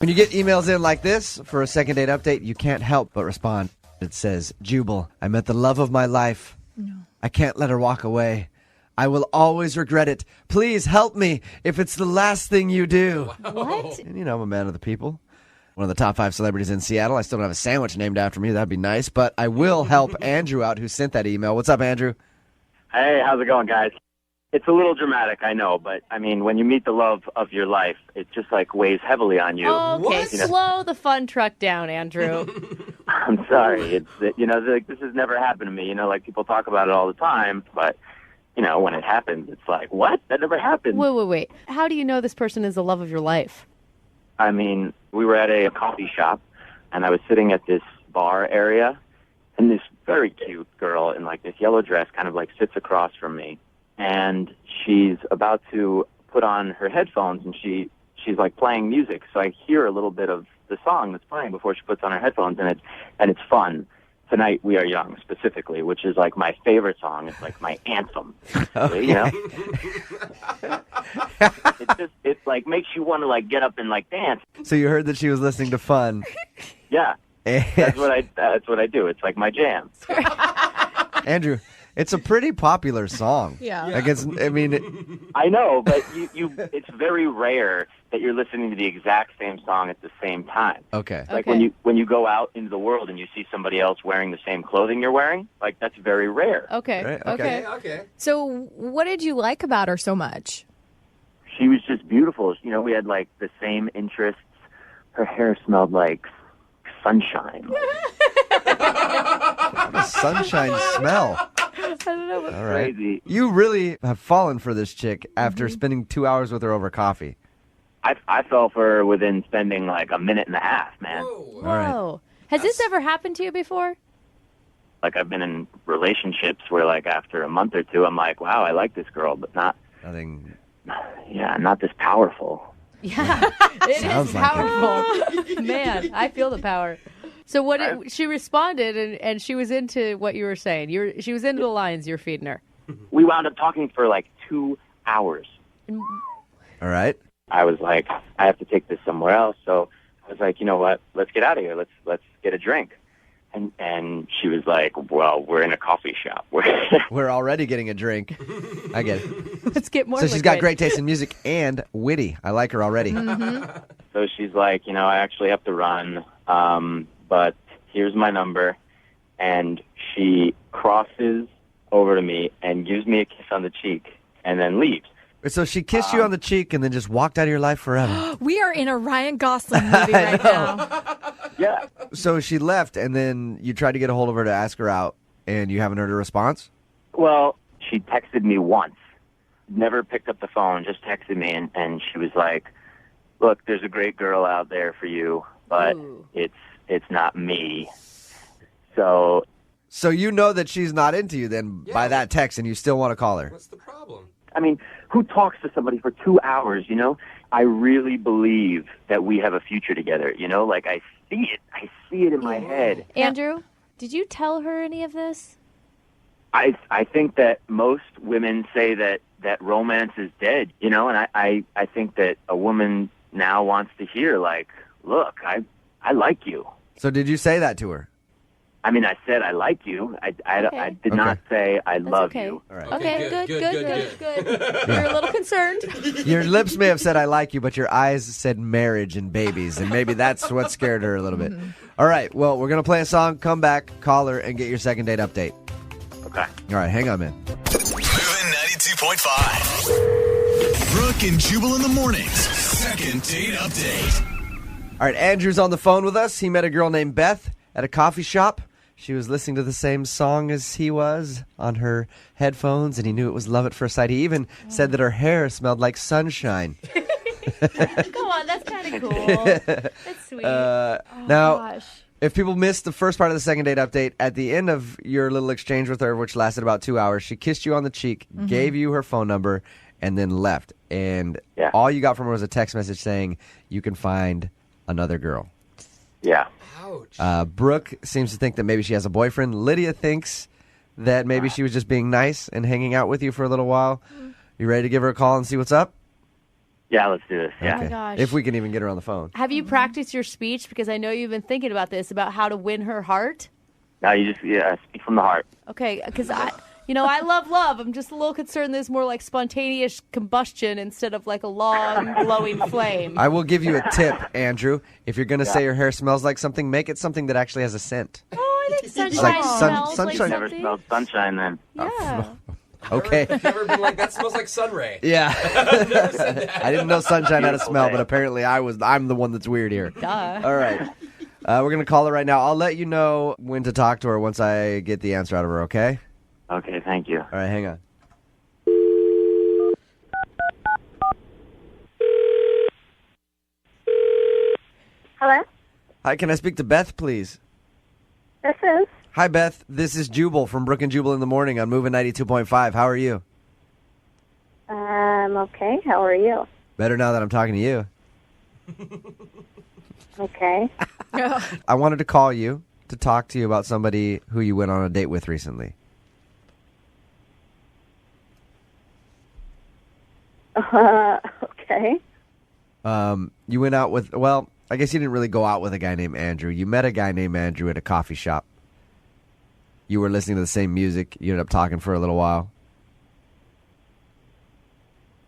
When you get emails in like this for a second date update, you can't help but respond. It says, Jubal, I met the love of my life. No. I can't let her walk away. I will always regret it. Please help me if it's the last thing you do. Wow. What? And you know, I'm a man of the people. One of the top 5 celebrities in Seattle. I still don't have a sandwich named after me. That'd be nice. But I will help Andrew out, who sent that email. What's up, Andrew? Hey, how's it going, guys? It's a little dramatic, I know, but, I mean, when you meet the love of your life, it just, weighs heavily on you. Okay, What? slow the fun truck down, Andrew. I'm sorry. This has never happened to me. People talk about it all the time, but, when it happens, it's like, what? That never happened. Wait. How do you know this person is the love of your life? I mean, we were at a coffee shop, and I was sitting at this bar area, and this very cute girl in, this yellow dress kind of, sits across from me. And she's about to put on her headphones, and she's playing music. So I hear a little bit of the song that's playing before she puts on her headphones, and it's fun. Tonight We Are Young, specifically, which is my favorite song. It's my anthem. Okay. You know? It makes you want to get up and dance. So you heard that she was listening to Fun. Yeah, And that's what I do. It's my jam. Andrew, it's a pretty popular song. Yeah. I know, but it's very rare that you're listening to the exact same song at the same time. Okay. When you go out into the world and you see somebody else wearing the same clothing you're wearing, that's very rare. Okay. Right, Okay. Okay. So what did you like about her so much? She was just beautiful. We had the same interests. Her hair smelled like sunshine. The sunshine smell. I don't know what All right. Crazy. You really have fallen for this chick after spending 2 hours with her over coffee. I fell for her within spending a minute and a half, man. Whoa. All right. Whoa. Has this ever happened to you before? I've been in relationships where after a month or two, I'm like, wow, I like this girl, but not this powerful. Yeah. It Sounds is like powerful. Man, I feel the power. So she responded, and she was into what you were saying. She was into the lines you're feeding her. We wound up talking for 2 hours. All right. I was like, I have to take this somewhere else. So I was like, you know what? Let's get out of here. Let's get a drink. And she was like, well, we're in a coffee shop. We're already getting a drink. I get it. Let's get more. So she's got great taste in music and witty. I like her already. So she's like, I actually have to run, but here's my number. And she crosses over to me and gives me a kiss on the cheek and then leaves. So she kissed you on the cheek and then just walked out of your life forever. We are in a Ryan Gosling movie right now. Yeah. So she left, and then you tried to get a hold of her to ask her out, and you haven't heard a response? Well, she texted me once. Never picked up the phone, just texted me, and she was like, look, there's a great girl out there for you, but it's not me. So you know that she's not into you then by that text, and you still want to call her? What's the problem? I mean, who talks to somebody for 2 hours, I really believe that we have a future together, I see it. I see it in my head. Andrew, did you tell her any of this? I think that most women say that romance is dead, and I think that a woman now wants to hear, look, I like you. So did you say that to her? I mean, I said I like you. I did not say I love okay. you. All right. Okay, good. You're a little concerned. Your lips may have said I like you, but your eyes said marriage and babies, and maybe that's what scared her a little bit. All right, well, we're going to play a song, come back, call her, and get your second date update. Okay. All right, hang on, man. Moving 92.5. Brooke and Jubal in the mornings. Second date update. All right, Andrew's on the phone with us. He met a girl named Beth at a coffee shop. She was listening to the same song as he was on her headphones, and he knew it was love at first sight. He even said that her hair smelled like sunshine. Come on, that's kind of cool. That's sweet. Now, gosh. if people missed the first part of the second date update, at the end of your little exchange with her, which lasted about 2 hours, she kissed you on the cheek, gave you her phone number, and then left. And all you got from her was a text message saying, you can find another girl. Yeah. Ouch. Brooke seems to think that maybe she has a boyfriend. Lydia thinks that maybe she was just being nice and hanging out with you for a little while. You ready to give her a call and see what's up? Yeah, let's do this. Yeah. Oh my gosh. If we can even get her on the phone. Have you practiced your speech? Because I know you've been thinking about this, about how to win her heart. No, you just speak from the heart. Okay, because I love love. I'm just a little concerned there's more like spontaneous combustion instead of like a long glowing flame. I will give you a tip, Andrew. If you're going to say your hair smells like something, make it something that actually has a scent. Oh, I think sunshine Like smells sunshine. like Never something. smelled sunshine then. Yeah. Okay. Never been like, that smells like sunray. Yeah. Never said that. I didn't know sunshine had a Beautiful smell, day. but apparently I'm the one that's weird here. Duh. All right. We're going to call her right now. I'll let you know when to talk to her once I get the answer out of her, okay? Okay, thank you. All right, hang on. Hello? Hi, can I speak to Beth, please? This is. Hi, Beth. This is Jubal from Brooke and Jubal in the morning on Moving 92.5. How are you? Okay. How are you? Better now that I'm talking to you. Okay. I wanted to call you to talk to you about somebody who you went on a date with recently. Okay. You went out with, well, I guess you didn't really go out with a guy named Andrew. You met a guy named Andrew at a coffee shop. You were listening to the same music. You ended up talking for a little while.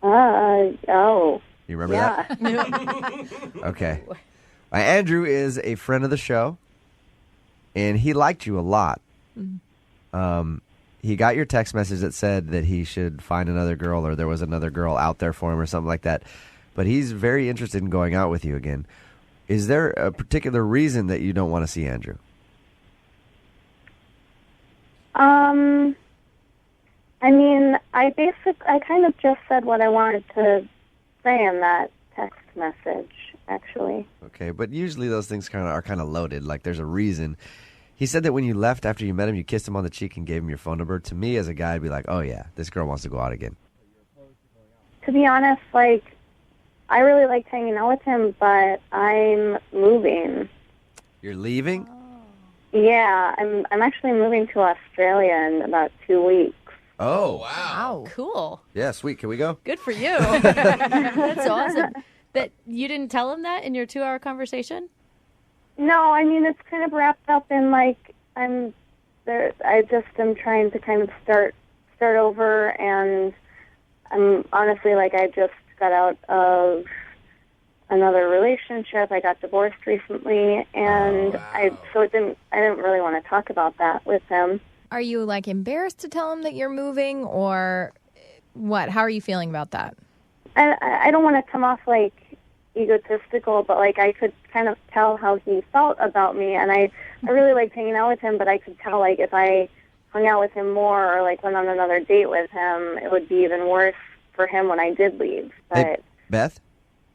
Oh. You remember Yeah. that? Okay. Andrew is a friend of the show, and he liked you a lot. He got your text message that said that he should find another girl or there was another girl out there for him or something like that. But he's very interested in going out with you again. Is there a particular reason that you don't want to see Andrew? I mean, I kind of just said what I wanted to say in that text message, actually. Okay, but usually those things are kind of loaded. Like there's a reason. He said that when you left after you met him, you kissed him on the cheek and gave him your phone number. To me, as a guy, I'd be like, oh yeah, this girl wants to go out again. To be honest, like, I really liked hanging out with him, but I'm moving. You're leaving? Yeah, I'm actually moving to Australia in about 2 weeks. Oh, Wow. Cool. yeah, sweet. Can we go? Good for you. That's awesome. That you didn't tell him that in your 2-hour conversation? No, I mean, it's kind of wrapped up in, like, I just am trying to kind of start over, and I'm honestly, like, I just got out of another relationship. I got divorced recently, and I didn't really want to talk about that with him. Are you like embarrassed to tell him that you're moving, or what? How are you feeling about that? I don't want to come off like egotistical, but like I could kind of tell how he felt about me, and I really liked hanging out with him, but I could tell like if I hung out with him more or like went on another date with him, it would be even worse for him when I did leave. But Hey, Beth?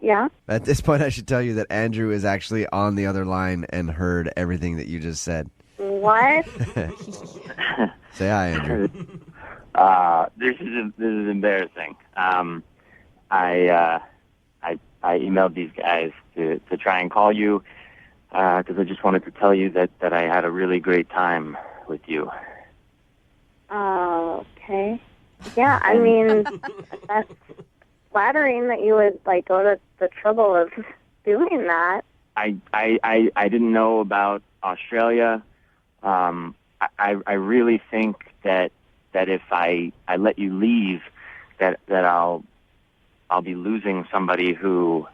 yeah. At this point, I should tell you that Andrew is actually on the other line and heard everything that you just said. What? Say hi, Andrew. This is embarrassing. I emailed these guys to try and call you because I just wanted to tell you that I had a really great time with you. Okay. Yeah, I mean, that's flattering that you would like go to the trouble of doing that. I didn't know about Australia. I really think that if I let you leave, that I'll be losing somebody who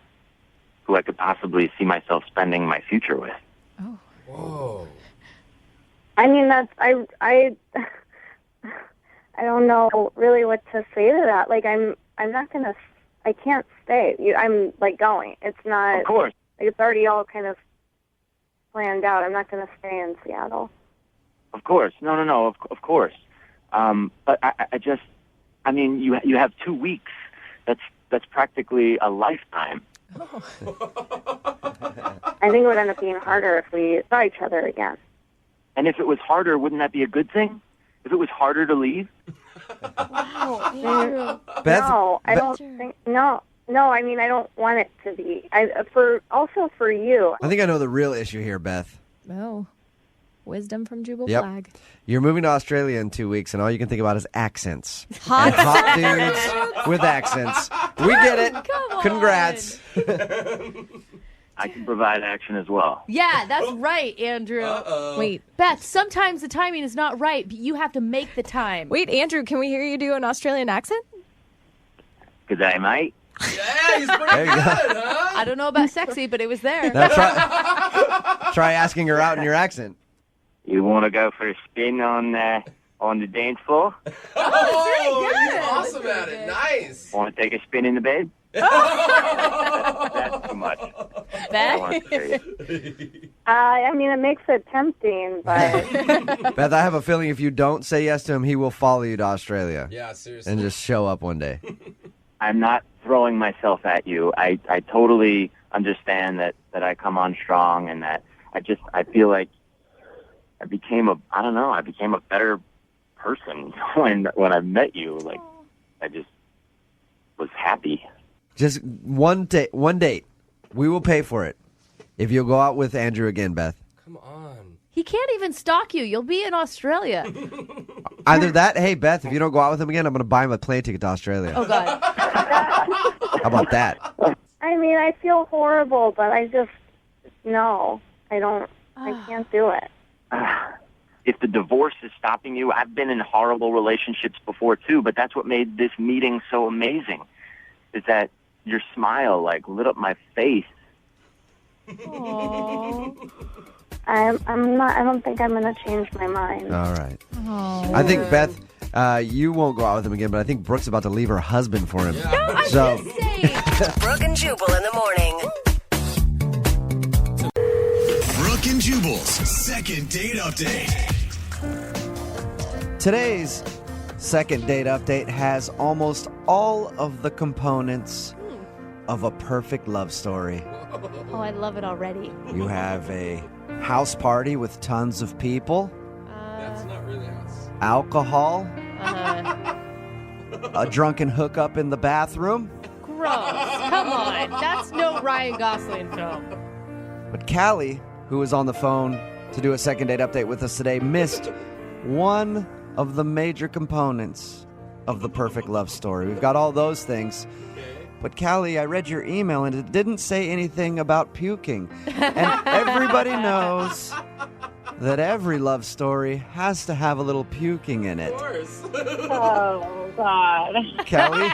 I could possibly see myself spending my future with. Oh. Whoa. I mean, I don't know really what to say to that. Like, I'm not gonna. I can't stay. I'm like going. It's not. Of course. Like, it's already all kind of planned out. I'm not gonna stay in Seattle. Of course. No. Of course. But I mean, you have 2 weeks. That's practically a lifetime. I think it would end up being harder if we saw each other again. And if it was harder, wouldn't that be a good thing? If it was harder to leave? Andrew. Beth? No, I don't think. No. I mean, I don't want it to be. Also for you. I think I know the real issue here, Beth. Oh. Wisdom from Jubal Yep. Flag. You're moving to Australia in 2 weeks, and all you can think about is accents. Hot And hot dudes with accents. We get it. Come on. Congrats. I can provide action as well. Yeah, that's right, Andrew. Wait, Beth, sometimes the timing is not right, but you have to make the time. wait, Andrew, can we hear you do an Australian accent? Good day, mate. Yeah, he's pretty There you good, go. huh? I don't know about sexy, but it was there. Now try asking her out in your accent. You want to go for a spin on the dance floor? Oh, you're awesome at it. Nice. Want to take a spin in the bed? That's too much. I Beth? want to hear you. I mean, it makes it tempting, but Beth, I have a feeling if you don't say yes to him, he will follow you to Australia Yeah, seriously. and just show up one day. I'm not throwing myself at you. I totally understand that I come on strong and that I feel like I became a better person when I met you. Like, I just was happy. Just one date. We will pay for it if you'll go out with Andrew again, Beth. Come on. He can't even stalk you. You'll be in Australia. Either that, hey, Beth, if you don't go out with him again, I'm going to buy him a plane ticket to Australia. Oh, God. How about that? I mean, I feel horrible, but I just, no, I can't do it. If the divorce is stopping you, I've been in horrible relationships before too, but that's what made this meeting so amazing, is that your smile, like, lit up my face. Aww. I'm not. I don't think I'm going to change my mind. All right. I think, Beth, you won't go out with him again, but I think Brooke's about to leave her husband for him. I'm So- just saying. Brooke and Jubal in the morning. Brooke and Jubal's second date update. Today's second date update has almost all of the components of a perfect love story. Oh, I love it already. You have a house party with tons of people, That's not really us. alcohol, Uh-huh. a drunken hookup in the bathroom. Gross. Come on. That's no Ryan Gosling film. But Callie, who was on the phone to do a second date update with us today, missed one of the major components of the perfect love story. We've got all those things. But Callie, I read your email and it didn't say anything about puking. And everybody knows that every love story has to have a little puking in it. Of course. Oh, God. Kelly,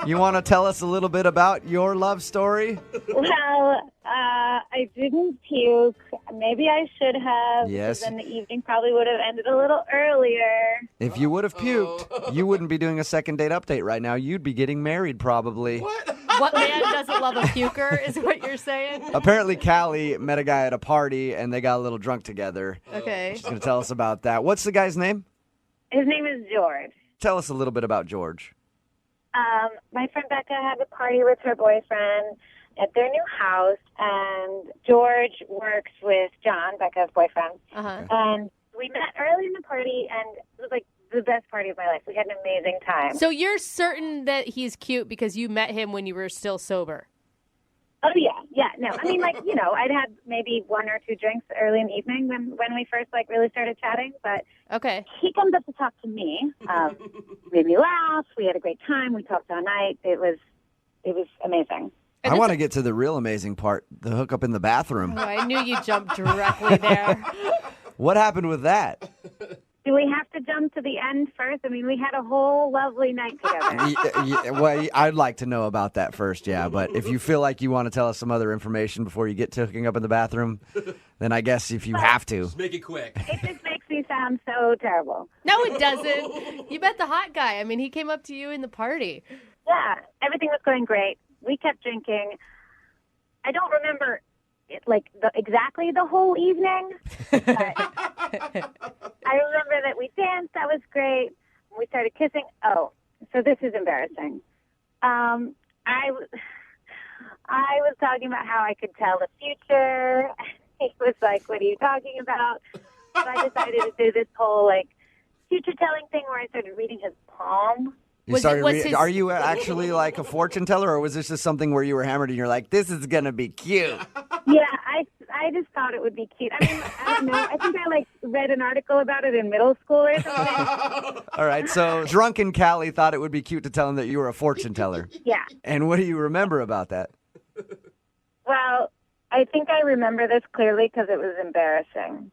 you want to tell us a little bit about your love story? Well, I didn't puke. Maybe I should have. Yes. Then the evening probably would have ended a little earlier. If you would have puked, you wouldn't be doing a second date update right now. You'd be getting married probably. What man doesn't love a puker is what you're saying? Apparently, Callie met a guy at a party and they got a little drunk together. Okay. She's going to tell us about that. What's the guy's name? His name is George. Tell us a little bit about George. My friend Becca had a party with her boyfriend at their new house, and George works with John, Becca's boyfriend. Uh-huh. And we met early in the party, and it was like the best party of my life. We had an amazing time. So you're certain that he's cute because you met him when you were still sober? Oh, yeah. No, I mean, like, I'd had maybe one or two drinks early in the evening when we first, like, really started chatting. But Okay. he comes up to talk to me, made me laugh. We had a great time. We talked all night. It was amazing. I want to get to the real amazing part, the hookup in the bathroom. Oh, I knew you jumped directly there. What happened with that? Do we have to jump to the end first? I mean, we had a whole lovely night together. Well, I'd like to know about that first, yeah. But if you feel like you want to tell us some other information before you get to hooking up in the bathroom, then I guess if you have to. Just make it quick. It just makes me sound so terrible. No, it doesn't. You met the hot guy. I mean, he came up to you in the party. Yeah, everything was going great. We kept drinking. I don't remember exactly the whole evening, but I remember that we danced. That was great. We started kissing. Oh, so this is embarrassing. I was talking about how I could tell the future. He was like, "What are you talking about?" So I decided to do this whole future telling thing where I started reading his palm. Are you actually like a fortune teller, or was this just something where you were hammered and you're like, this is going to be cute? Yeah, I just thought it would be cute. I mean, I don't know. I think I read an article about it in middle school or something. All right, so drunken Callie thought it would be cute to tell him that you were a fortune teller. Yeah. And what do you remember about that? Well, I think I remember this clearly because it was embarrassing.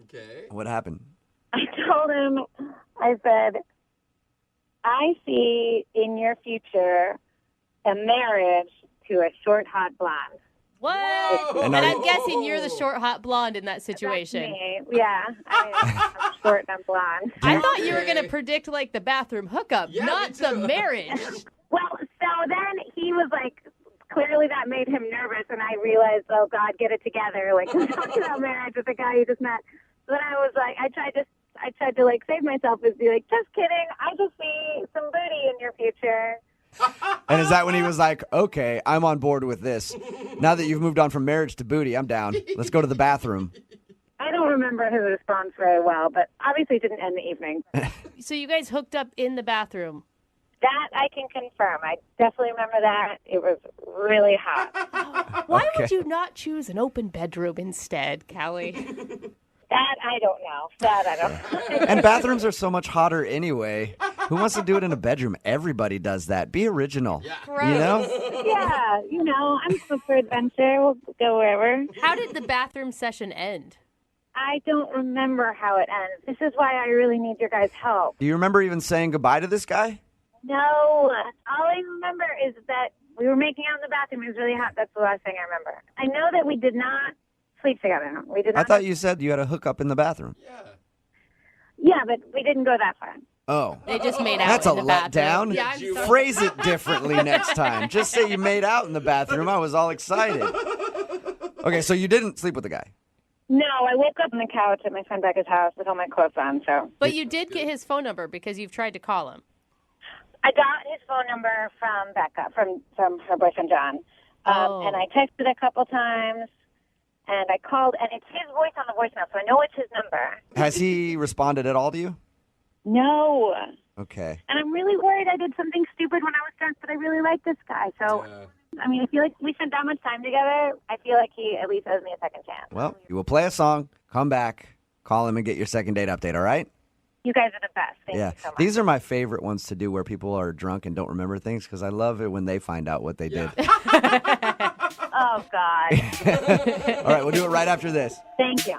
Okay. What happened? I told him, I said, I see in your future a marriage to a short, hot blonde. What? And I'm guessing you're the short, hot blonde in that situation. That's me. Yeah, I'm short and I'm blonde. I thought you were going to predict like the bathroom hookup, not the marriage. Well, so then he was like, clearly that made him nervous, and I realized, oh God, get it together. Like, I'm talking about marriage with a guy you just met. So then I was like, I tried to like save myself and be like, just kidding. I just see some booty in your future. And is that when he was like, okay, I'm on board with this. Now that you've moved on from marriage to booty, I'm down. Let's go to the bathroom. I don't remember his response very well, but obviously it didn't end the evening. So you guys hooked up in the bathroom? That I can confirm. I definitely remember that. It was really hot. Why would you not choose an open bedroom instead, Callie? That I don't know. That I don't know. And bathrooms are so much hotter anyway. Who wants to do it in a bedroom? Everybody does that. Be original. Yeah. You know? Yeah, I'm up for adventure. We'll go wherever. How did the bathroom session end? I don't remember how it ends. This is why I really need your guys' help. Do you remember even saying goodbye to this guy? No. All I remember is that we were making out in the bathroom. It was really hot. That's the last thing I remember. I know that we did not sleep together. We did not. I thought you said you had a hookup in the bathroom. Yeah, but we didn't go that far. Oh. They just made out That's in a the bathroom. letdown. Yeah, I'm sorry. Phrase it differently next time. Just say you made out in the bathroom. I was all excited. Okay, so you didn't sleep with the guy. No, I woke up on the couch at my friend Becca's house with all my clothes on. So. But you did get his phone number because you've tried to call him. I got his phone number from Becca, from her boyfriend John, and I texted a couple times, and I called, and it's his voice on the voicemail, so I know it's his number. Has he responded at all to you? No. Okay. And I'm really worried I did something stupid when I was drunk, but I really like this guy. So, I mean, I feel like we spent that much time together. I feel like he at least owes me a second chance. Well, you will play a song, come back, call him, and get your second date update, all right? You guys are the best. Thank you so much. These are my favorite ones to do where people are drunk and don't remember things because I love it when they find out what they did. Oh, God. All right, we'll do it right after this. Thank you.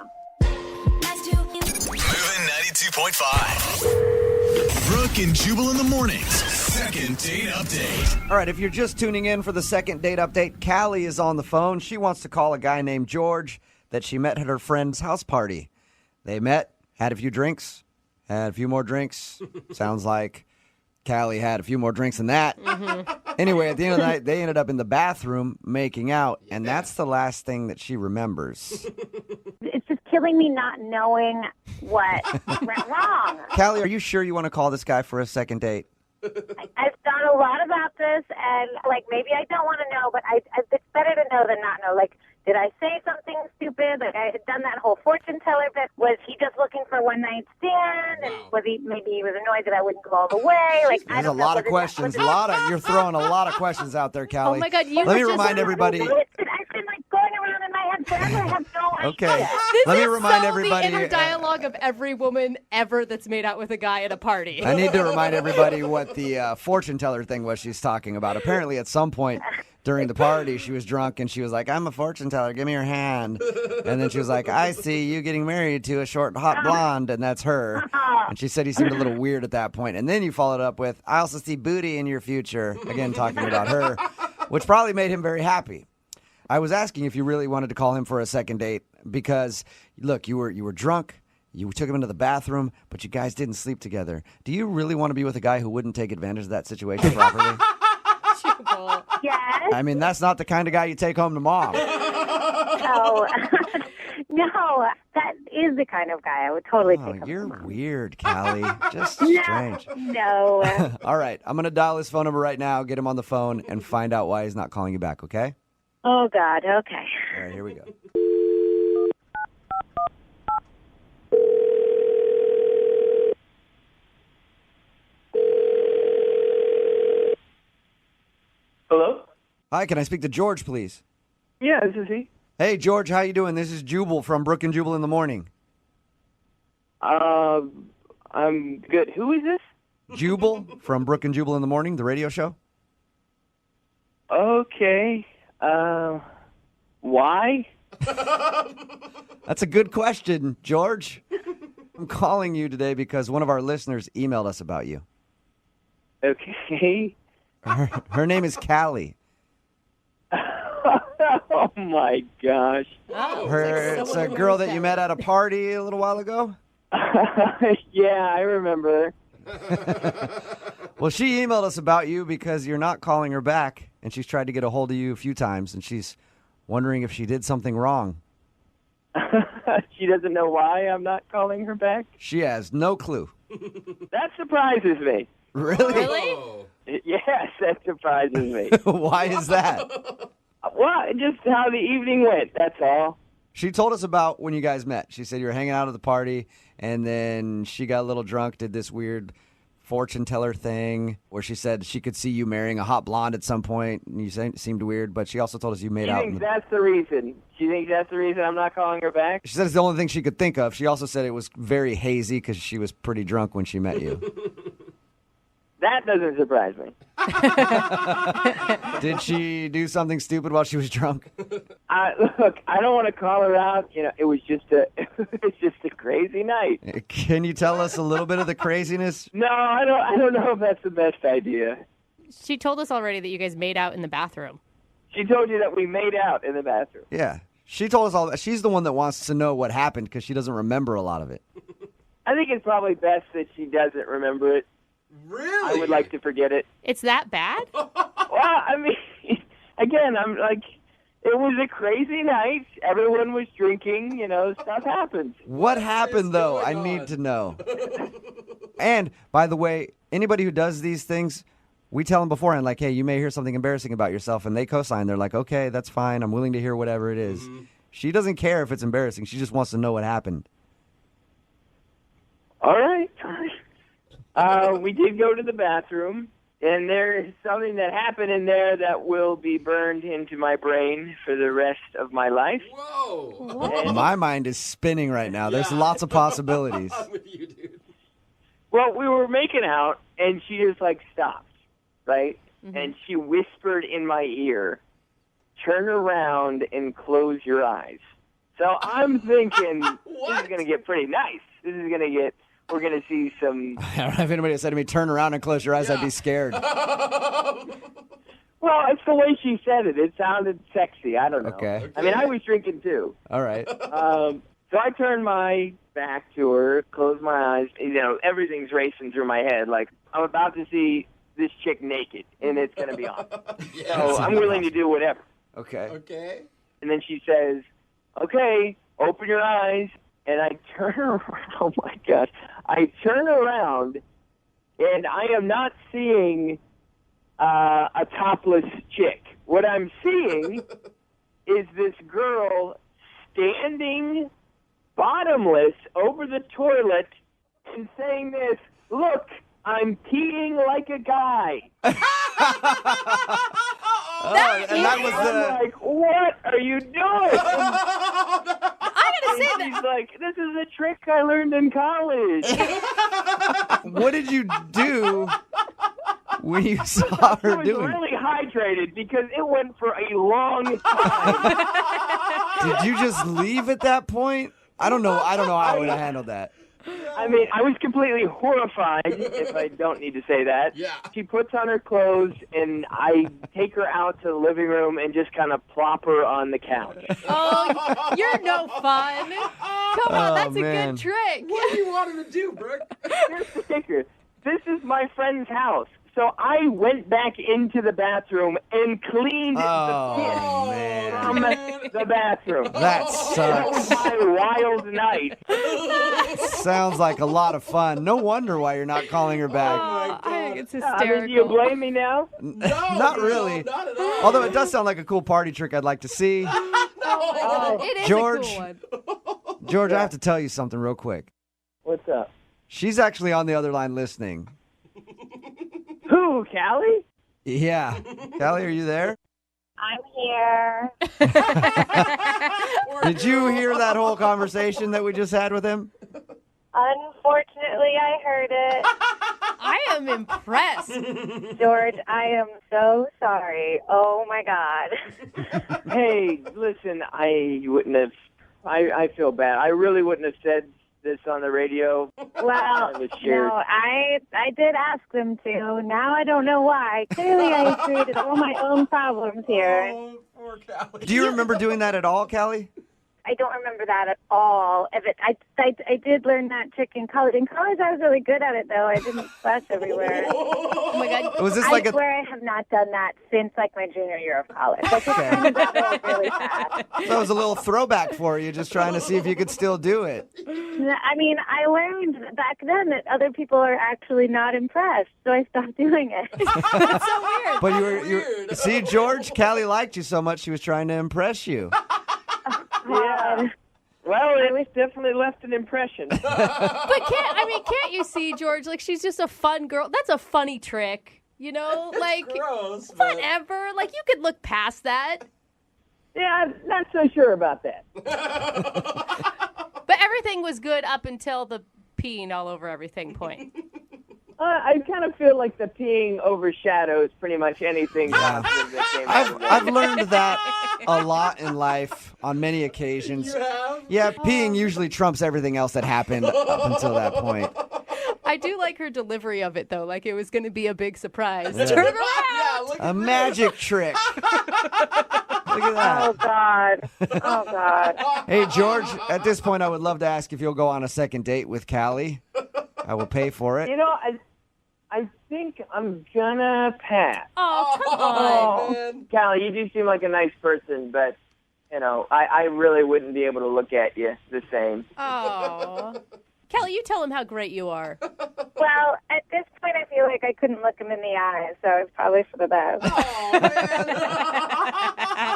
Moving 92.5. Brooke and Jubal in the mornings. Second date update. All right, if you're just tuning in for the second date update, Callie is on the phone. She wants to call a guy named George that she met at her friend's house party. They met, had a few drinks, had a few more drinks. Sounds like Callie had a few more drinks than that. Mm-hmm. Anyway, at the end of the night, they ended up in the bathroom making out, and that's the last thing that she remembers. It's just killing me not knowing what went wrong. Callie, are you sure you want to call this guy for a second date? I've thought a lot about this, and, maybe I don't want to know, but it's better to know than not know. Did I say something stupid? I had done that whole fortune teller bit. Was he just looking for one night stand? And maybe he was annoyed that I wouldn't go all the way? There's a lot of questions. You're throwing a lot of questions out there, Callie. Oh my God! Let me remind everybody. I've been going around in my head forever. I have no idea. Okay. This Let me is remind so everybody. the inner dialogue of every woman ever that's made out with a guy at a party. I need to remind everybody what the fortune teller thing was she's talking about. Apparently, at some point during the party, she was drunk and she was like, I'm a fortune teller. Give me your hand. And then she was like, I see you getting married to a short, hot blonde, and that's her. And she said he seemed a little weird at that point. And then you followed up with, I also see booty in your future. Again, talking about her, which probably made him very happy. I was asking if you really wanted to call him for a second date because, look, you were drunk. You took him into the bathroom, but you guys didn't sleep together. Do you really want to be with a guy who wouldn't take advantage of that situation properly? Yes. I mean, that's not the kind of guy you take home to mom. No. No, that is the kind of guy I would totally take home. You're weird, Callie. Just strange. No. All right, I'm going to dial his phone number right now, get him on the phone, and find out why he's not calling you back, okay? Oh, God. Okay. All right, here we go. Hi, can I speak to George, please? Yeah, this is he. Hey, George, how you doing? This is Jubal from Brooke and Jubal in the morning. I'm good. Who is this? Jubal from Brooke and Jubal in the morning, the radio show. Okay. Why? That's a good question, George. I'm calling you today because one of our listeners emailed us about you. Okay. Her name is Callie. Oh, my gosh. It's a girl that you met at a party a little while ago? Yeah, I remember. Well, she emailed us about you because you're not calling her back, and she's tried to get a hold of you a few times, and she's wondering if she did something wrong. She doesn't know why I'm not calling her back? She has no clue. That surprises me. Really? Yes, that surprises me. Why is that? Well, just how the evening went, that's all. She told us about when you guys met. She said you were hanging out at the party, and then she got a little drunk, did this weird fortune teller thing where she said she could see you marrying a hot blonde at some point, and you seemed weird, but she also told us you made out. She thinks that's the reason. She thinks that's the reason I'm not calling her back? She said it's the only thing she could think of. She also said it was very hazy because she was pretty drunk when she met you. That doesn't surprise me. Did she do something stupid while she was drunk? Look, I don't want to call her out. You know, it was just a crazy night. Can you tell us a little bit of the craziness? No, I don't know if that's the best idea. She told us already that you guys made out in the bathroom. She told you that we made out in the bathroom. Yeah. She told us all that. She's the one that wants to know what happened because she doesn't remember a lot of it. I think it's probably best that she doesn't remember it. Really? I would like to forget it. It's that bad? Well, I mean, again, I'm like, it was a crazy night. Everyone was drinking. You know, stuff happens. What happened, though? I need to know. And, by the way, anybody who does these things, we tell them beforehand, like, hey, you may hear something embarrassing about yourself, and they co-sign. They're like, okay, that's fine. I'm willing to hear whatever it is. Mm-hmm. She doesn't care if it's embarrassing. She just wants to know what happened. All right. We did go to the bathroom, and there is something that happened in there that will be burned into my brain for the rest of my life. Whoa. My mind is spinning right now. There's lots of possibilities. I'm with you, dude. Well, we were making out, and she just, like, stopped, right? Mm-hmm. And she whispered in my ear, turn around and close your eyes. So I'm thinking, this is going to get pretty nice. We're going to see some... I don't know if anybody had said to me, turn around and close your eyes, I'd be scared. Well, it's the way she said it. It sounded sexy. I don't know. Okay. I mean, I was drinking too. All right. So I turned my back to her, closed my eyes. You know, everything's racing through my head. Like, I'm about to see this chick naked, and it's going to be on. So I'm willing to do whatever. Okay. And then she says, okay, open your eyes. And I turn around. Oh, my gosh. I turn around, and I am not seeing a topless chick. What I'm seeing is this girl standing bottomless over the toilet and saying this, look, I'm peeing like a guy. I'm like, what are you doing? She's like, this is a trick I learned in college. What did you do when you saw her doing? I was really hydrated because it went for a long time. Did you just leave at that point? I don't know how I would have handled that. I mean, I was completely horrified, if I don't need to say that. Yeah. She puts on her clothes, and I take her out to the living room and just kind of plop her on the couch. Oh, you're no fun. Come on, that's a good trick. What do you want him to do, Brooke? Here's the kicker. This is my friend's house. So I went back into the bathroom and cleaned the piss from the bathroom. That sucks. That was my wild night. Sounds like a lot of fun. No wonder why you're not calling her back. I think it's I hysterical. mean, do you blame me now? Not really. Not at all. Although it does sound like a cool party trick I'd like to see. It is George. a cool one. George, I have to tell you something real quick. What's up? She's actually on the other line listening. Who, Callie? Yeah. Callie, are you there? I'm here. Did you hear that whole conversation that we just had with him? Unfortunately, I heard it. I am impressed. George, I am so sorry. Oh, my God. Hey, listen, I wouldn't have. I feel bad. I really wouldn't have said this on the radio. Well, no, I did ask them to. Now I don't know why. Clearly, I created all my own problems here. Oh, poor Callie. Do you remember doing that at all, Callie? I don't remember that at all. I did learn that trick in college. In college, I was really good at it, though. I didn't splash everywhere. Oh my God. Was this I like swear I have not done that since like my junior year of college. Like, it's really fast. That was a little throwback for you, just trying to see if you could still do it. I mean, I learned back then that other people are actually not impressed, so I stopped doing it. That's so weird. But you see, George, Callie liked you so much she was trying to impress you. Yeah. Well, it definitely left an impression. But can't you see, George? Like, she's just a fun girl. That's a funny trick, you know? Like, gross, but- whatever. Like, you could look past that. Yeah, I'm not so sure about that. But everything was good up until the peeing all over everything point. I kind of feel like the peeing overshadows pretty much anything positive that came out of I've learned that a lot in life on many occasions. You have? Yeah, peeing usually trumps everything else that happened up until that point. I do like her delivery of it, though. Like, it was going to be a big surprise. Yeah. Turn around! Yeah, look A at magic trick. Look at that. Oh, God. Oh, God. Hey, George, at this point, I would love to ask if you'll go on a second date with Callie. I will pay for it. You know, I think I'm gonna pass. Oh, come on. Oh, man. Callie, you do seem like a nice person, but, you know, I really wouldn't be able to look at you the same. Oh. Kelly, you tell him how great you are. Well, at this point, I feel like I couldn't look him in the eyes, so it's probably for the best. Oh,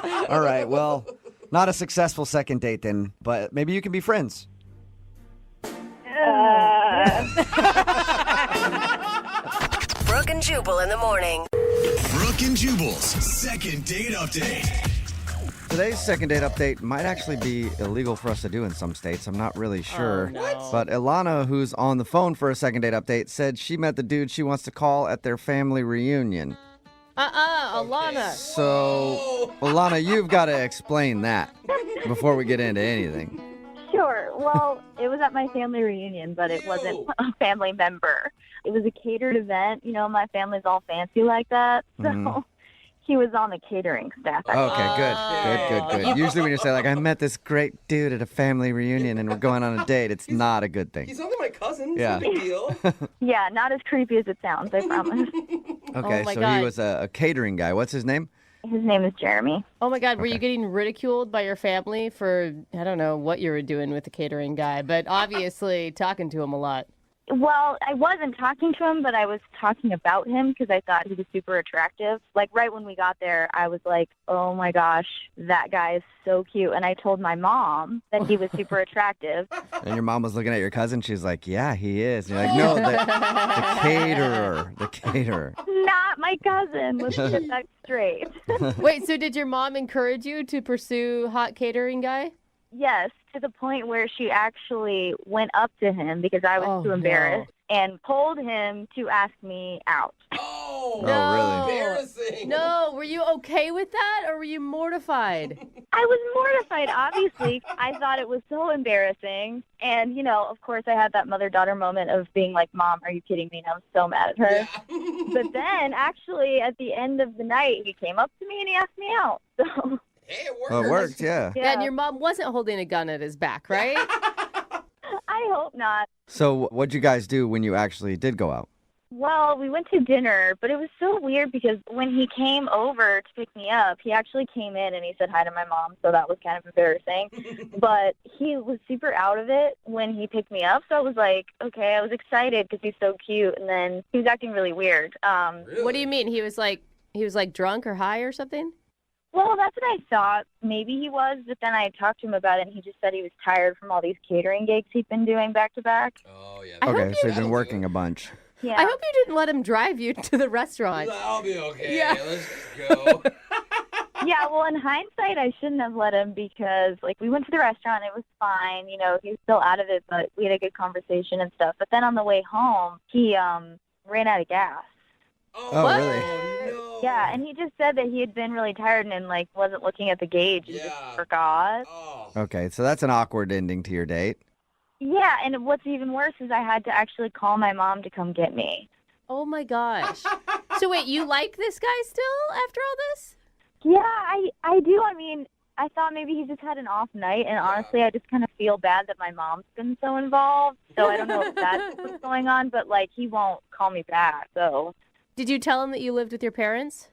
man. All right, well, not a successful second date then, but maybe you can be friends. Brooke and Jubal in the morning. Brooke and Jubal's second date update. Today's second date update might actually be illegal for us to do in some states. I'm not really sure. no. But Ilana, who's on the phone for a second date update, said she met the dude she wants to call at their family reunion. Alana. So, Ilana, you've got to explain that before we get into anything. Sure. Well, it was at my family reunion, but it wasn't a family member. It was a catered event. You know, my family's all fancy like that. So he was on the catering staff. Okay, good. Usually when you say, like, I met this great dude at a family reunion and we're going on a date, it's not a good thing. He's only my cousin. Yeah. It's no big deal. Yeah, not as creepy as it sounds, I promise. Okay, Oh my so God. he was a catering guy. What's his name? His name is Jeremy. Oh, my God. Were you getting ridiculed by your family for, I don't know what you were doing with the catering guy, but obviously talking to him a lot. Well, I wasn't talking to him, but I was talking about him because I thought he was super attractive. Like, right when we got there, I was like, oh, my gosh, that guy is so cute. And I told my mom that he was super attractive. And your mom was looking at your cousin. She's like, yeah, he is. And you're like, no, the caterer. Not my cousin. Let's get that straight. Wait, so did your mom encourage you to pursue hot catering guy? Yes, to the point where she actually went up to him because I was too embarrassed and told him to ask me out. Oh, really? Embarrassing. No, were you okay with that or were you mortified? I was mortified, obviously. I thought it was so embarrassing. And, you know, of course, I had that mother-daughter moment of being like, Mom, are you kidding me? And I was so mad at her. Yeah. But then, actually, at the end of the night, he came up to me and he asked me out. So. Hey, it worked. Well, it worked, yeah. Yeah, and your mom wasn't holding a gun at his back, right? I hope not. So what'd you guys do when you actually did go out? Well, we went to dinner, but it was so weird because when he came over to pick me up, he actually came in and he said hi to my mom, so that was kind of embarrassing. But he was super out of it when he picked me up, so I was like, okay, I was excited because he's so cute, and then he was acting really weird. Really? What do you mean? He was like drunk or high or something? Well, that's what I thought. Maybe he was, but then I talked to him about it, and he just said he was tired from all these catering gigs he'd been doing back to back. Oh, yeah. Okay, so you've been working a bunch. Yeah. I hope you didn't let him drive you to the restaurant. I'll be okay. Yeah. Let's just go. Yeah, well, in hindsight, I shouldn't have let him because, like, we went to the restaurant. It was fine. You know, he was still out of it, but we had a good conversation and stuff. But then on the way home, he ran out of gas. Oh, really? No. Yeah, and he just said that he had been really tired and, like, wasn't looking at the gauge and just forgot. Oh. Okay, so that's an awkward ending to your date. Yeah, and what's even worse is I had to actually call my mom to come get me. Oh, my gosh. So, wait, you like this guy still after all this? Yeah, I do. I mean, I thought maybe he just had an off night, and honestly, I just kind of feel bad that my mom's been so involved. So I don't know if that's what's going on, but, like, he won't call me back, so. Did you tell him that you lived with your parents?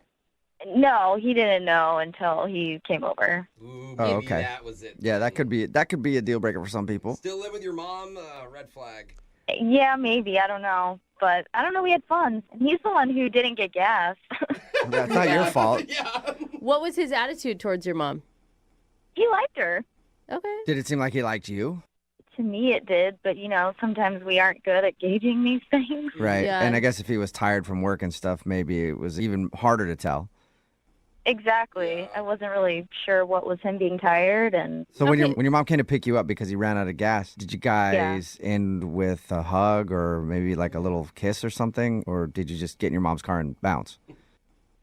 No, he didn't know until he came over. Ooh, Oh, maybe okay. that was it. Yeah, that could be a deal breaker for some people. Still live with your mom? Red flag. Yeah, maybe. I don't know. But I don't know. We had fun. And he's the one who didn't get gas. That's not your fault. Yeah. What was his attitude towards your mom? He liked her. Okay. Did it seem like he liked you? To me, it did. But, you know, sometimes we aren't good at gauging these things. Right. Yeah. And I guess if he was tired from work and stuff, maybe it was even harder to tell. Exactly. Yeah. I wasn't really sure what was him being tired. And So when your mom came to pick you up because he ran out of gas, did you guys end with a hug or maybe like a little kiss or something? Or did you just get in your mom's car and bounce?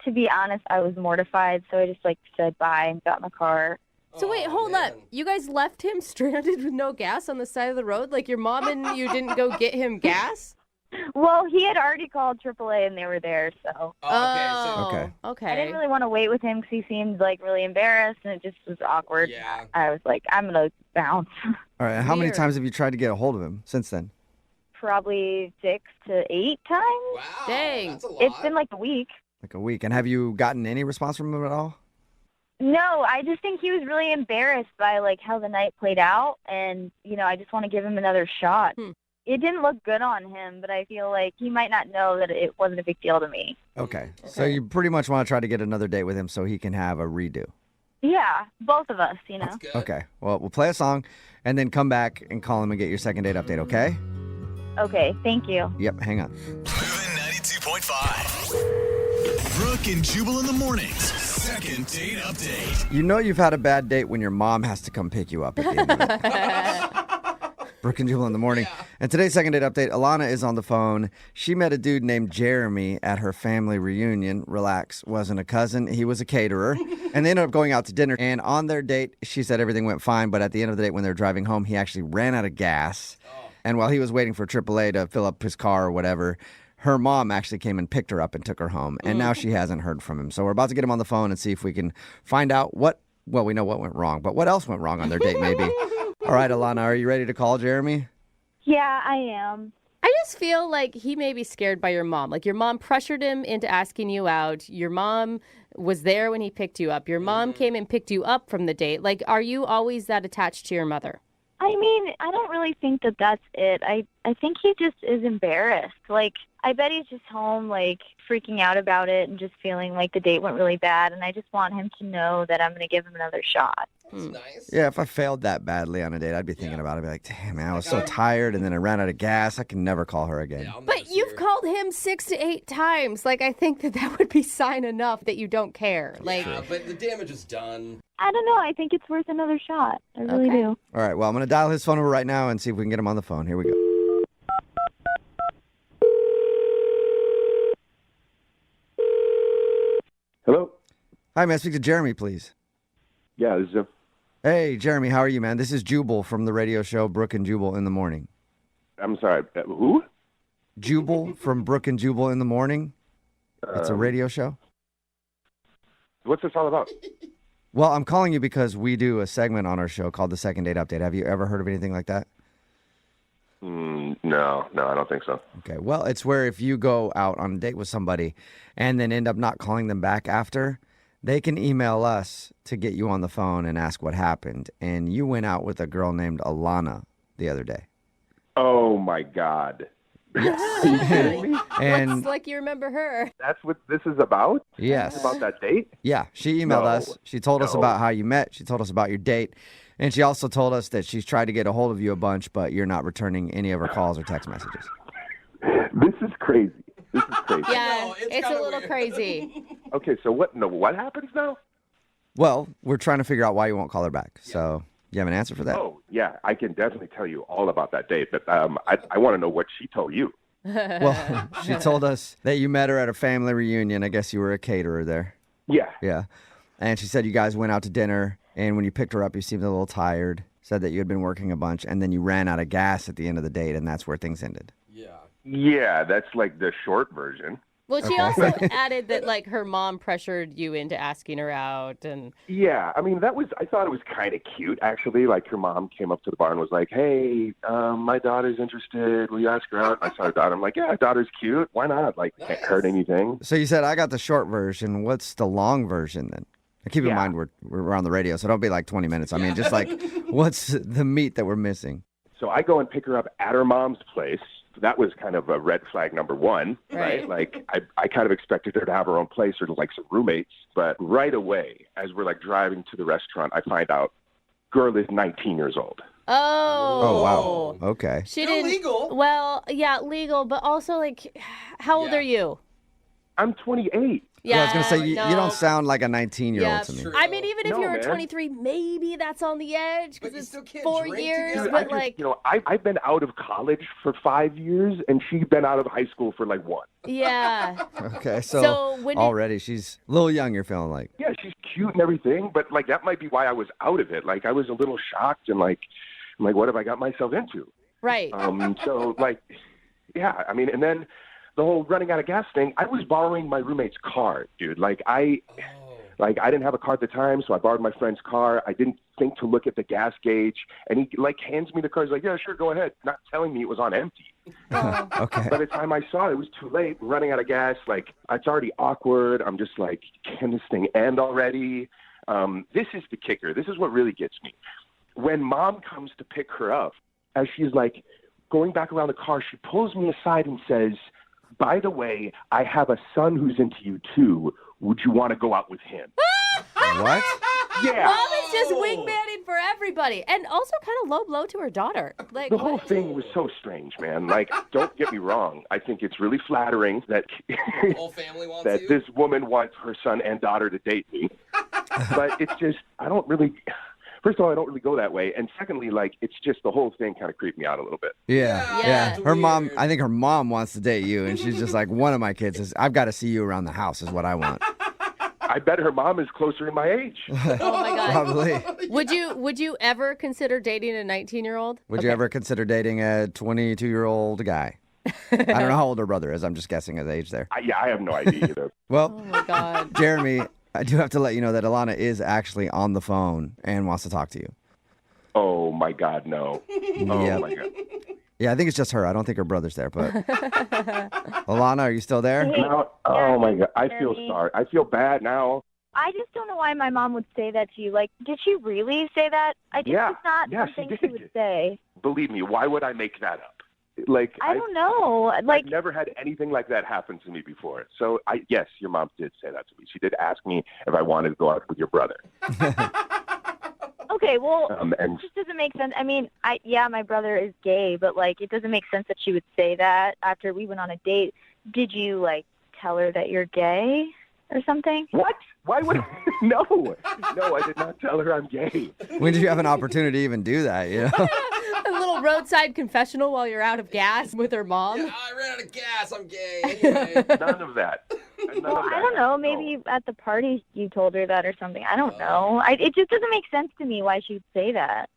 to be honest, I was mortified. So I just said bye and got in the car. So wait, hold up. You guys left him stranded with no gas on the side of the road? Like your mom and you didn't go get him gas? Well, he had already called AAA and they were there, so. Okay. Okay. I didn't really want to wait with him because he seemed really embarrassed and it just was awkward. Yeah. I was like, I'm going to bounce. All right. How many Weird. times have you tried to get a hold of him since then? Probably 6 to 8 times. Wow. Dang. That's a lot. It's been a week. Like a week. And have you gotten any response from him at all? No, I just think he was really embarrassed by how the night played out, and I just want to give him another shot. It didn't look good on him, but I feel like he might not know that it wasn't a big deal to me. Okay. So you pretty much want to try to get another date with him so he can have a redo. Yeah, both of us, That's good. Okay. Well, we'll play a song and then come back and call him and get your second date update, okay? Okay, thank you. Yep, hang on. Moving 92.5. Brooke and Jubal in the mornings. Second date update. You know you've had a bad date when your mom has to come pick you up at the end of it. Brooke and Jubal in the morning. And today's second date update, Alana is on the phone. She met a dude named Jeremy at her family reunion. Relax, wasn't a cousin. He was a caterer. And they ended up going out to dinner. And on their date, she said everything went fine. But at the end of the date, when they were driving home, he actually ran out of gas. And while he was waiting for AAA to fill up his car or whatever, her mom actually came and picked her up and took her home. And now she hasn't heard from him. So we're about to get him on the phone and see if we can find out we know what went wrong, but what else went wrong on their date maybe. All right, Alana, are you ready to call Jeremy? Yeah, I am. I just feel like he may be scared by your mom. Like your mom pressured him into asking you out. Your mom was there when he picked you up. Your mom came and picked you up from the date. Like, are you always that attached to your mother? I mean, I don't really think that that's it. I think he just is embarrassed. I bet he's just home, freaking out about it and just feeling like the date went really bad. And I just want him to know that I'm going to give him another shot. That's nice. Yeah, if I failed that badly on a date, I'd be thinking about it. I'd be like, damn, man, I was so tired and then I ran out of gas. I can never call her again. Yeah, But you've called him 6 to 8 times. I think that would be sign enough that you don't care. Yeah, but the damage is done. I don't know. I think it's worth another shot. I really do. All right, well, I'm going to dial his phone number right now and see if we can get him on the phone. Here we go. Hello? Hi, may I speak to Jeremy, please? Yeah, this is him. Hey, Jeremy, how are you, man? This is Jubal from the radio show Brooke and Jubal in the Morning. I'm sorry, who? Jubal from Brooke and Jubal in the Morning. It's a radio show. What's this all about? Well, I'm calling you because we do a segment on our show called the Second Date Update. Have you ever heard of anything like that? No, I don't think so. Okay, well, it's where if you go out on a date with somebody and then end up not calling them back after, they can email us to get you on the phone and ask what happened. And you went out with a girl named Alana the other day. Oh, my God. Yes. Are you kidding me? And Looks like you remember her. That's what this is about? yes. It's about that date? Yeah, she emailed us. She told us about how you met. She told us about your date. And she also told us that she's tried to get a hold of you a bunch, but you're not returning any of her calls or text messages. This is crazy. This is crazy. Yeah, know, it's it's a kinda little weird. crazy. Okay, so what happens now? Well, we're trying to figure out why you won't call her back. So you have an answer for that? Oh, yeah, I can definitely tell you all about that date, but I want to know what she told you. Well, she told us that you met her at a family reunion. I guess you were a caterer there. Yeah. Yeah. And she said you guys went out to dinner, and when you picked her up, you seemed a little tired, said that you had been working a bunch, and then you ran out of gas at the end of the date, and that's where things ended. Yeah, that's like the short version. Well, she also added that, like, her mom pressured you into asking her out. And Yeah, I mean, I thought it was kind of cute, actually. Like, her mom came up to the bar and was like, hey, my daughter's interested. Will you ask her out? I saw her daughter. I'm like, yeah, daughter's cute. Why not? Like, can't hurt anything. So you said, I got the short version. What's the long version then? Keep in mind, we're on the radio, so don't be like 20 minutes. I mean, just like, what's the meat that we're missing? So I go and pick her up at her mom's place. That was kind of a red flag number one, right? Like, I kind of expected her to have her own place or like some roommates. But right away, as we're like driving to the restaurant, I find out girl is 19 years old. Oh, wow. Okay. She didn't. Legal. Well, yeah, legal, but also, like, how old are you? I'm 28. Yeah, I was going to say, you don't sound like a 19-year-old to me. True. I mean, even if you were 23, maybe that's on the edge because it's 4 years. Dude, but like, I've been out of college for 5 years, and she's been out of high school for like 1. Yeah. Okay, so already she's a little young, you're feeling like. Yeah, she's cute and everything, but like that might be why I was out of it. Like I was a little shocked and like, I'm like, what have I got myself into? Right. So like, yeah, I mean, and then the whole running out of gas thing, I was borrowing my roommate's car, dude. Like I didn't have a car at the time, so I borrowed my friend's car. I didn't think to look at the gas gauge, and he like hands me the car. He's like, yeah, sure, go ahead. Not telling me it was on empty. Okay. By the time I saw it, it was too late. We're running out of gas. Like, it's already awkward. I'm just like, can this thing end already? This is the kicker. This is what really gets me. When mom comes to pick her up, as she's like going back around the car, she pulls me aside and says, by the way, I have a son who's into you too. Would you want to go out with him? What? Yeah. Mom is just wingmanning for everybody. And also kind of low blow to her daughter. Like, the whole thing was so strange, man. Like, don't get me wrong. I think it's really flattering that whole family wants that you? this woman wants her son and daughter to date me. But it's just, first of all, I don't really go that way. And secondly, like, it's just the whole thing kind of creeped me out a little bit. Yeah. Her mom, I think her mom wants to date you. And she's just like, one of my kids is, I've got to see you around the house is what I want. I bet her mom is closer in my age. Oh my God. Probably. Would you ever consider dating a 19-year-old? Would you ever consider dating a 22-year-old guy? I don't know how old her brother is. I'm just guessing his age there. I have no idea either. Well, oh my God. Jeremy, I do have to let you know that Alana is actually on the phone and wants to talk to you. Oh my God, no. Oh my God. Yeah, I think it's just her. I don't think her brother's there, but Alana, are you still there? No, oh my God. I feel sorry. I feel bad now. I just don't know why my mom would say that to you. Like, did she really say that? It's not something she would say. Believe me, why would I make that up? Like, I don't know. Like, I've never had anything like that happen to me before. So, yes, your mom did say that to me. She did ask me if I wanted to go out with your brother. Okay, well, and it just doesn't make sense. I mean, my brother is gay, but, like, it doesn't make sense that she would say that after we went on a date. Did you, like, tell her that you're gay or something? What? Why would No, I did not tell her I'm gay. When did you have an opportunity to even do that, you know? A little roadside confessional while you're out of gas with her mom? Yeah, I ran out of gas. I'm gay. Anyway. None of that. I don't know. Maybe at the party you told her that or something. I don't know. It just doesn't make sense to me why she'd say that.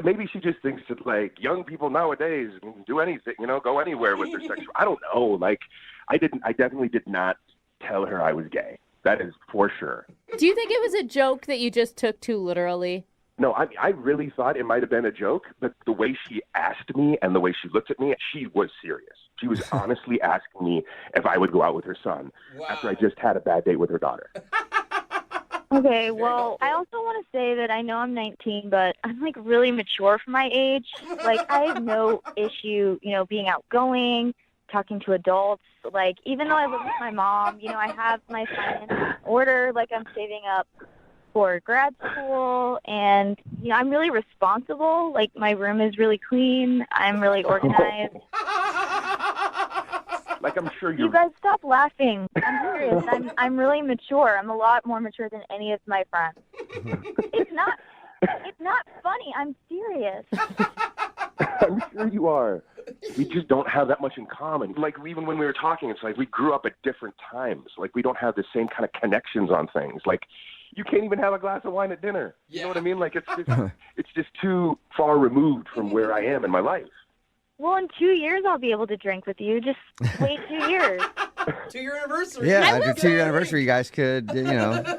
Maybe she just thinks that, like, young people nowadays can do anything, go anywhere with their sexual. I don't know. Like, I definitely did not tell her I was gay. That is for sure. Do you think it was a joke that you just took too literally? No, I really thought it might have been a joke, but the way she asked me and the way she looked at me, she was serious. She was honestly asking me if I would go out with her son after I just had a bad date with her daughter. Okay, well, I also want to say that I know I'm 19, but I'm, like, really mature for my age. Like, I have no issue, being outgoing, talking to adults. Like, even though I live with my mom, I have my finances in order. Like, I'm saving up for grad school, and, I'm really responsible. Like, my room is really clean. I'm really organized. Like, I'm sure You guys stop laughing. I'm serious. I'm really mature. I'm a lot more mature than any of my friends. It's not funny. I'm serious. I'm sure you are. We just don't have that much in common. Like, even when we were talking, it's like we grew up at different times. Like, we don't have the same kind of connections on things. Like, you can't even have a glass of wine at dinner. You know what I mean? Like, it's just too far removed from where I am in my life. Well, in 2 years, I'll be able to drink with you. Just wait 2 years. 2-year anniversary. Yeah, at your 2-year anniversary, you guys could,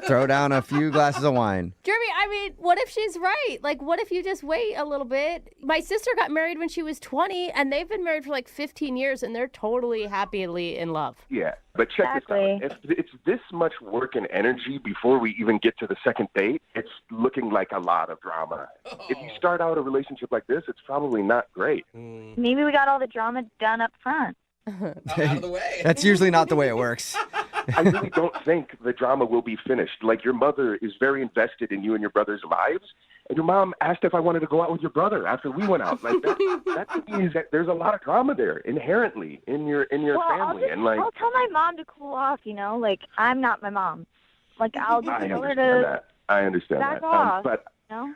throw down a few glasses of wine. Jeremy, I mean, what if she's right? Like, what if you just wait a little bit? My sister got married when she was 20, and they've been married for like 15 years, and they're totally happily in love. Yeah, but check this out. If it's this much work and energy before we even get to the second date, it's looking like a lot of drama. If you start out a relationship like this, it's probably not great. Maybe we got all the drama done up front. Out of the way. That's usually not the way it works. I really don't think the drama will be finished. Like, your mother is very invested in you and your brother's lives, and your mom asked if I wanted to go out with your brother after we went out. Like, that means that there's a lot of drama there inherently in your family. I'll tell my mom to cool off. Like, I'm not my mom. Like, I'll just tell her to. I understand back that. off. But no?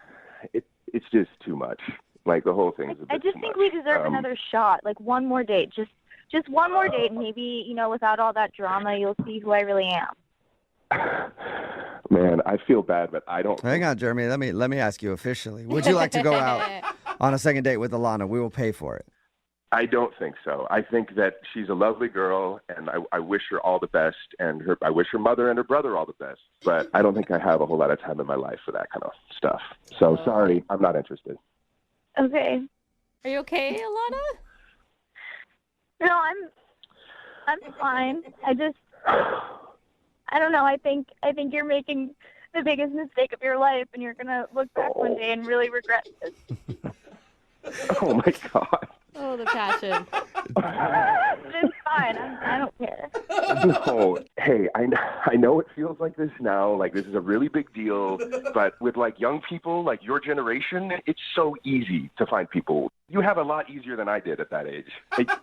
it's just too much. Like, the whole thing is a bit I just too think much. we deserve another shot. Like, one more date. Just one more date, and maybe, without all that drama, you'll see who I really am. Man, I feel bad, but I don't. Hang on, Jeremy. Let me ask you officially. Would you like to go out on a second date with Alana? We will pay for it. I don't think so. I think that she's a lovely girl, and I wish her all the best, and I wish her mother and her brother all the best. But I don't think I have a whole lot of time in my life for that kind of stuff. So, sorry, I'm not interested. Okay. Are you okay, Alana? No, I'm fine. I don't know. I think you're making the biggest mistake of your life, and you're gonna look back one day and really regret this. Oh my God. Oh, the passion. It's fine. I don't care. No. Hey, I know it feels like this now. Like, this is a really big deal. But with, like, young people, like your generation, it's so easy to find people. You have a lot easier than I did at that age.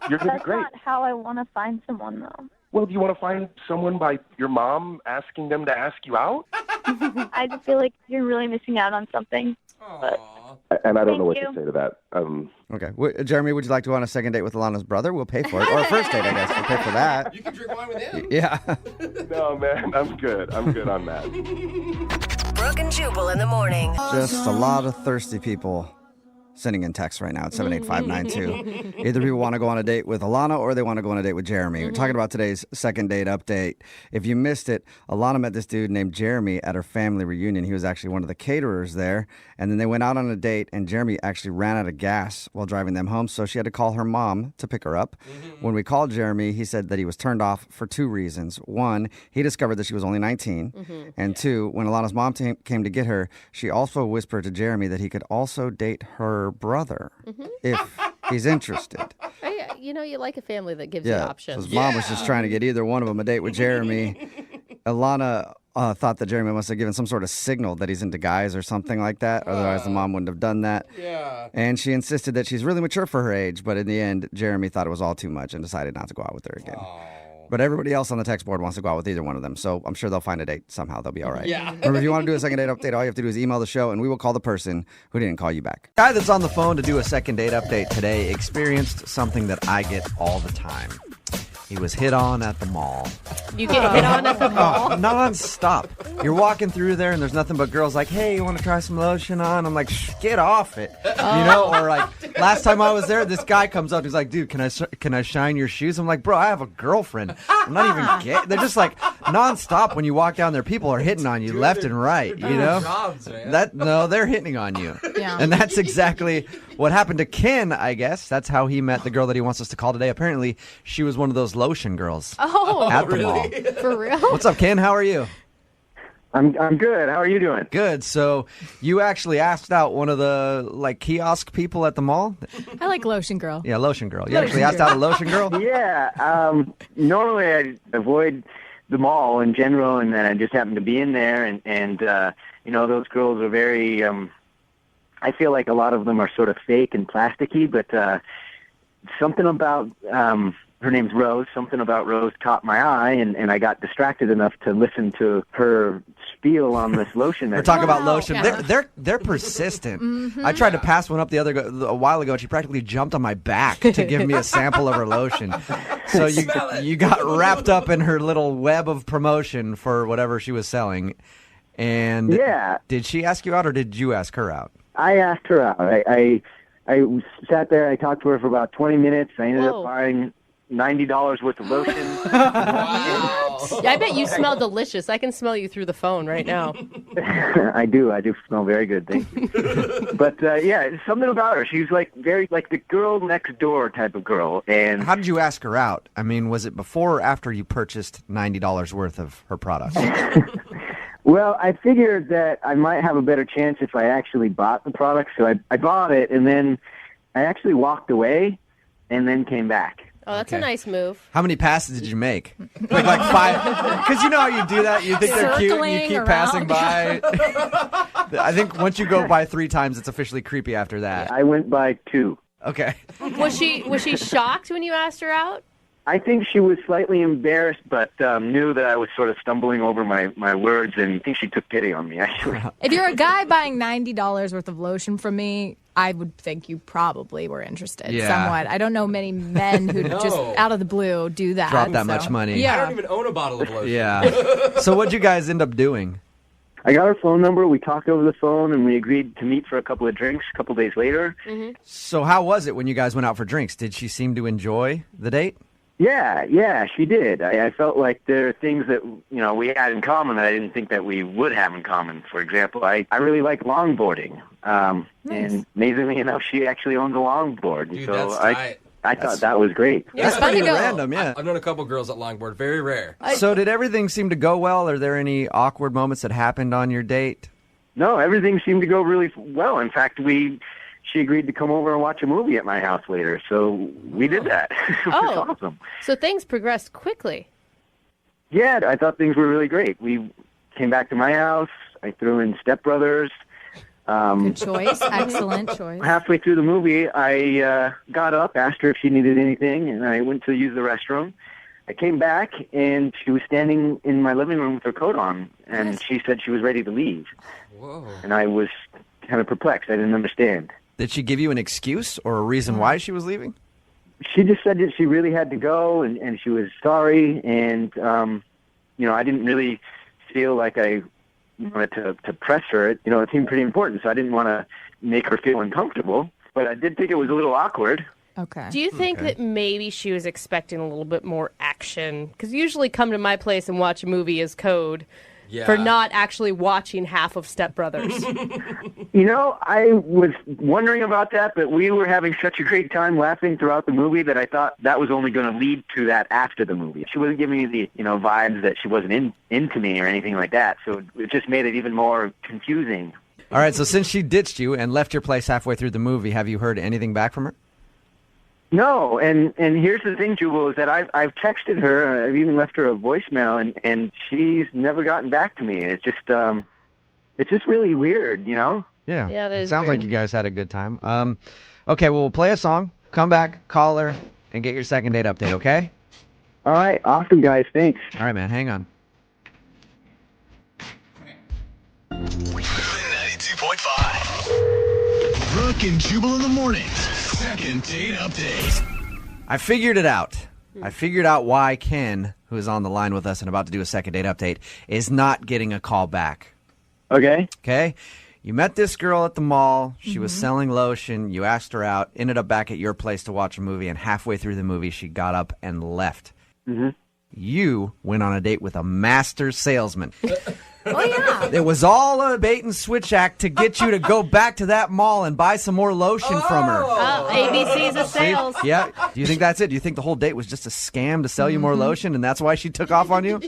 You're going to be great. That's not how I want to find someone, though. Well, do you want to find someone by your mom asking them to ask you out? I just feel like you're really missing out on something. But and I don't know what Thank to say to that. Okay. Jeremy, would you like to go on a second date with Alana's brother? We'll pay for it. Or a first date, I guess. We'll pay for that. You can drink wine with him. Yeah. No, man. I'm good. I'm good on that. Brooke and Jubal in the morning. Just a lot of thirsty people sending in texts right now at 78592. Either people want to go on a date with Alana or they want to go on a date with Jeremy. We're talking about today's second date update. If you missed it, Alana met this dude named Jeremy at her family reunion. He was actually one of the caterers there. And then they went out on a date, and Jeremy actually ran out of gas while driving them home, so she had to call her mom to pick her up. When we called Jeremy, he said that he was turned off for two reasons. One, he discovered that she was only 19. And two, when Alana's mom came to get her, she also whispered to Jeremy that he could also date her brother if he's interested. You like a family that gives you options. His mom was just trying to get either one of them a date with Jeremy. Alana thought that Jeremy must have given some sort of signal that he's into guys or something like that. Otherwise, the mom wouldn't have done that. Yeah. And she insisted that she's really mature for her age. But in the end, Jeremy thought it was all too much and decided not to go out with her again. But everybody else on the text board wants to go out with either one of them. So I'm sure they'll find a date somehow. They'll be all right. Yeah. Remember, if you want to do a second date update, all you have to do is email the show, and we will call the person who didn't call you back. Guy that's on the phone to do a second date update today experienced something that I get all the time. He was hit on at the mall. You get hit on at the mall? Non-stop. You're walking through there, and there's nothing but girls like, hey, you want to try some lotion on? I'm like, get off it. Or like, last time I was there, this guy comes up. He's like, dude, can I shine your shoes? I'm like, bro, I have a girlfriend. I'm not even gay. They're just like non-stop when you walk down there. People are hitting on you left and right, you know? Jobs, man. No, they're hitting on you. Yeah. And that's exactly what happened to Ken, I guess. That's how he met the girl that he wants us to call today. Apparently, she was one of those lotion girls at the mall. For real? What's up, Ken? How are you? I'm good. How are you doing? Good. So you actually asked out one of the kiosk people at the mall? I like Lotion Girl. Yeah, Lotion Girl. You actually asked out a Lotion Girl? Yeah. Normally I avoid the mall in general, and then I just happened to be in there, and those girls are very. I feel like a lot of them are sort of fake and plasticky, but something about her name's Rose. Something about Rose caught my eye, and I got distracted enough to listen to her spiel on this lotion. We're talking about lotion. They're persistent. Mm-hmm. I tried to pass one up a while ago, and she practically jumped on my back to give me a sample of her lotion. So you got wrapped up in her little web of promotion for whatever she was selling. And did she ask you out, or did you ask her out? I asked her out. I sat there. I talked to her for about 20 minutes. I ended up buying $90 worth of lotion. Wow. I bet you smell delicious. I can smell you through the phone right now. I do smell very good, thank you. But something about her. She's like very like the girl next door type of girl. And how did you ask her out? I mean, was it before or after you purchased $90 worth of her product? Well, I figured that I might have a better chance if I actually bought the product. So I bought it, and then I actually walked away and then came back. Oh, that's a nice move. How many passes did you make? Like 5? Because you know how you do that. You think they're cute and you keep passing by. I think once you go by 3 times, it's officially creepy after that. I went by 2. Okay. Was she shocked when you asked her out? I think she was slightly embarrassed, but knew that I was sort of stumbling over my words, and I think she took pity on me, actually. If you're a guy buying $90 worth of lotion from me, I would think you probably were interested somewhat. I don't know many men who just out of the blue do that. Drop that much money. I don't even own a bottle of lotion. Yeah. So what'd you guys end up doing? I got her phone number. We talked over the phone, and we agreed to meet for a couple of drinks a couple days later. Mm-hmm. So how was it when you guys went out for drinks? Did she seem to enjoy the date? Yeah, she did. I felt like there are things that we had in common that I didn't think that we would have in common. For example, I really like longboarding, and amazingly enough, she actually owns a longboard. Dude, so that's I thought that was great. Yeah, that's fun to go. Random, yeah. I've known a couple girls that longboard. Very rare. So did everything seem to go well? Are there any awkward moments that happened on your date? No, everything seemed to go really well. In fact, she agreed to come over and watch a movie at my house later, so we did that. It was awesome. So things progressed quickly. Yeah, I thought things were really great. We came back to my house. I threw in Step Brothers. Good choice. Excellent choice. Halfway through the movie, I got up, asked her if she needed anything, and I went to use the restroom. I came back, and she was standing in my living room with her coat on, and she said she was ready to leave. Whoa. And I was kind of perplexed. I didn't understand. Did she give you an excuse or a reason why she was leaving? She just said that she really had to go, and she was sorry, and I didn't really feel like I wanted to press her. It seemed pretty important, so I didn't want to make her feel uncomfortable, but I did think it was a little awkward. Okay. Do you think that maybe she was expecting a little bit more action? Because usually come to my place and watch a movie is code for not actually watching half of Step Brothers. I was wondering about that, but we were having such a great time laughing throughout the movie that I thought that was only going to lead to that after the movie. She wasn't giving me the, vibes that she wasn't into me or anything like that, so it just made it even more confusing. All right, so since she ditched you and left your place halfway through the movie, have you heard anything back from her? No, and here's the thing, Jubal, is that I've texted her, I've even left her a voicemail, and she's never gotten back to me. It's just really weird, Yeah. Yeah, that is Sounds weird. like you guys had a good time. Okay, well, we'll play a song, come back, call her, and get your second date update, okay? All right, awesome, guys. Thanks. All right, man, hang on. 92.5. Brooke and Jubal in the morning. Second date update. I figured it out. I figured out why Ken, who is on the line with us and about to do a second date update, is not getting a call back. Okay. Okay? You met this girl at the mall. She was selling lotion. You asked her out, ended up back at your place to watch a movie, and halfway through the movie, she got up and left. Mm-hmm. You went on a date with a master salesman. Oh, yeah. It was all a bait and switch act to get you to go back to that mall and buy some more lotion from her. ABC's of sales. Yeah. Do you think that's it? Do you think the whole date was just a scam to sell you more lotion, and that's why she took off on you?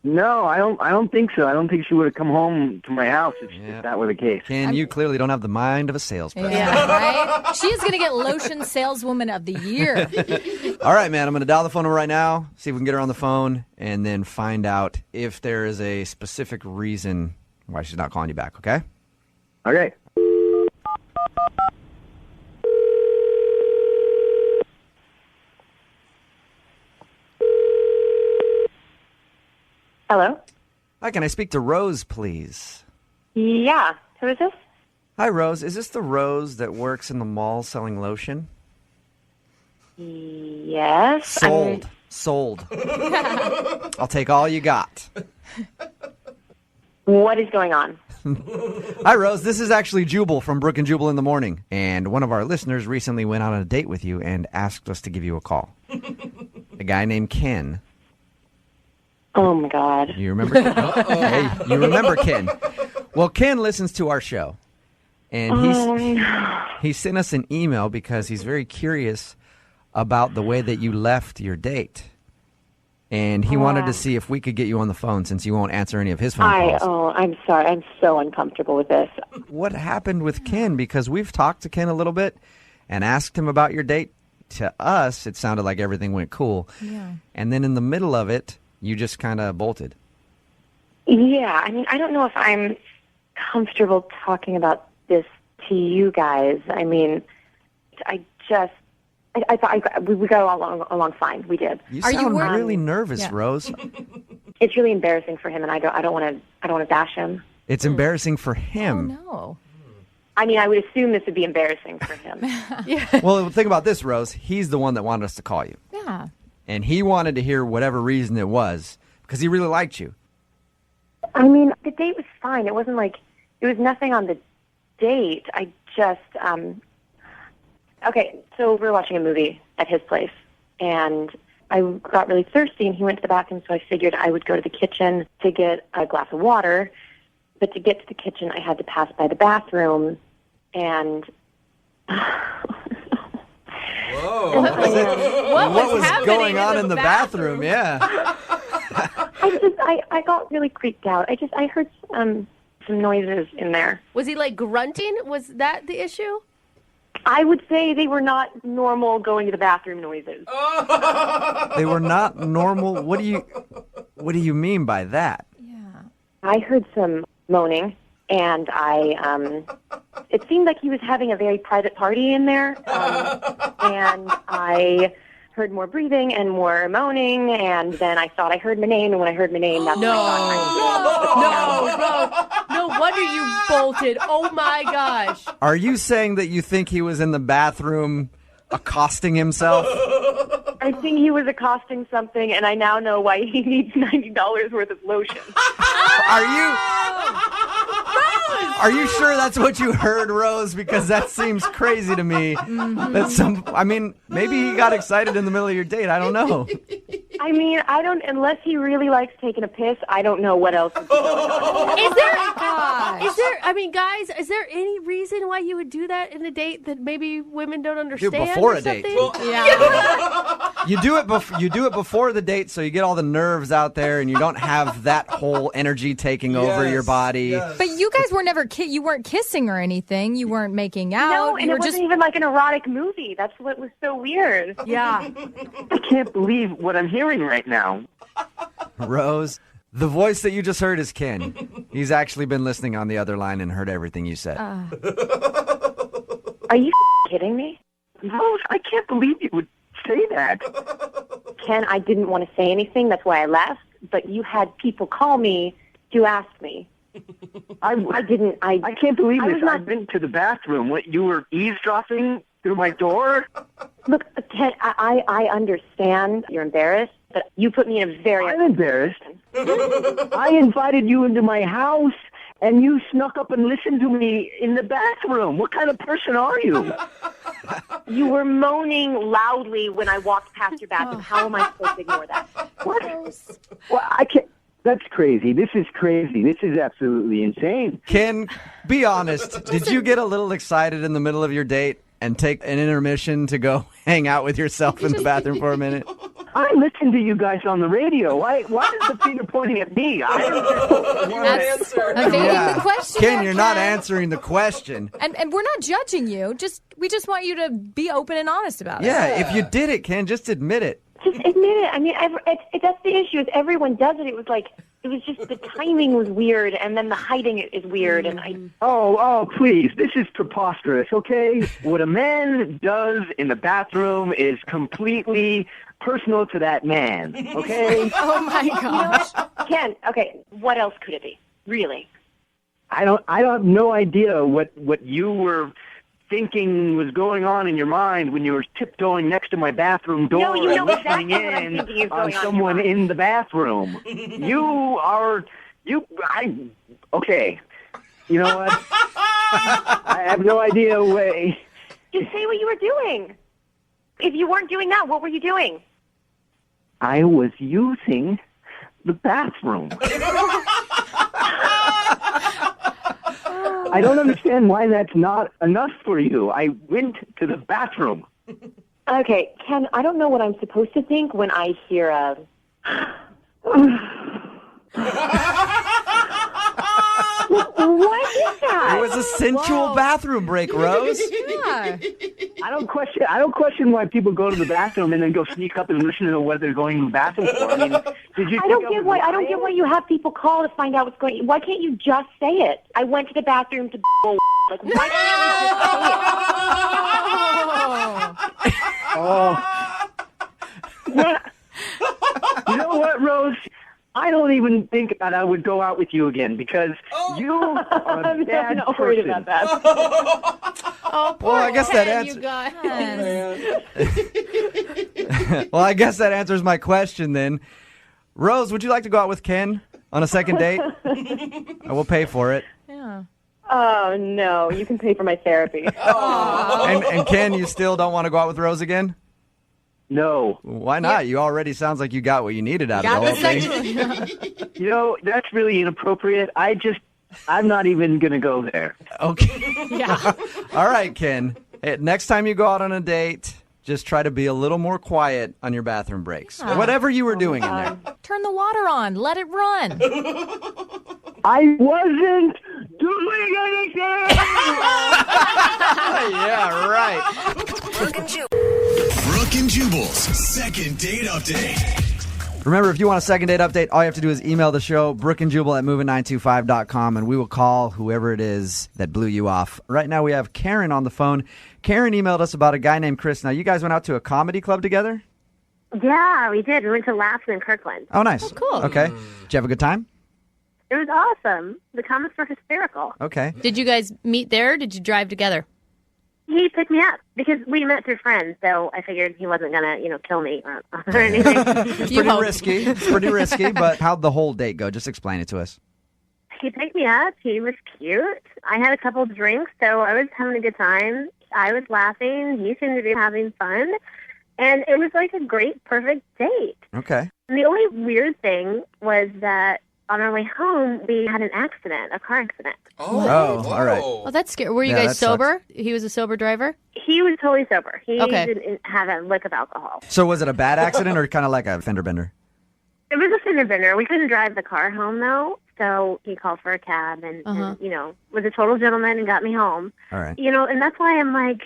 No, I don't think so. I don't think she would have come home to my house if that were the case. Ken, you clearly don't have the mind of a salesperson. Yeah, right? She is going to get Lotion Saleswoman of the Year. All right, man. I'm going to dial the phone number right now, see if we can get her on the phone, and then find out if there is a specific reason why she's not calling you back, okay? Okay. Hello? Hi, can I speak to Rose, please? Yeah. Who is this? Hi, Rose. Is this the Rose that works in the mall selling lotion? Yes. Sold. I'll take all you got. What is going on? Hi, Rose. This is actually Jubal from Brooke and Jubal in the Morning. And one of our listeners recently went on a date with you and asked us to give you a call. A guy named Ken. Oh, my God. You remember Ken? Hey, you remember Ken. Well, Ken listens to our show. And he sent us an email because he's very curious about the way that you left your date. And he wanted to see if we could get you on the phone since you won't answer any of his phone calls. I'm sorry. I'm so uncomfortable with this. What happened with Ken? Because we've talked to Ken a little bit and asked him about your date. To us, it sounded like everything went cool. Yeah. And then in the middle of it, you just kind of bolted. Yeah. I mean, I don't know if I'm comfortable talking about this to you guys. I mean, I thought we got along fine. We did. You sound really nervous, Yeah. Rose. It's really embarrassing for him, and I don't want to bash him. It's embarrassing for him. Oh, no. I mean, I would assume this would be embarrassing for him. Well, think about this, Rose. He's the one that wanted us to call you. Yeah. And he wanted to hear whatever reason it was because he really liked you. I mean, the date was fine. It wasn't like it was nothing on the date. I just okay. So we were watching a movie at his place, and I got really thirsty, and he went to the bathroom. So I figured I would go to the kitchen to get a glass of water. But to get to the kitchen, I had to pass by the bathroom, and Whoa. What was going on in the bathroom? Yeah. I got really creeped out. I heard some noises in there. Was he like grunting? Was that the issue? I would say they were not normal going to the bathroom noises. They were not normal. What do you mean by that? I heard some moaning, and it seemed like he was having a very private party in there. And I heard more breathing and more moaning, and then I thought I heard my name, and when I heard my name, that's when I thought No wonder you bolted. Oh my gosh. Are you saying that you think he was in the bathroom accosting himself? I think he was accosting something, and I now know why he needs $90 worth of lotion. Are you sure that's what you heard, Rose? Because that seems crazy to me. That maybe he got excited in the middle of your date. I don't know. I mean, unless he really likes taking a piss, I don't know what else is going on. Guys, is there any reason why you would do that in a date that maybe women don't understand? Before or a date. something? You do it before the date, so you get all the nerves out there, and you don't have that whole energy taking over your body. Yes. But you guys were never you weren't kissing or anything. You weren't making out. No, and you it wasn't even like an erotic movie. That's what was so weird. Yeah. I can't believe what I'm hearing right now. Rose, the voice that you just heard is Ken. He's actually been listening on the other line and heard everything you said. Are you kidding me? No, I can't believe you would say that. Ken, I didn't want to say anything. That's why I left. But you had people call me to ask me. I didn't. I can't believe this. Not... I've been to the bathroom. What, you were eavesdropping through my door? Look, Ken, I understand you're embarrassed, but you put me in a very... I'm embarrassed. I invited you into my house, and you snuck up and listened to me in the bathroom. What kind of person are you? You were moaning loudly when I walked past your bathroom. How am I supposed to ignore that? What? Well, I can't... That's crazy. This is crazy. This is absolutely insane. Ken, be honest. Did you get a little excited in the middle of your date and take an intermission to go hang out with yourself in the bathroom for a minute? I listen to you guys on the radio. Why is the finger pointing at me? That's evading the question. Ken, you're not answering the question. And we're not judging you. We just want you to be open and honest about it. Yeah, if you did it, Ken, just admit it. Just admit it. I mean, that's the issue. Is everyone does it. It was just the timing was weird, and then the hiding it is weird. And Oh, please. This is preposterous, okay? What a man does in the bathroom is completely personal to that man, okay? Oh, my gosh. Ken, okay, what else could it be? Really? I have no idea what you were thinking was going on in your mind when you were tiptoeing next to my bathroom door No, you know and exactly listening what I'm thinking is in going on on in someone your in the bathroom. Okay. You know what? I have no idea what... Just say what you were doing. If you weren't doing that, what were you doing? I was using the bathroom. I don't understand why that's not enough for you. I went to the bathroom. Okay, Ken, I don't know what I'm supposed to think when I hear a... What is that? It was a sensual bathroom break, Rose. Yeah. I don't question why people go to the bathroom and then go sneak up and listen to what they're going to the bathroom for. I mean, did you? I don't get why you have people call to find out what's going on. Why can't you just say it? I went to the bathroom to like. Why can't you just say it? Oh. You know what, Rose? I don't even think that I would go out with you again because you are a bad not worried person. about that. Oh, poor Well, I guess that Ken, answer- you guys. Well, I guess that answers my question then. Rose, would you like to go out with Ken on a second date? I will pay for it. Yeah. Oh no, you can pay for my therapy. And Ken, you still don't want to go out with Rose again? No. Why not? You already sounds like you got what you needed out of the whole thing. You know, that's really inappropriate. I'm not even going to go there. Okay. Yeah. All right, Ken. Hey, next time you go out on a date, just try to be a little more quiet on your bathroom breaks. Yeah. Whatever you were doing in there. Turn the water on. Let it run. I wasn't doing anything! Yeah, right. Brooke and Jubal's second date update. Remember, if you want a second date update, all you have to do is email the show, brookeandjubal@moving925.com, and we will call whoever it is that blew you off. Right now, we have Karen on the phone. Karen emailed us about a guy named Chris. Now, you guys went out to a comedy club together? Yeah, we did. We went to Laughs in Kirkland. Oh, nice. Oh, cool. Okay. Did you have a good time? It was awesome. The comics were hysterical. Okay. Did you guys meet there? Or did you drive together? He picked me up because we met through friends, so I figured he wasn't going to, kill me or anything. It's pretty risky. It's pretty risky, but how'd the whole date go? Just explain it to us. He picked me up. He was cute. I had a couple of drinks, so I was having a good time. I was laughing. He seemed to be having fun. And it was like a great, perfect date. Okay. And the only weird thing was that on our way home, we had an accident, a car accident. Oh, all right. Oh, that's scary. Were you Yeah, guys that sober? He was a sober driver? He was totally sober. He Okay. didn't have a lick of alcohol. So was it a bad accident or kind of like a fender bender? It was a fender bender. We couldn't drive the car home, though, so he called for a cab and was a total gentleman and got me home. All right. And that's why I'm like,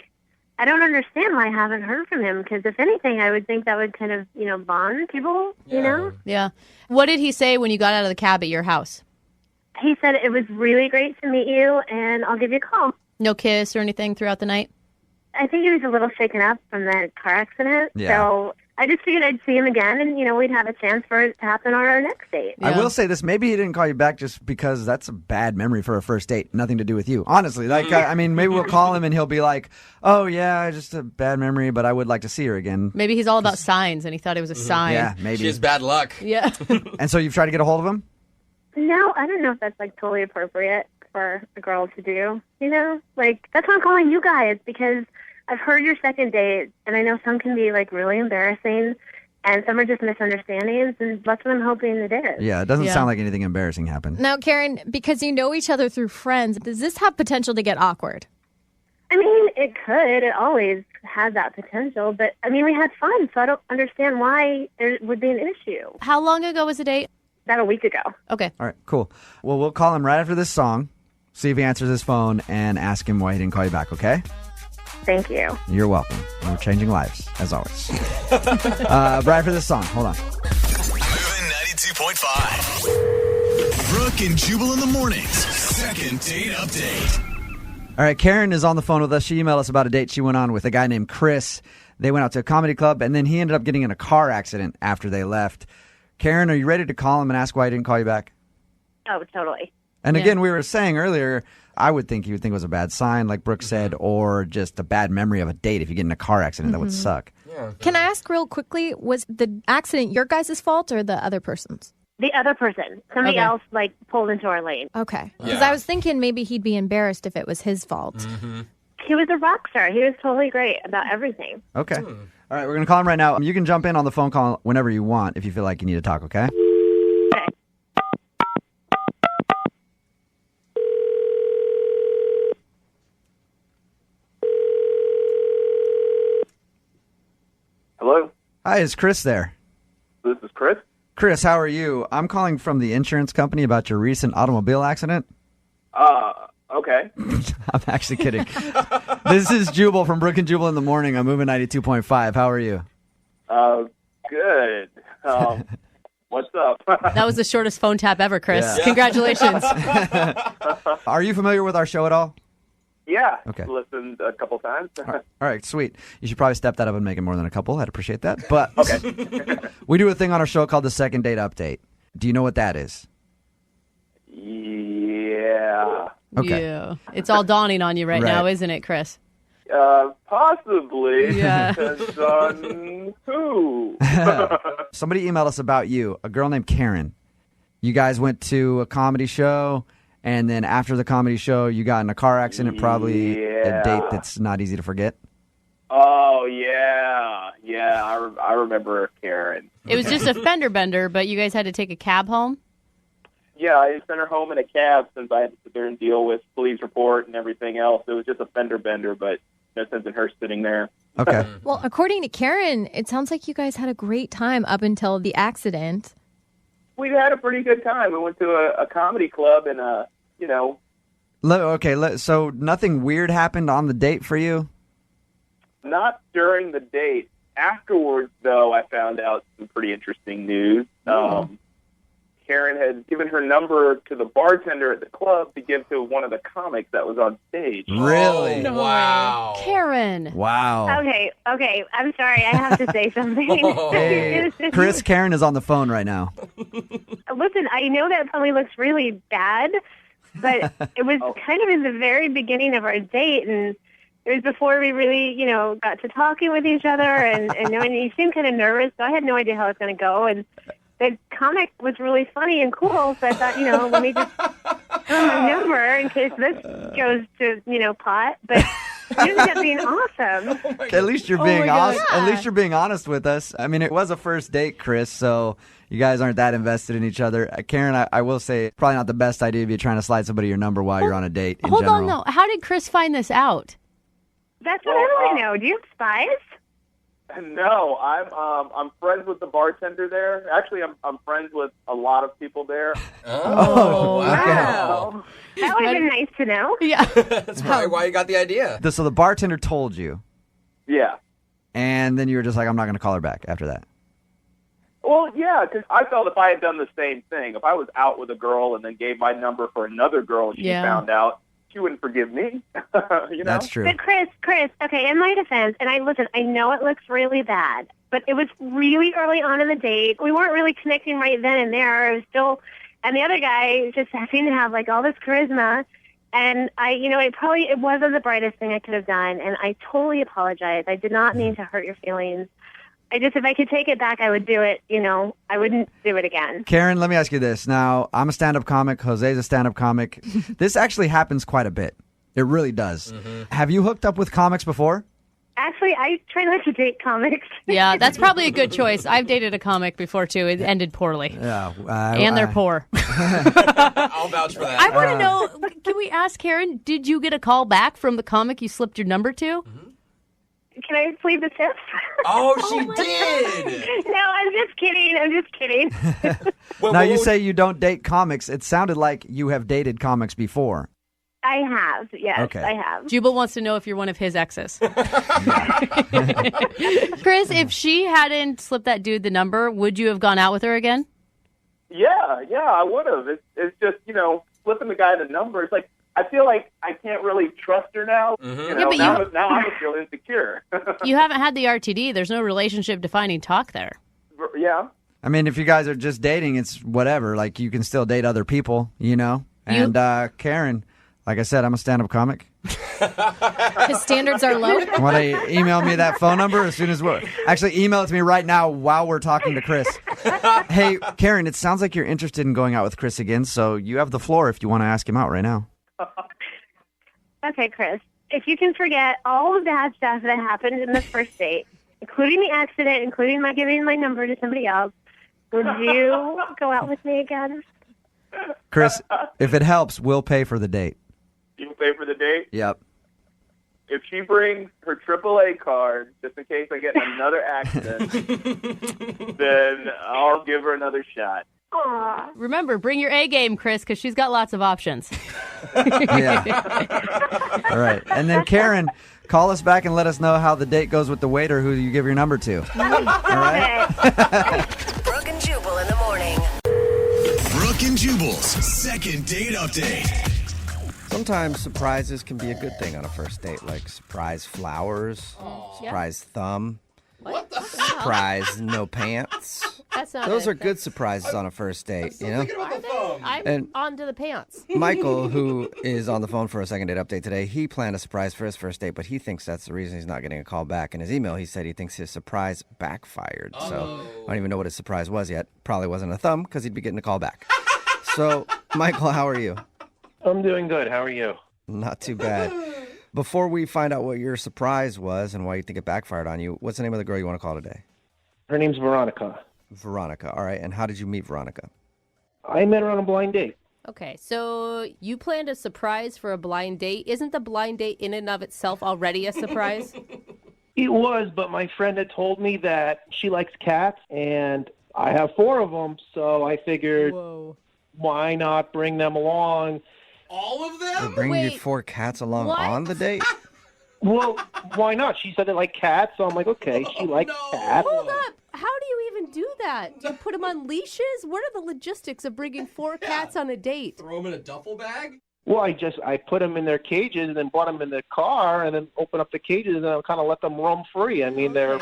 I don't understand why I haven't heard from him, because if anything, I would think that would kind of, bond people, Yeah. What did he say when you got out of the cab at your house? He said, it was really great to meet you, and I'll give you a call. No kiss or anything throughout the night? I think he was a little shaken up from that car accident, Yeah. so I just figured I'd see him again, and, we'd have a chance for it to happen on our next date. I will say this. Maybe he didn't call you back just because that's a bad memory for a first date. Nothing to do with you. Honestly, maybe we'll call him and he'll be like, oh, yeah, just a bad memory, but I would like to see her again. Maybe he's all about signs and he thought it was a sign. Yeah, maybe. She has bad luck. Yeah. And so you've tried to get a hold of him? No, I don't know if that's, totally appropriate for a girl to do, That's why I'm calling you guys, because I've heard your second date, and I know some can be, really embarrassing, and some are just misunderstandings, and that's what I'm hoping it is. Yeah, it doesn't sound like anything embarrassing happened. Now, Karen, because you know each other through friends, does this have potential to get awkward? I mean, it could. It always has that potential, but, we had fun, so I don't understand why there would be an issue. How long ago was the date? About a week ago. Okay. All right, cool. Well, we'll call him right after this song, see if he answers his phone, and ask him why he didn't call you back, okay? Thank you. You're welcome. We're changing lives, as always. Right for this song. Hold on. Moving 92.5. Brooke and Jubal in the mornings. Second date update. All right, Karen is on the phone with us. She emailed us about a date she went on with a guy named Chris. They went out to a comedy club, and then he ended up getting in a car accident after they left. Karen, are you ready to call him and ask why he didn't call you back? Oh, totally. And again, we were saying earlier, I would think you would think it was a bad sign, like Brooke said, or just a bad memory of a date. If you get in a car accident, that would suck. Yeah. Can I ask real quickly, was the accident your guys' fault or the other person's? The other person. Somebody else, pulled into our lane. Okay. Because I was thinking maybe he'd be embarrassed if it was his fault. Mm-hmm. He was a rock star. He was totally great about everything. Okay. All right, we're going to call him right now. You can jump in on the phone call whenever you want if you feel like you need to talk, okay? Okay. Hello? Hi, is Chris there? This is Chris. Chris, how are you? I'm calling from the insurance company about your recent automobile accident. Okay. I'm actually kidding. This is Jubal from Brooke and Jubal in the morning. I'm moving 92.5. How are you? Good. What's up? That was the shortest phone tap ever, Chris. Yeah. Congratulations. Are you familiar with our show at all? Yeah. Okay. Listened a couple times. All right, sweet. You should probably step that up and make it more than a couple. I'd appreciate that. But Okay. we do a thing on our show called the Second Date Update. Do you know what that is? Yeah. Okay. Yeah. It's all dawning on you right now, isn't it, Chris? Possibly. Yeah. Depends on who. Somebody emailed us about you, a girl named Karen. You guys went to a comedy show, and then after the comedy show, you got in a car accident, probably a date that's not easy to forget. Oh, yeah. Yeah, I remember Karen. It was just a fender bender, but you guys had to take a cab home? Yeah, I sent her home in a cab since I had to sit there and deal with police report and everything else. It was just a fender bender, but no sense in her sitting there. Okay. Well, according to Karen, it sounds like you guys had a great time up until the accident. We had a pretty good time. We went to a comedy club and, So nothing weird happened on the date for you? not during the date. Afterwards, though, I found out some pretty interesting news. Karen had given her number to the bartender at the club to give to one of the comics that was on stage. Really? No. Wow. Karen. Wow. Okay. I'm sorry. I have to say something. Hey, Chris, Karen is on the phone right now. Listen, I know that probably looks really bad, but it was kind of in the very beginning of our date, and it was before we really, got to talking with each other, and knowing you seemed kind of nervous, so I had no idea how it was going to go, and the comic was really funny and cool, so I thought, let me just throw my number in case this goes to, pot, but it ended up being awesome. At least you're being honest. At least you're being honest with us. I mean, it was a first date, Chris, so you guys aren't that invested in each other. Karen, I will say, probably not the best idea if you're trying to slide somebody your number while you're on a date in Hold general. on, though. How did Chris find this out? That's what I want to know. Do you have spies? No, I'm friends with the bartender there. Actually, I'm friends with a lot of people there. Oh, wow. That would have been nice to know. Yeah. That's probably why you got the idea. So the bartender told you, Yeah. and then you were just like, I'm not going to call her back after that. Well, yeah, because I felt if I had done the same thing, if I was out with a girl and then gave my number for another girl and she found out, she wouldn't forgive me. That's true. But Chris, okay, in my defense, and I know it looks really bad, but it was really early on in the date. We weren't really connecting right then and there. It was still, and the other guy just seemed to have all this charisma. And it wasn't the brightest thing I could have done. And I totally apologize. I did not mean to hurt your feelings. If I could take it back, I would do it. I wouldn't do it again. Karen, let me ask you this. Now, I'm a stand-up comic. Jose's a stand-up comic. This actually happens quite a bit. It really does. Mm-hmm. Have you hooked up with comics before? Actually, I try not to date comics. Yeah, that's probably a good choice. I've dated a comic before, too. It ended poorly. Yeah. And they're poor. I'll vouch for that. I want to know, can we ask Karen, did you get a call back from the comic you slipped your number to? Mm-hmm. Can I plead the fifth? Oh, she did. No, I'm just kidding. Now, you say you don't date comics. It sounded like you have dated comics before. I have. Yes, Okay. I have. Jubal wants to know if you're one of his exes. Chris, if she hadn't slipped that dude the number, would you have gone out with her again? Yeah, I would have. It's just, flipping the guy the number. It's like, I feel like I can't really trust her now. Yeah, but now I would feel insecure. You haven't had the RTD. There's no relationship defining talk there. Yeah. I mean, if you guys are just dating, it's whatever. Like, you can still date other people, And Karen, like I said, I'm a stand-up comic. His standards are low. Want to email me that phone number as soon as we're... Actually, email it to me right now while we're talking to Chris. Hey, Karen, it sounds like you're interested in going out with Chris again, so you have the floor if you want to ask him out right now. Okay, Chris. If you can forget all the bad stuff that happened in the first date, including the accident, including my giving my number to somebody else, would you go out with me again? Chris, if it helps, we'll pay for the date. You'll pay for the date? Yep. If she brings her AAA card, just in case I get in another accident, then I'll give her another shot. Aww. Remember, bring your A game, Chris, because she's got lots of options. Yeah. All right. And then, Karen, call us back and let us know how the date goes with the waiter who you give your number to. All right? Brooke and Jubal in the morning. Brooke and Jubal's second date update. Sometimes surprises can be a good thing on a first date, like surprise flowers, surprise thumb, What the surprise no pants. That's not Those a- are good surprises on a first date, you know? Are they? I'm And- on to the pants. Michael, who is on the phone for a second date update today, he planned a surprise for his first date, but he thinks that's the reason he's not getting a call back. In his email, he said he thinks his surprise backfired. So I don't even know what his surprise was yet. Probably wasn't a thumb because he'd be getting a call back. So, Michael, how are you? I'm doing good. How are you? Not too bad. Before we find out what your surprise was and why you think it backfired on you, what's the name of the girl you want to call today? Her name's Veronica. Veronica. All right. And how did you meet Veronica? I met her on a blind date. Okay, so you planned a surprise for a blind date. Isn't the blind date in and of itself already a surprise? It was, but my friend had told me that she likes cats, and I have 4 of them, so I figured, why not bring them along? All of They're them? bringing you 4 cats along on the date? Well, why not? She said they like cats, so I'm like, okay, she likes cats. Hold up. How do you even do that? Do you put them on leashes? What are the logistics of bringing 4 cats on a date? Throw them in a duffel bag? Well, I put them in their cages and then brought them in the car and then open up the cages and I kind of let them roam free. I mean, they're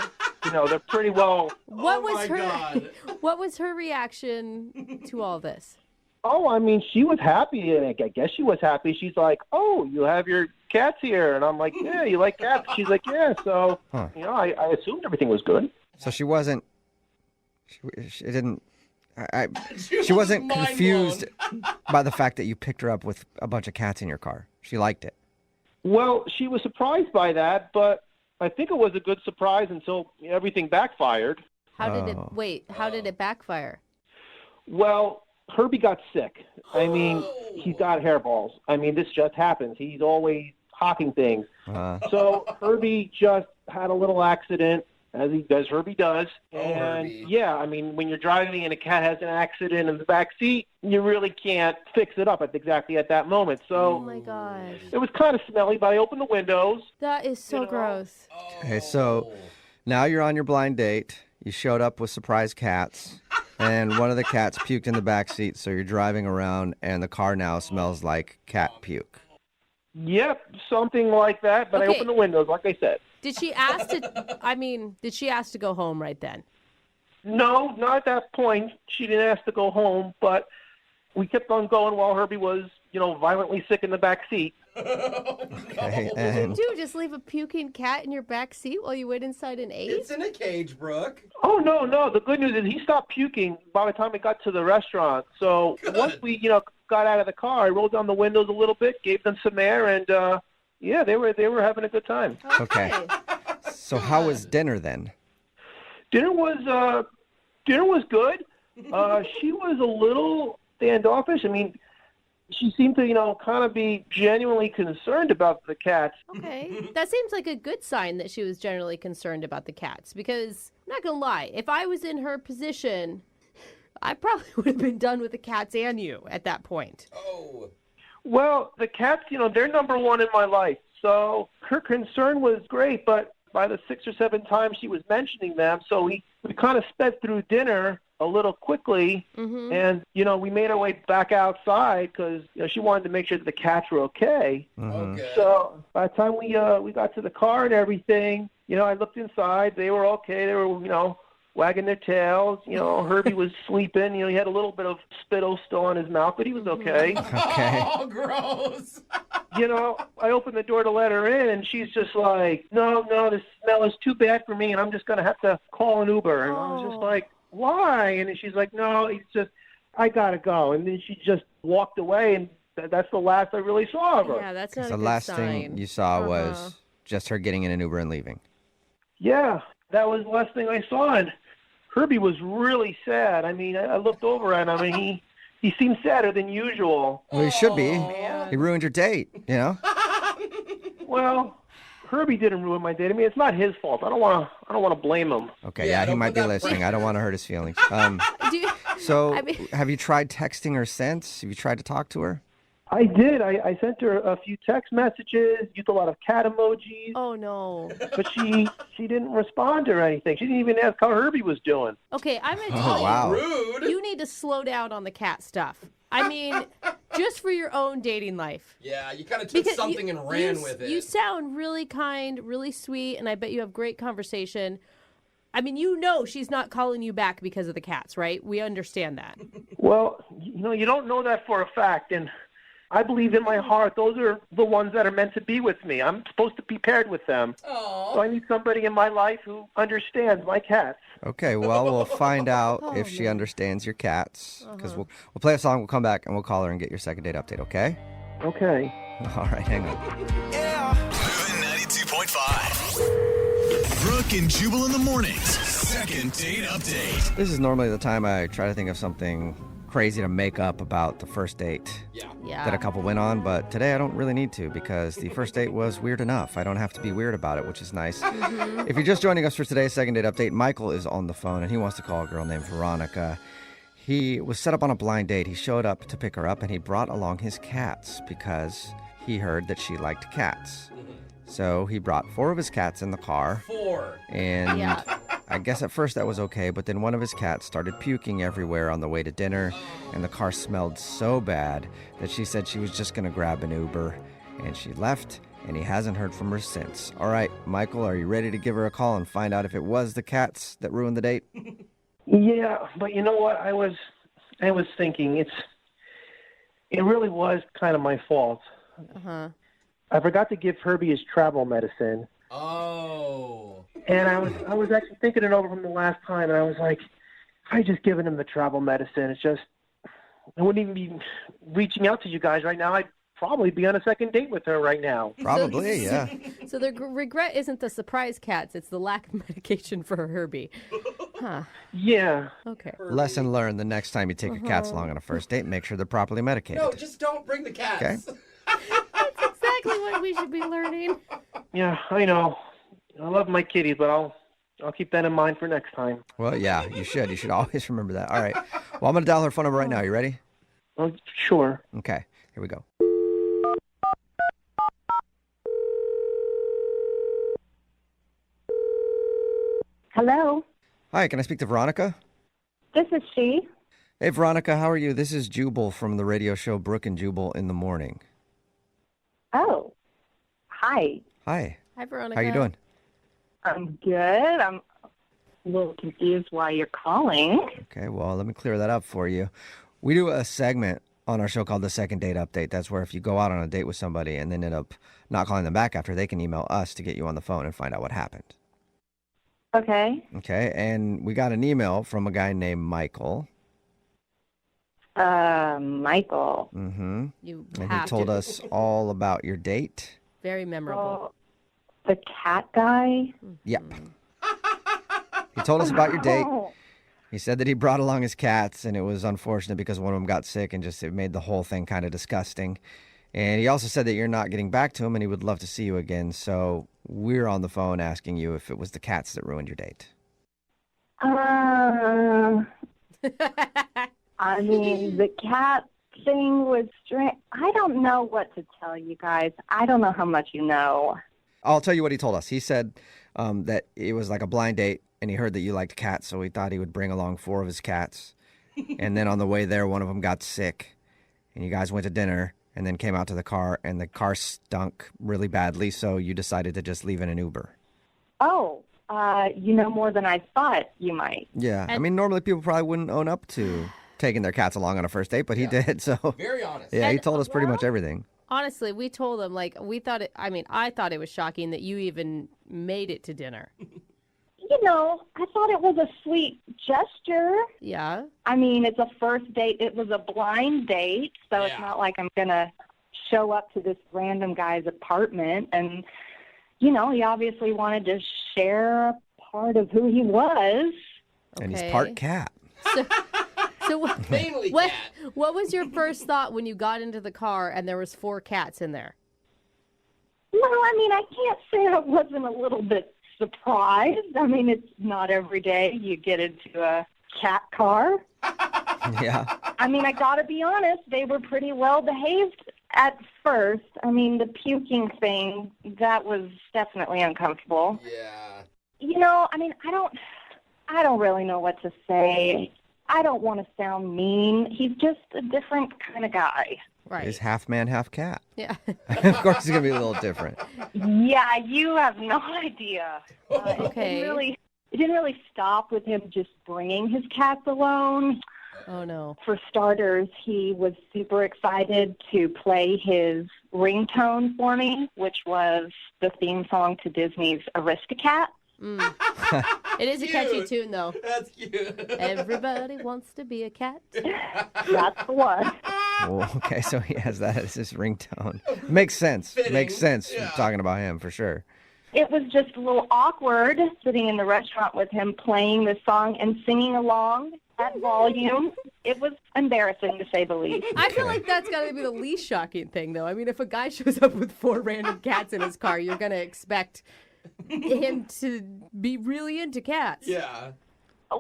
pretty well. What was her reaction to all this? Oh, I mean, she was happy. I guess she was happy. She's like, "Oh, you have your cats here," and I'm like, "Yeah, you like cats?" She's like, "Yeah." So, I assumed everything was good. So she wasn't. She didn't. She wasn't confused by the fact that you picked her up with a bunch of cats in your car. She liked it. Well, she was surprised by that, but I think it was a good surprise until everything backfired. How did it backfire? Well, Herbie got sick. I mean, he's got hairballs. I mean, this just happens. He's always hawking things. So Herbie just had a little accident, as Herbie does. And yeah, I mean, when you're driving and a cat has an accident in the back seat, you really can't fix it up exactly at that moment. So Oh my gosh. it was kind of smelly, but I opened the windows. That is so gross. Okay, so now you're on your blind date. You showed up with surprise cats, and one of the cats puked in the back seat. So you're driving around, and the car now smells like cat puke. Yep, something like that. But I Okay. opened the windows, like I said. Did she ask to go home right then? No, not at that point. She didn't ask to go home, but we kept on going while Herbie was, violently sick in the back seat. Okay, What and did you do? Just leave a puking cat in your back seat while you wait inside and ate? It's in a cage, Brooke. Oh, no. The good news is he stopped puking by the time we got to the restaurant. So once we, got out of the car, I rolled down the windows a little bit, gave them some air, and, yeah, they were having a good time. okay. So how was dinner then? Dinner was good. She was a little standoffish. I mean, she seemed to, kind of be genuinely concerned about the cats. Okay. That seems like a good sign that she was generally concerned about the cats because, I'm not going to lie, if I was in her position, I probably would have been done with the cats and you at that point. Oh. Well, the cats, they're number one in my life. So her concern was great, but by the 6 or 7 times she was mentioning them, so we kind of sped through dinner a little quickly, and, we made our way back outside because she wanted to make sure that the cats were okay. Okay. So by the time we got to the car and everything, I looked inside. They were okay. They were, wagging their tails. Herbie was sleeping. He had a little bit of spittle still on his mouth, but he was okay. Okay. Oh, gross. I opened the door to let her in, and she's just like, no, this smell is too bad for me, and I'm just going to have to call an Uber. And I was just like, why? And then she's like, no, it's just, I got to go. And then she just walked away, and that's the last I really saw of her. Yeah, that's not a The good last sign. thing you saw was just her getting in an Uber and leaving. Yeah, that was the last thing I saw, and Herbie was really sad. I mean, I looked over at him, and he seemed sadder than usual. Well, he should be. He ruined your date, Well, Herbie didn't ruin my date. I mean, it's not his fault. I don't want to blame him. Okay, yeah, he might be listening. I don't want to hurt his feelings. So, have you tried texting her since? Have you tried to talk to her? I did. I sent her a few text messages, used a lot of cat emojis. Oh, no. But she didn't respond or anything. She didn't even ask how Herbie was doing. Okay, I'm going to tell you. Wow. Rude. You need to slow down on the cat stuff. I mean, just for your own dating life. Yeah, you kind of took something and ran with it. You sound really kind, really sweet, and I bet you have great conversation. I mean, she's not calling you back because of the cats, right? We understand that. Well, you don't know that for a fact, and I believe in my heart those are the ones that are meant to be with me. I'm supposed to be paired with them. Aww. So I need somebody in my life who understands my cats. Okay, well, we'll find out if she understands your cats. Because we'll play a song, we'll come back, and we'll call her and get your second date update, okay? Okay. All right, hang on. Moving 92.5. Brooke and Jubal in the mornings. Second date update. This is normally the time I try to think of something crazy to make up about the first date that a couple went on, but today I don't really need to because the first date was weird enough. I don't have to be weird about it, which is nice. If you're just joining us for today's second date update, Michael is on the phone and he wants to call a girl named Veronica. He was set up on a blind date. He showed up to pick her up and he brought along his cats because he heard that she liked cats. So he brought 4 of his cats in the car. 4. And I guess at first that was okay, but then one of his cats started puking everywhere on the way to dinner, and the car smelled so bad that she said she was just going to grab an Uber, and she left, and he hasn't heard from her since. All right, Michael, are you ready to give her a call and find out if it was the cats that ruined the date? Yeah, but you know what? I was thinking it really was kind of my fault. I forgot to give Herbie his travel medicine. Oh. And I was actually thinking it over from the last time, and I was like, if I just given him the travel medicine, it's just, I wouldn't even be reaching out to you guys right now. I'd probably be on a second date with her right now. Probably, yeah. So the regret isn't the surprise cats, it's the lack of medication for Herbie. Huh. Yeah. Okay. Lesson learned: the next time you take your cats along on a first date, make sure they're properly medicated. No, just don't bring the cats. Okay. That's exactly what we should be learning. Yeah, I know. I love my kitties, but I'll keep that in mind for next time. Well, yeah, you should. You should always remember that. All right. Well, I'm going to dial her phone number right now. You ready? Oh, sure. Okay. Here we go. Hello, Hi, can I speak to Veronica? this is she. Hey, Veronica, how are you? This is Jubal from the radio show Brooke and Jubal in the Morning. Oh, hi. Hi. Hi, Veronica. How you doing? I'm good. I'm a little confused why you're calling. Okay, well, let me clear that up for you. We do a segment on our show called the Second Date Update. That's where if you go out on a date with somebody and then end up not calling them back after, they can email us to get you on the phone and find out what happened. Okay. Okay, and we got an email from a guy named Michael. Michael. Mm-hmm. You And have he told to. us all about your date. Very memorable. The cat guy? Yep. He told us about your date. He said that he brought along his cats, and it was unfortunate because one of them got sick and just it made the whole thing kind of disgusting. And he also said that you're not getting back to him and he would love to see you again. So we're on the phone asking you if it was the cats that ruined your date. I mean, the cat, thing was strange. I don't know what to tell you guys. I don't know how much you know. I'll tell you what he told us. He said that it was like a blind date, and he heard that you liked cats, so he thought he would bring along 4 of his cats. And then on the way there, one of them got sick, and you guys went to dinner and then came out to the car, and the car stunk really badly, so you decided to just leave in an Uber. Oh, you know more than I thought you might. Yeah. I mean, normally people probably wouldn't own up to taking their cats along on a first date, but he did, so. Very honest. Yeah, he told us pretty much everything. Honestly, we told him, like, I thought it was shocking that you even made it to dinner. You know, I thought it was a sweet gesture. Yeah. I mean, it's a first date. It was a blind date, so it's not like I'm going to show up to this random guy's apartment. And, you know, he obviously wanted to share a part of who he was. And he's part cat. So what was your first thought when you got into the car and there was 4 cats in there? Well, I mean, I can't say I wasn't a little bit surprised. I mean, it's not every day you get into a cat car. Yeah. I mean, I got to be honest, they were pretty well behaved at first. I mean, the puking thing, that was definitely uncomfortable. Yeah. You know, I mean, I don't really know what to say. I don't want to sound mean. He's just a different kind of guy. Right. He's half man, half cat. Yeah. Of course, he's going to be a little different. Yeah, you have no idea. Okay. It didn't really stop with him just bringing his cats alone. Oh, no. For starters, he was super excited to play his ringtone for me, which was the theme song to Disney's Aristocats. It is a catchy tune, though. That's cute. Everybody wants to be a cat. That's the one. Well, okay, so he has that as his ringtone. Makes sense. Fitting. Makes sense Yeah. talking about him, for sure. It was just a little awkward sitting in the restaurant with him playing the song and singing along at volume. It was embarrassing, to say the least. I feel like that's got to be the least shocking thing, though. I mean, if a guy shows up with 4 random cats in his car, you're going to expect him to be really into cats. Yeah.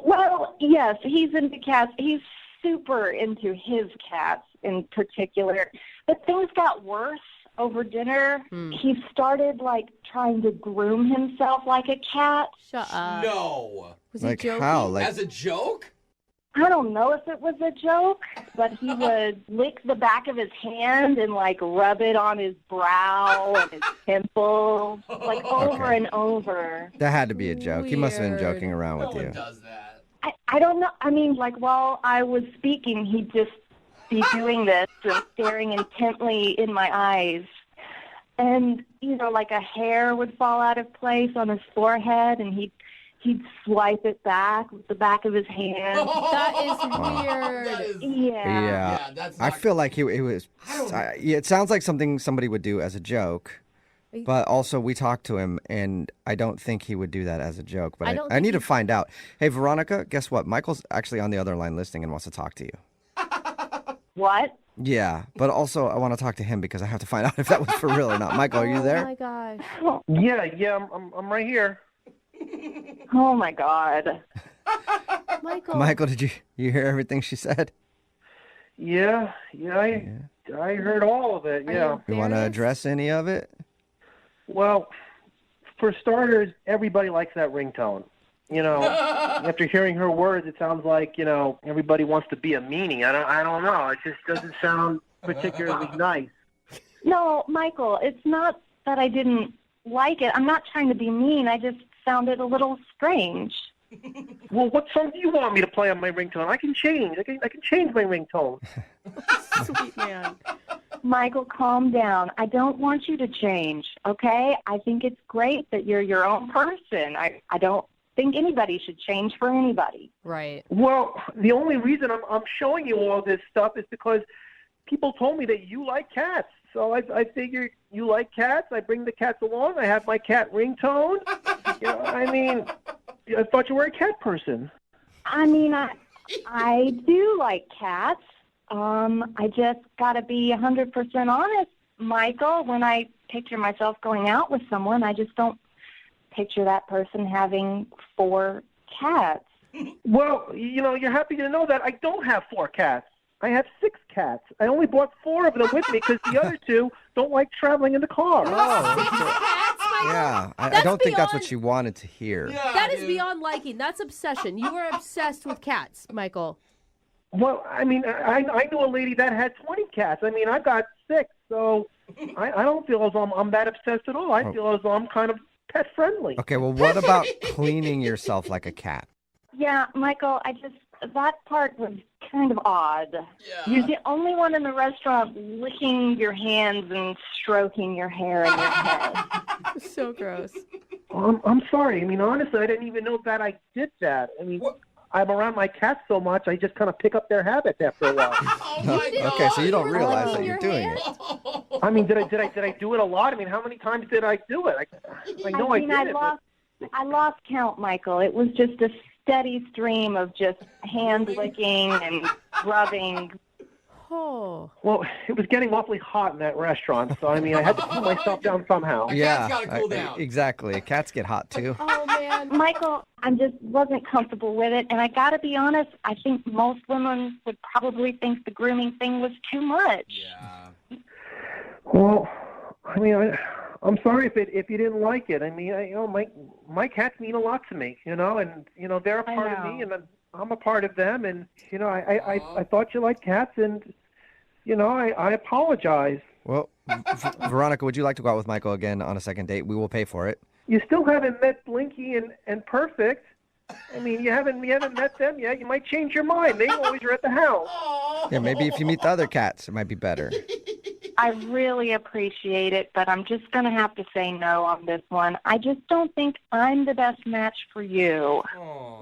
Well, yes, he's into cats. He's super into his cats in particular. But things got worse over dinner. He started, like, trying to groom himself like a cat. Shut up. No. Was Like he joking? how? Like, As a joke? I don't know if it was a joke, but he would lick the back of his hand and, like, rub it on his brow and his temples, like, over and over. that had to be a joke. He must have been Weird. joking around No with one you. does that. I don't know. I mean, like, while I was speaking, he'd just be doing this and staring intently in my eyes. And, you know, like a hair would fall out of place on his forehead, and he'd swipe it back with the back of his hand. That is weird. That is, Yeah. yeah, that's I not feel like it was. It sounds like something somebody would do as a joke, but also we talked to him, and I don't think he would do that as a joke. But I need to find out. Hey, Veronica, guess what? Michael's actually on the other line listening and wants to talk to you. What? Yeah, but also I want to talk to him because I have to find out if that was for real or not. Michael, are you Oh, there? my gosh. Yeah, I'm right here. Oh, my God. Michael. Did you hear everything she said? Yeah, I heard all of it. Yeah. You want to address any of it? Well, for starters, everybody likes that ringtone. You know, after hearing her words, it sounds like, you know, everybody wants to be a meanie. I don't know. It just doesn't sound particularly nice. No, Michael, it's not that I didn't like it. I'm not trying to be mean. I just found it a little strange. Well, what song do you want me to play on my ringtone? I can change. I can change my ringtone. Sweet man. Michael, calm down. I don't want you to change, okay? I think it's great that you're your own person. I don't think anybody should change for anybody. Right. Well, the only reason I'm showing you all this stuff is because people told me that you like cats. So I figured you like cats. I bring the cats along. I have my cat ringtone. You know, I mean, I thought you were a cat person. I mean, I do like cats. I just got to be 100% honest, Michael. When I picture myself going out with someone, I just don't picture that person having 4 cats. Well, you know, you're happy to know that I don't have 4 cats. I have 6 cats. I only brought 4 of them with me because the other 2 don't like traveling in the car. Yeah, I don't think that's what she wanted to hear. Yeah, that is beyond liking. That's obsession. You are obsessed with cats, Michael. Well, I mean, I knew a lady that had 20 cats. I mean, I've got 6, so I don't feel as though I'm that obsessed at all. I feel as though I'm kind of pet friendly. Okay, well, what about cleaning yourself like a cat? Yeah, Michael, that part was kind of odd. Yeah. You're the only one in the restaurant licking your hands and stroking your hair and your head. So gross. I'm sorry. I mean, honestly, I didn't even know that I did that. I mean, I'm around my cats so much, I just kind of pick up their habits after a while. Okay, so you don't realize that you're doing it. I mean, did I do it a lot? I mean, how many times did I do it? I know I did it. I lost count, Michael. It was just a steady stream of just hand licking and rubbing. Oh. Well, it was getting awfully hot in that restaurant, so I mean, I had to cool myself down somehow. Yeah, cat's gotta cool down. Exactly. Cats get hot too. Oh man, Michael, I just wasn't comfortable with it, and I got to be honest. I think most women would probably think the grooming thing was too much. Yeah. Well, I mean, I'm sorry if you didn't like it. I mean, my cats mean a lot to me, and they're a part of me, and I'm a part of them, and I thought you liked cats, and I apologize. Well, Veronica, would you like to go out with Michael again on a second date? We will pay for it. You still haven't met Blinky and Perfect. I mean, you haven't met them yet. You might change your mind. They always are at the house. Yeah, maybe if you meet the other cats, it might be better. I really appreciate it, but I'm just going to have to say no on this one. I just don't think I'm the best match for you.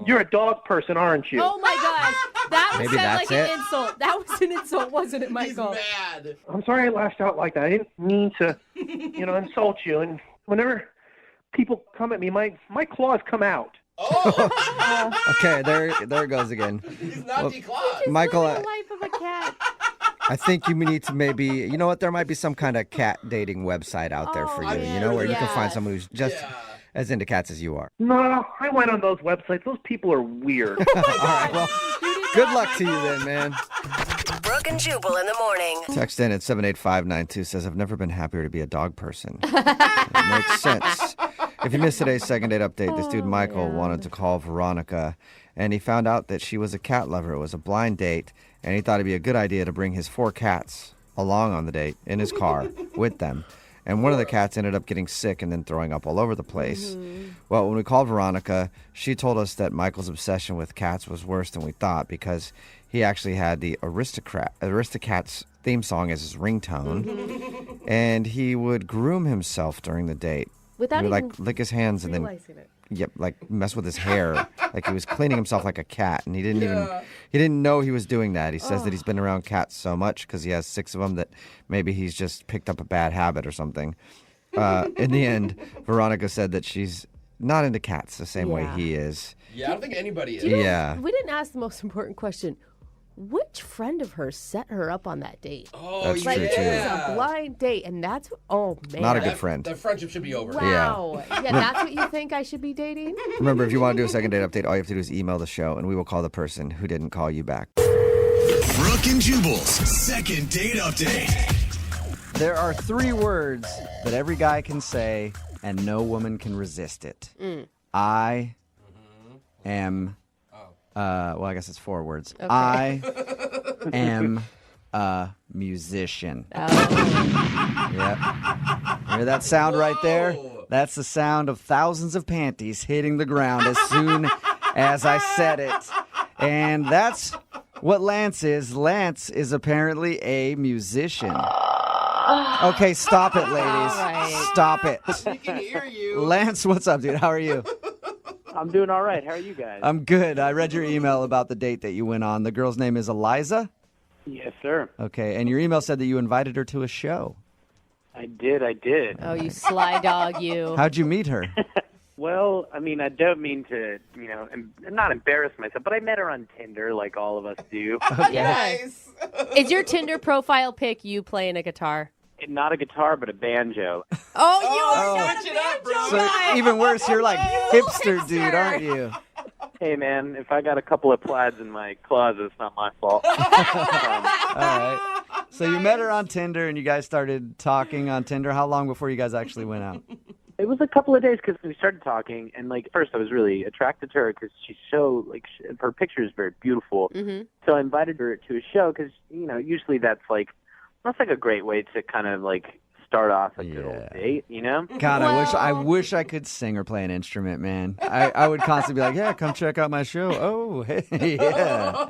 You're a dog person, aren't you? Oh, my gosh. That Maybe sounded that's like it. an insult. That was an insult, wasn't it, Michael? He's mad. I'm sorry I lashed out like that. I didn't mean to, insult you. And whenever people come at me, my claws come out. Okay, there it goes again. He's not declawed. Michael, The life of a cat. I think you need to maybe, you know what, there might be some kind of cat dating website out there for you, where you can find someone who's just as into cats as you are. No, I went on those websites. Those people are weird. All right, well, good luck to you then, man. Brooke and Jubal in the morning. Text in at 78592 says, I've never been happier to be a dog person. It makes sense. If you missed today's second date update, this dude Michael wanted to call Veronica, and he found out that she was a cat lover. It was a blind date, and he thought it'd be a good idea to bring his 4 cats along on the date in his car with them. And one of the cats ended up getting sick and then throwing up all over the place. Well, when we called Veronica, she told us that Michael's obsession with cats was worse than we thought because he actually had the Aristocats theme song as his ringtone, and he would groom himself during the date. Without he would, even lick his hands and then mess with his hair, like he was cleaning himself like a cat, and he didn't know he was doing that. He says that he's been around cats so much because he has 6 of them that maybe he's just picked up a bad habit or something. In the end, Veronica said that she's not into cats the same way he is. Yeah, I don't think anybody is. We didn't ask the most important question. Which friend of hers set her up on that date? Oh, That's true, too. It was a blind date, and that's man. Not a good friend. The friendship should be over. Wow. Yeah, that's what you think I should be dating? Remember, if you want to do a second date update, all you have to do is email the show, and we will call the person who didn't call you back. Brooke and Jubal's second date update. There are 3 words that every guy can say, and no woman can resist it. I am... well, I guess it's 4 words. Okay. I am a musician. Yep. Hear that sound right there? That's the sound of thousands of panties hitting the ground as soon as I said it. And that's what Lance is. Lance is apparently a musician. Okay, stop it, ladies. Right. Stop it. We can hear you. Lance, what's up, dude? How are you? I'm doing all right. How are you guys? I'm good. I read your email about the date that you went on. The girl's name is Eliza? Yes, sir. Okay, and your email said that you invited her to a show. I did. Oh, you sly dog, you. How'd you meet her? Well, I mean, I don't mean to, not embarrass myself, but I met her on Tinder like all of us do. Nice. Is your Tinder profile pic you playing a guitar? Not a guitar, but a banjo. Oh, you are switch it up, bro. So even worse, you're like hipster dude, aren't you? Hey, man, if I got a couple of plaids in my closet, it's not my fault. All right. So you met her on Tinder, and you guys started talking on Tinder. How long before you guys actually went out? It was a couple of days because we started talking, and first I was really attracted to her because she's so her picture is very beautiful. Mm-hmm. So I invited her to a show because usually that's a great way to kind of start off a good old date, God, I wish I could sing or play an instrument, man. I would constantly be like, yeah, come check out my show. Oh, hey, yeah.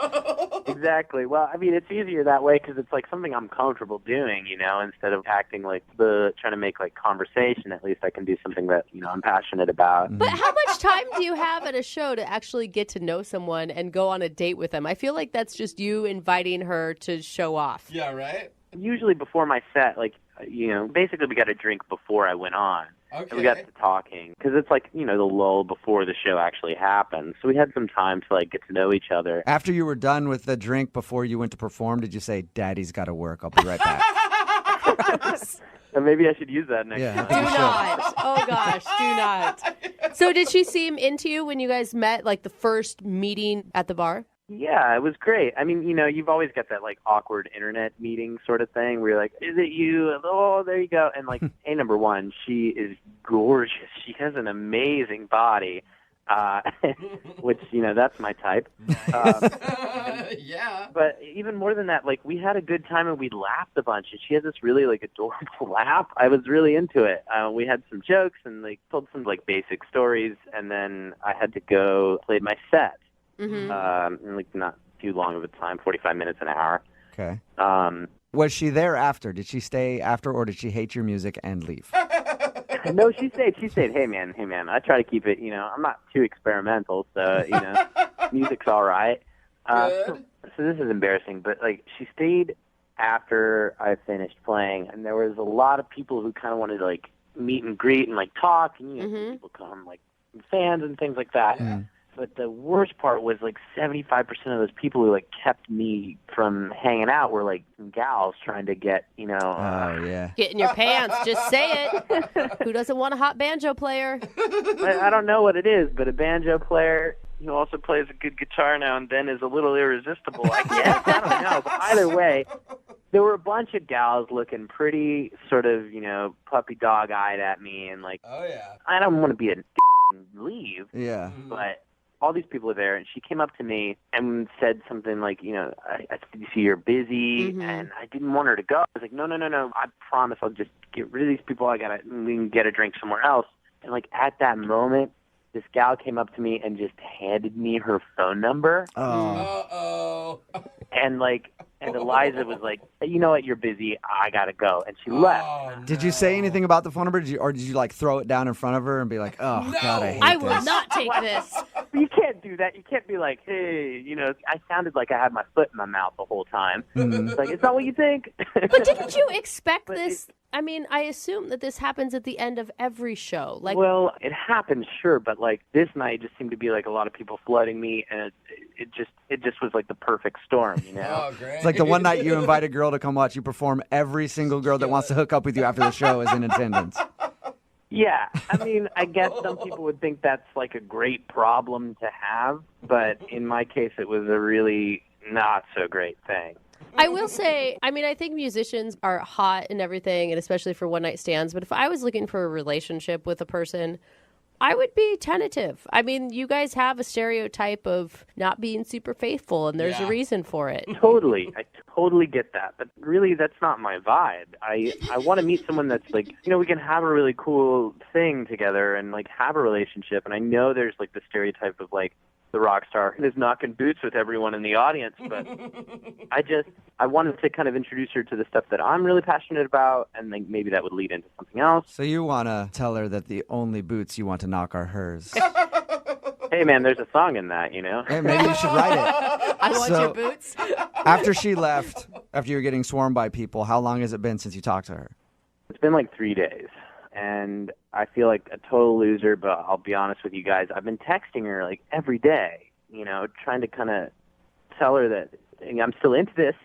Exactly. Well, I mean, it's easier that way because it's something I'm comfortable doing, instead of acting trying to make conversation. At least I can do something that, I'm passionate about. But how much time do you have at a show to actually get to know someone and go on a date with them? I feel like that's just you inviting her to show off. Yeah, right? Usually before my set, basically we got a drink before I went on. Okay. And we got to talking because it's the lull before the show actually happens. So we had some time to get to know each other. After you were done with the drink before you went to perform, did you say, Daddy's got to work, I'll be right back? And maybe I should use that next time. Do not. Oh, gosh, do not. So did she seem into you when you guys met, the first meeting at the bar? Yeah, it was great. I mean, you've always got that awkward internet meeting sort of thing where you're like, is it you? Oh, there you go. And hey, number one, she is gorgeous. She has an amazing body, which, that's my type. Yeah. But even more than that, we had a good time and we laughed a bunch. And she had this really adorable laugh. I was really into it. We had some jokes and told some basic stories. And then I had to go play my set. Mm-hmm. Not too long of a time, 45 minutes, an hour. Okay. Was she there after? Did she stay after, or did she hate your music and leave? No, she stayed. Hey, man. I try to keep it, I'm not too experimental, so, music's all right. So this is embarrassing, but, she stayed after I finished playing, and there was a lot of people who kind of wanted to, meet and greet and, talk, and, people come, fans and things like that. Mm. But the worst part was 75% of those people who kept me from hanging out were some gals trying to get oh yeah, get in your pants. Just say it. Who doesn't want a hot banjo player? I don't know what it is, but a banjo player who also plays a good guitar now and then is a little irresistible, I guess. I don't know. But either way, there were a bunch of gals looking pretty sort of puppy dog eyed at me and oh yeah, I don't want to be a leave. Yeah, but all these people are there, and she came up to me and said something I see you're busy, and I didn't want her to go. I was like, no, I promise I'll just get rid of these people. We can get a drink somewhere else. And at that moment, this gal came up to me and just handed me her phone number. Oh. Uh-oh. And Eliza was like, you know what, you're busy, I gotta go. And she left. No. Did you say anything about the phone number? Or did you throw it down in front of her and be like, oh, No. God, I hate I this? will not take this. You can't do that. You can't be like, hey, I sounded like I had my foot in my mouth the whole time. Mhm. It's it's not what you think. But didn't you expect this? I mean, I assume that this happens at the end of every show. Well, it happens, sure, but this night just seemed to be a lot of people flooding me, and it just was the perfect storm, Oh, great. It's like the one night you invite a girl to come watch you perform, every single girl that wants to hook up with you after the show is in attendance. Yeah, I mean, I guess some people would think that's a great problem to have, but in my case, it was a really not so great thing. I will say, I think musicians are hot and everything, and especially for one-night stands, but if I was looking for a relationship with a person, I would be tentative. I mean, you guys have a stereotype of not being super faithful, and there's a reason for it. Totally. I totally get that. But really, that's not my vibe. I want to meet someone that's we can have a really cool thing together and have a relationship. And I know there's the stereotype of the rock star who's knocking boots with everyone in the audience, but I wanted to kind of introduce her to the stuff that I'm really passionate about, and maybe that would lead into something else. So you want to tell her that the only boots you want to knock are hers. Hey, man, there's a song in that, Hey, maybe you should write it. I want your boots. After she left, after you were getting swarmed by people, how long has it been since you talked to her? It's been 3 days. And I feel like a total loser, but I'll be honest with you guys. I've been texting her every day, trying to kind of tell her that I'm still into this,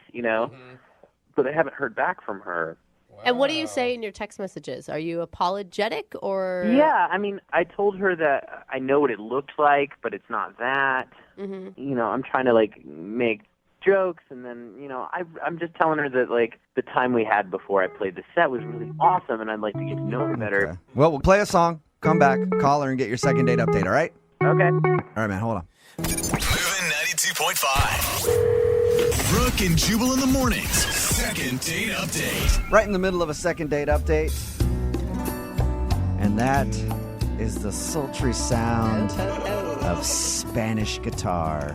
but I haven't heard back from her. And what do you say in your text messages? Are you apologetic or? Yeah, I mean, I told her that I know what it looked like, but it's not that. Mm-hmm. You know, I'm trying to, like, make jokes, and then, you know, I'm just telling her that, like, the time we had before I played the set was really awesome, and I'd like to get to know her better. Okay. Well, we'll play a song, come back, call her, and get your second date update, all right? Okay. All right, man, hold on. Moving 92.5. Brooke and Jubal in the mornings. Second date update. Right in the middle of a second date update. And that is the sultry sound of Spanish guitar.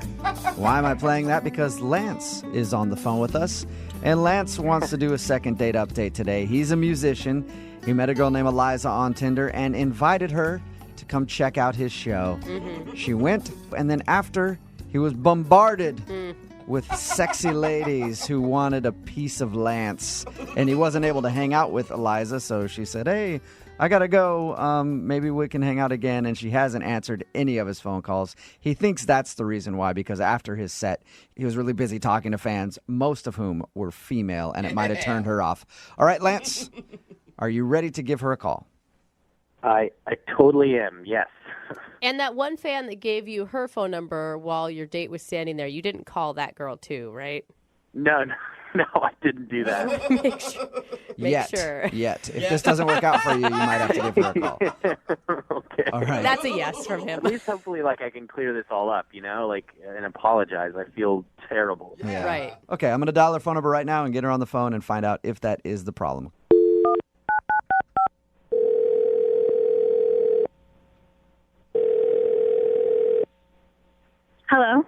Why am I playing that? Because Lance is on the phone with us. And Lance wants to do a second date update today. He's a musician. He met a girl named Eliza on Tinder and invited her to come check out his show. Mm-hmm. She went, and then after, he was bombarded with sexy ladies who wanted a piece of Lance. And he wasn't able to hang out with Eliza, so she said, hey, I gotta go. Maybe we can hang out again. And she hasn't answered any of his phone calls. He thinks that's the reason why, because after his set, he was really busy talking to fans, most of whom were female, and it might have turned her off. All right, Lance, are you ready to give her a call? I totally am, yes. And that one fan that gave you her phone number while your date was standing there, you didn't call that girl too, right? No, I didn't do that. Make sure. Yet. If this doesn't work out for you, you might have to give her a call. Okay. All right. That's a yes from him. At least hopefully, like, I can clear this all up, you know, like, and apologize. I feel terrible. Yeah. Right. Okay, I'm going to dial her phone number right now and get her on the phone and find out if that is the problem. Hello.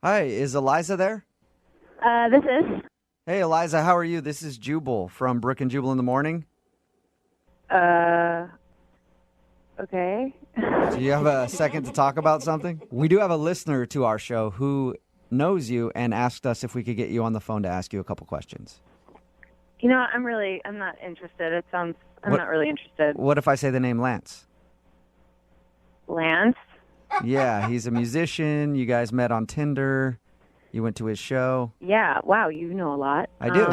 Hi, is Eliza there? This is. Hey, Eliza, how are you? This is Jubal from Brooke and Jubal in the morning. Okay. Do you have a second to talk about something? We do have a listener to our show who knows you and asked us if we could get you on the phone to ask you a couple questions. You know, I'm not interested. I'm not really interested. What if I say the name Lance? Lance? Yeah, he's a musician. You guys met on Tinder. You went to his show. Yeah. Wow, you know a lot. I do.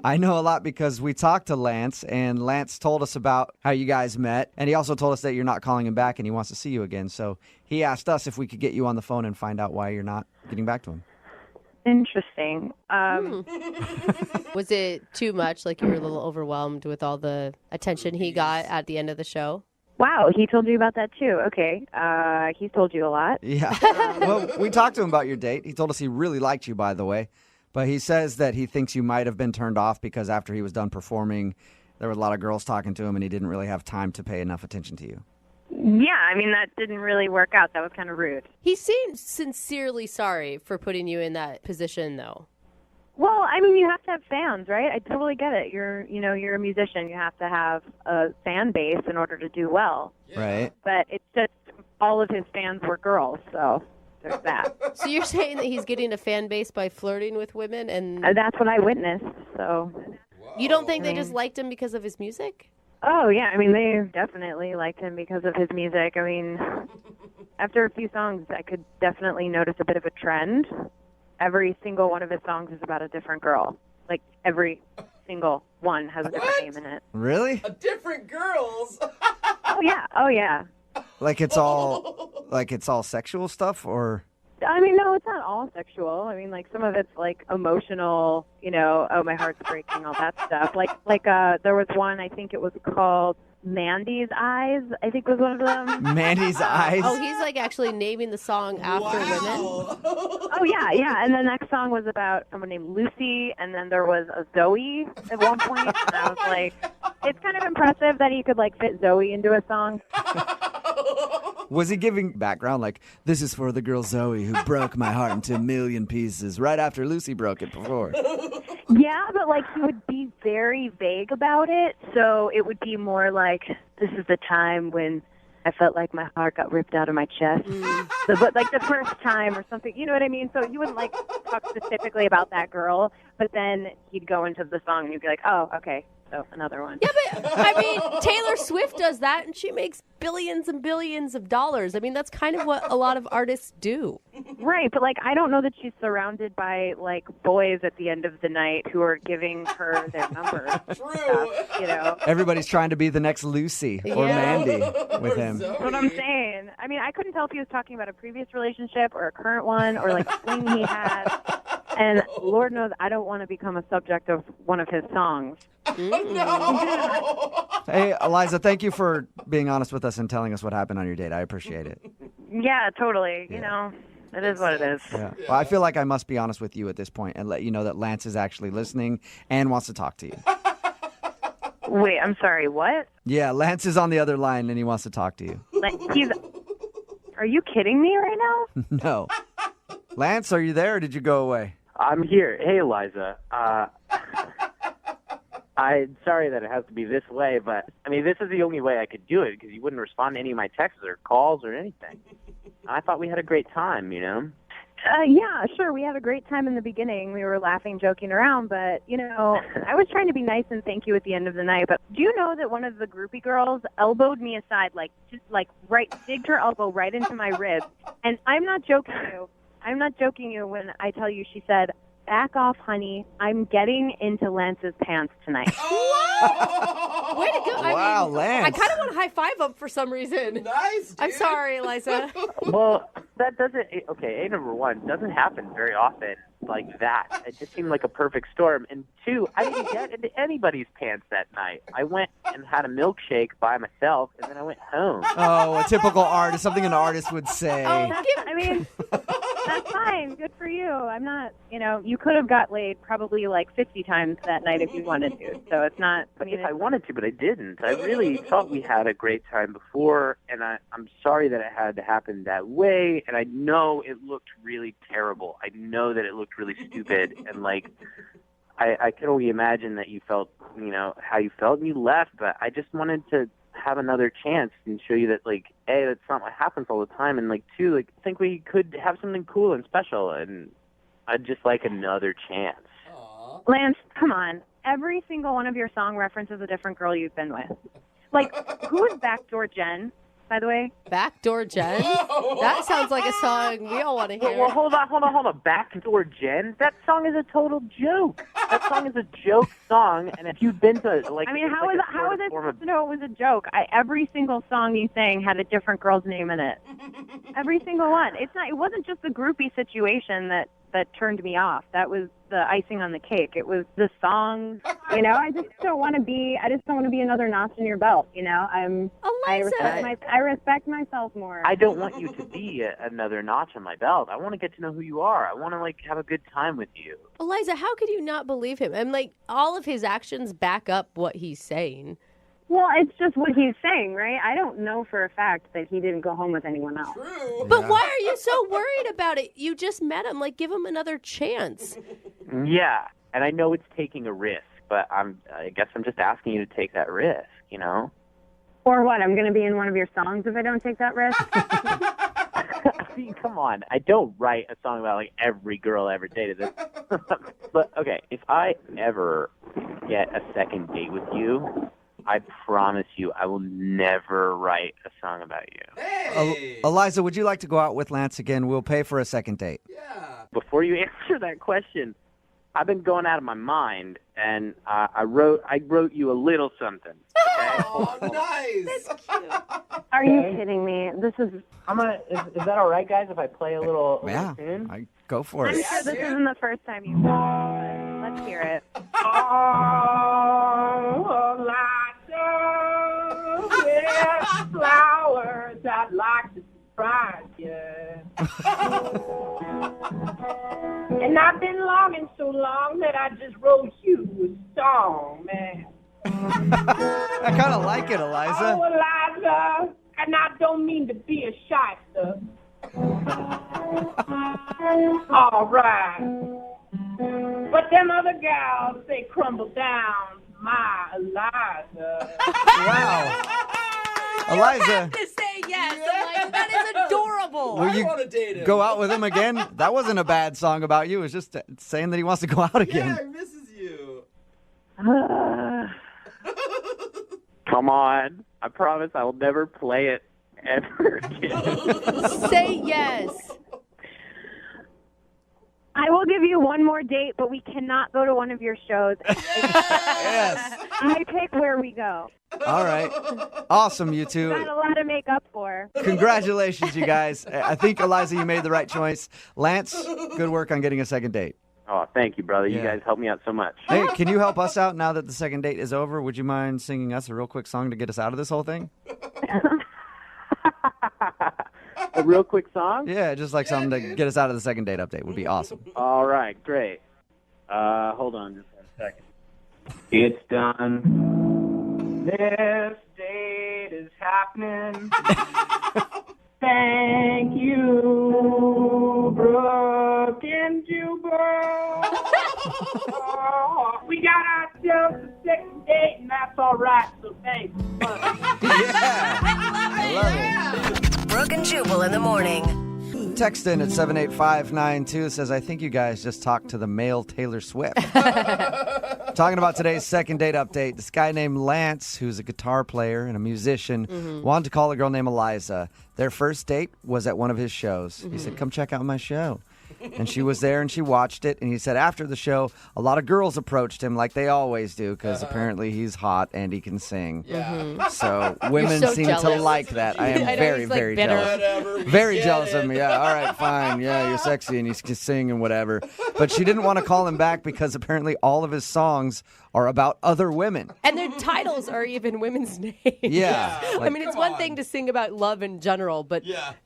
I know a lot because we talked to Lance, and Lance told us about how you guys met, and he also told us that you're not calling him back and he wants to see you again. So he asked us if we could get you on the phone and find out why you're not getting back to him. Interesting. Was it too much? Like you were a little overwhelmed with all the attention he got at the end of the show? Wow, he told you about that too. Okay. He's told you a lot. Yeah. Well, we talked to him about your date. He told us he really liked you, by the way. But he says that he thinks you might have been turned off because after he was done performing, there were a lot of girls talking to him and he didn't really have time to pay enough attention to you. Yeah, I mean, that didn't really work out. That was kind of rude. He seemed sincerely sorry for putting you in that position, though. Well, I mean, you have to have fans, right? I totally get it. You're a musician. You have to have a fan base in order to do well. Right. But it's just all of his fans were girls, so there's that. So you're saying that he's getting a fan base by flirting with women, and that's what I witnessed. So you don't think they just liked him because of his music? Oh yeah, I mean, they definitely liked him because of his music. I mean, after a few songs, I could definitely notice a bit of a trend. Every single one of his songs is about a different girl. Like, every single one has a different name in it. Really? Different girls. Oh, yeah. Oh, yeah. Like it's all sexual stuff, or? I mean, no, it's not all sexual. I mean, like, some of it's, like, emotional, oh, my heart's breaking, all that stuff. Like there was one, I think it was called Mandy's Eyes, I think was one of them. Mandy's Eyes? Oh, he's, like, actually naming the song after women? Oh, yeah. And the next song was about someone named Lucy, and then there was a Zoe at one point, and I was like, it's kind of impressive that he could, like, fit Zoe into a song. Was he giving background like, this is for the girl Zoe who broke my heart into a million pieces right after Lucy broke it before? Yeah, but, like, he would be very vague about it, so it would be more like, this is the time when I felt like my heart got ripped out of my chest. But, like, the first time or something, you know what I mean? So he wouldn't, like, talk specifically about that girl, but then he'd go into the song and you'd be like, oh, okay. another one. Yeah, but I mean, Taylor Swift does that, and she makes billions and billions of dollars. I mean, that's kind of what a lot of artists do. Right, but like I don't know that she's surrounded by like boys at the end of the night who are giving her their number. True. Everybody's trying to be the next Lucy or Mandy with him. That's what I'm saying. I mean, I couldn't tell if he was talking about a previous relationship or a current one or like a fling he had. And Lord knows I don't want to become a subject of one of his songs. Hey, Eliza, thank you for being honest with us and telling us what happened on your date. I appreciate it. Yeah, totally. You know, it is what it is. Yeah. Well, I feel like I must be honest with you at this point and let you know that Lance is actually listening and wants to talk to you. Wait, I'm sorry, what? Yeah, Lance is on the other line and he wants to talk to you. Are you kidding me right now? No. Lance, are you there or did you go away? I'm here. Hey, Eliza. I'm sorry that it has to be this way, but, I mean, this is the only way I could do it because you wouldn't respond to any of my texts or calls or anything. I thought we had a great time, you know? Yeah, sure. We had a great time in the beginning. We were laughing, joking around, but, you know, I was trying to be nice and thank you at the end of the night. But do you know that one of the groupie girls elbowed me aside, digged her elbow right into my rib? And I'm not joking you when I tell you she said, "Back off, honey. I'm getting into Lance's pants tonight." Way to go. Wow, Lance. I kind of want to high five him for some reason. Nice, dude. I'm sorry, Eliza. Well, that doesn't, okay, number one, doesn't happen very often like that. It just seemed like a perfect storm. And two, I didn't get into anybody's pants that night. I went and had a milkshake by myself, and then I went home. Oh, a typical artist, something an artist would say. I mean, that's fine. Good for you. I'm not, you could have got laid probably like 50 times that night if you wanted to. So it's not. If I wanted to, but I didn't. I really thought we had a great time before, and I'm sorry that it had to happen that way, and I know it looked really terrible. I know that it looked really stupid, and like, I can only imagine that you felt, how you felt, and you left, but I just wanted to have another chance and show you that, like, A, that's not what happens all the time, and like, two, like, I think we could have something cool and special, and I'd just like another chance. Lance, come on. Every single one of your song references a different girl you've been with. Like, who is Backdoor Jen, by the way? Backdoor Jen? That sounds like a song we all want to hear. Well, hold on. Backdoor Jen? That song is a total joke. That song is a joke song, and if you've been to, like... I mean, how is it supposed to know it was a joke? Every single song you sang had a different girl's name in it. Every single one. It wasn't just the groupie situation that turned me off. That was the icing on the cake. It was the song. I just don't want to be another notch in your belt. I respect myself more. I don't want you to be another notch on my belt. I want to get to know who you are. I want to have a good time with you. Eliza, how could you not believe him? I'm like, all of his actions back up what he's saying. Well, it's just what he's saying, right? I don't know for a fact that he didn't go home with anyone else. True. But why are you so worried about it? You just met him. Like, give him another chance. Yeah, and I know it's taking a risk, but I guess I'm just asking you to take that risk, Or what? I'm going to be in one of your songs if I don't take that risk? I mean, come on. I don't write a song about, like, every girl I ever dated. But, okay, if I ever get a second date with you, I promise you I will never write a song about you. Hey! Eliza, would you like to go out with Lance again? We'll pay for a second date. Yeah. Before you answer that question, I've been going out of my mind, and I wrote you a little something. Okay? Oh, nice. That's cute. Are you kidding me? This is... Is that all right, guys, if I play a little tune? Go for I'm it. sure this isn't the first time you've done it. Let's hear it. With flowers, I'd like to surprise you. And I've been longing so long that I just wrote you a song, man. I kind of like it, Eliza. Oh, Eliza, and I don't mean to be a shyster. All right. But them other gals, they crumble down my Eliza. Wow. Eliza. have to say yes. I'm like, that is adorable. Will you go out with him again? That wasn't a bad song about you. It was just saying that he wants to go out again. Yeah, he misses you. Come on. I promise I will never play it ever again. Say yes. I will give you one more date, but we cannot go to one of your shows. Yes. I pick where we go. All right. Awesome, you two. Got a lot to make up for. Congratulations, you guys. I think, Eliza, you made the right choice. Lance, good work on getting a second date. Oh, thank you, brother. You Yeah. guys helped me out so much. Hey, can you help us out now that the second date is over? Would you mind singing us a real quick song to get us out of this whole thing? A real quick song? Yeah, just like something to get us out of the second date update would be awesome. All right, great. Hold on just 1 second. It's done. This date is happening. Thank you, Brooke and Jubal. We got ourselves a second date, and that's all right, so thanks. I love it. Brooke and Jubal in the morning. Text in at 78592 says, I think you guys just talked to the male Taylor Swift. Talking about today's second date update, this guy named Lance, who's a guitar player and a musician, wanted to call a girl named Eliza. Their first date was at one of his shows. He said, come check out my show. And she was there and she watched it. And he said after the show, a lot of girls approached him like they always do because apparently he's hot and he can sing. Yeah. So women so seem jealous. to like that. I am I know, very, he's, like, very bitter. jealous. Whatever, Very jealous of me. Yeah, all right, fine. Yeah, you're sexy and you can sing and whatever. But she didn't want to call him back because apparently all of his songs are about other women. And their titles are even women's names. Yeah. I mean, it's one thing to sing about love in general, but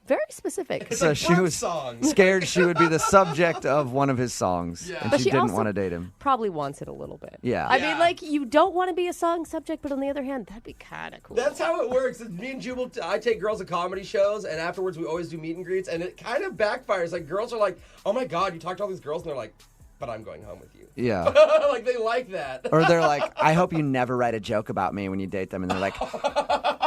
very specific. So she was scared she would be the subject of one of his songs. And But she she didn't also want to date him. Probably wants it a little bit. Yeah. I mean, like, you don't want to be a song subject, but on the other hand, that'd be kind of cool. That's how it works. Me and Jubal, I take girls to comedy shows, and afterwards we always do meet and greets, and it kind of backfires. Like, girls are like, oh my God, you talked to all these girls, and they're like, but I'm going home with you. Yeah. Like, they like that. Or they're like, I hope you never write a joke about me when you date them. And they're like,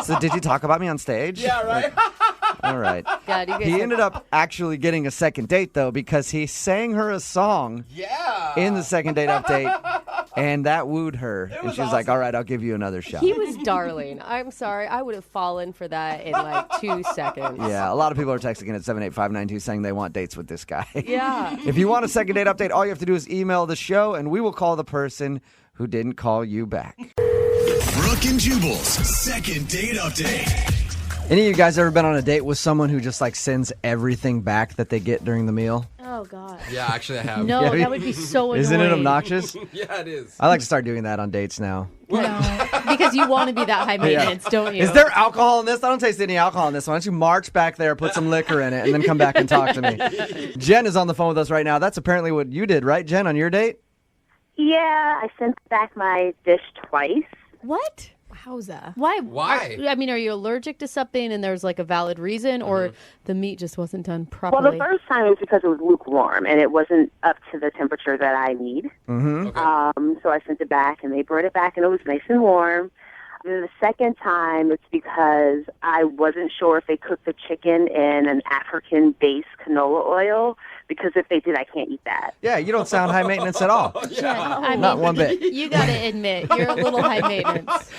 so did you talk about me on stage? Yeah, right? Like, all right. God, you guys He ended up actually getting a second date, though, because he sang her a song in the second date update, and that wooed her. And she was like, all right, I'll give you another shot. He was darling. I'm sorry. I would have fallen for that in like 2 seconds. Yeah, a lot of people are texting in at 78592 saying they want dates with this guy. Yeah. If you want a second date update, all you have to do is email the show, and we will call the person who didn't call you back. Brooke and Jubal's second date update. Any of you guys ever been on a date with someone who just like sends everything back that they get during the meal? Oh, God. Yeah, actually, I have. No, that would be so annoying. Isn't it obnoxious? Yeah, it is. I like to start doing that on dates now. No, because you want to be that high maintenance, don't you? Is there alcohol in this? I don't taste any alcohol in this. Why don't you march back there, put some liquor in it, and then come back and talk to me? Jen is on the phone with us right now. That's apparently what you did, right, Jen, on your date? Yeah, I sent back my dish twice. What? Wowza. Why? Why? I mean, are you allergic to something and there's like a valid reason, or the meat just wasn't done Well, properly? the first time was because it was lukewarm and it wasn't up to the temperature that I need. Mm-hmm. So I sent it back, and they brought it back, and it was nice and warm. And then the second time, it's because I wasn't sure if they cooked the chicken in an African-based canola oil, because if they did, I can't eat that. Yeah, you don't sound high maintenance at all. I Not mean, one bit. You got to admit, you're a little high maintenance.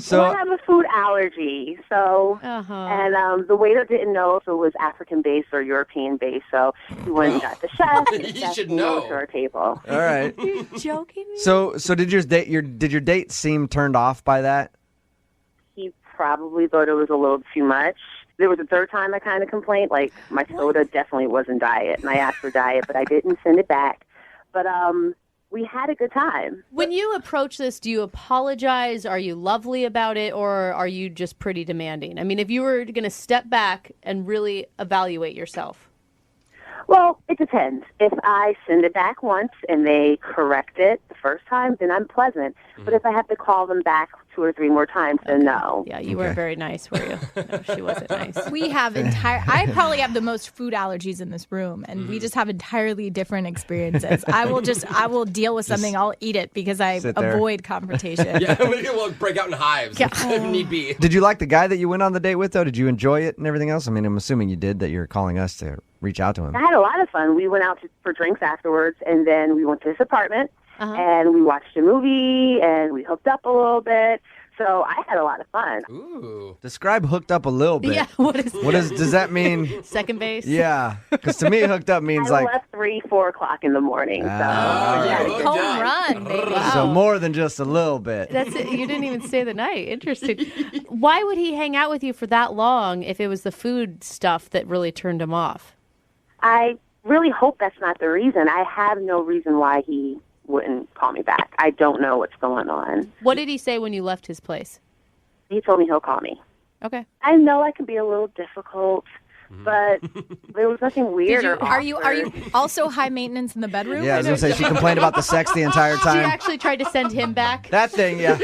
So Well, I have a food allergy, so and the waiter didn't know if it was African-based or European-based, so he went and got the chef. And the You chef should came know. over to our table. all right. You're joking me? So did your date seem turned off by that? He probably thought it was a little too much. There was a third time I kind of complained, like my soda definitely wasn't diet, and I asked for diet, but I didn't send it back. But we had a good time. When you approach this, do you apologize? Are you lovely about it, or are you just pretty demanding? I mean, if you were going to step back and really evaluate yourself. Well, it depends. If I send it back once and they correct it the first time, then I'm pleasant. But if I have to call them back 2 or 3 more times, then no. Yeah, you weren't very nice, were you? No, she wasn't nice. We have I probably have the most food allergies in this room, and we just have entirely different experiences. I will deal with something, I'll eat it because I Sit there. avoid confrontation. Yeah, we'll break out in hives if need be. Did you like the guy that you went on the date with, though? Did you enjoy it and everything else? I mean, I'm assuming you did, that you're calling us to reach out to him. I had a lot of fun. We went out for drinks afterwards, and then we went to his apartment, and we watched a movie, and we hooked up a little bit. So I had a lot of fun. Ooh. Describe hooked up a little bit. Yeah, what is Does that mean? Second base? Yeah, because to me, hooked up means I like left 3, 4 o'clock in the morning. Home run, baby. so more than just a little bit. That's it. You didn't even stay the night. Interesting. Why would he hang out with you for that long if it was the food stuff that really turned him off? I really hope that's not the reason. I have no reason why he wouldn't call me back. I don't know what's going on. What did he say when you left his place? He told me he'll call me. Okay. I know I can be a little difficult, but there was nothing weird or Are you awkward. also high maintenance in the bedroom? Yeah, I was gonna say she complained about the sex the entire She time. actually tried to send him back. That thing, yeah.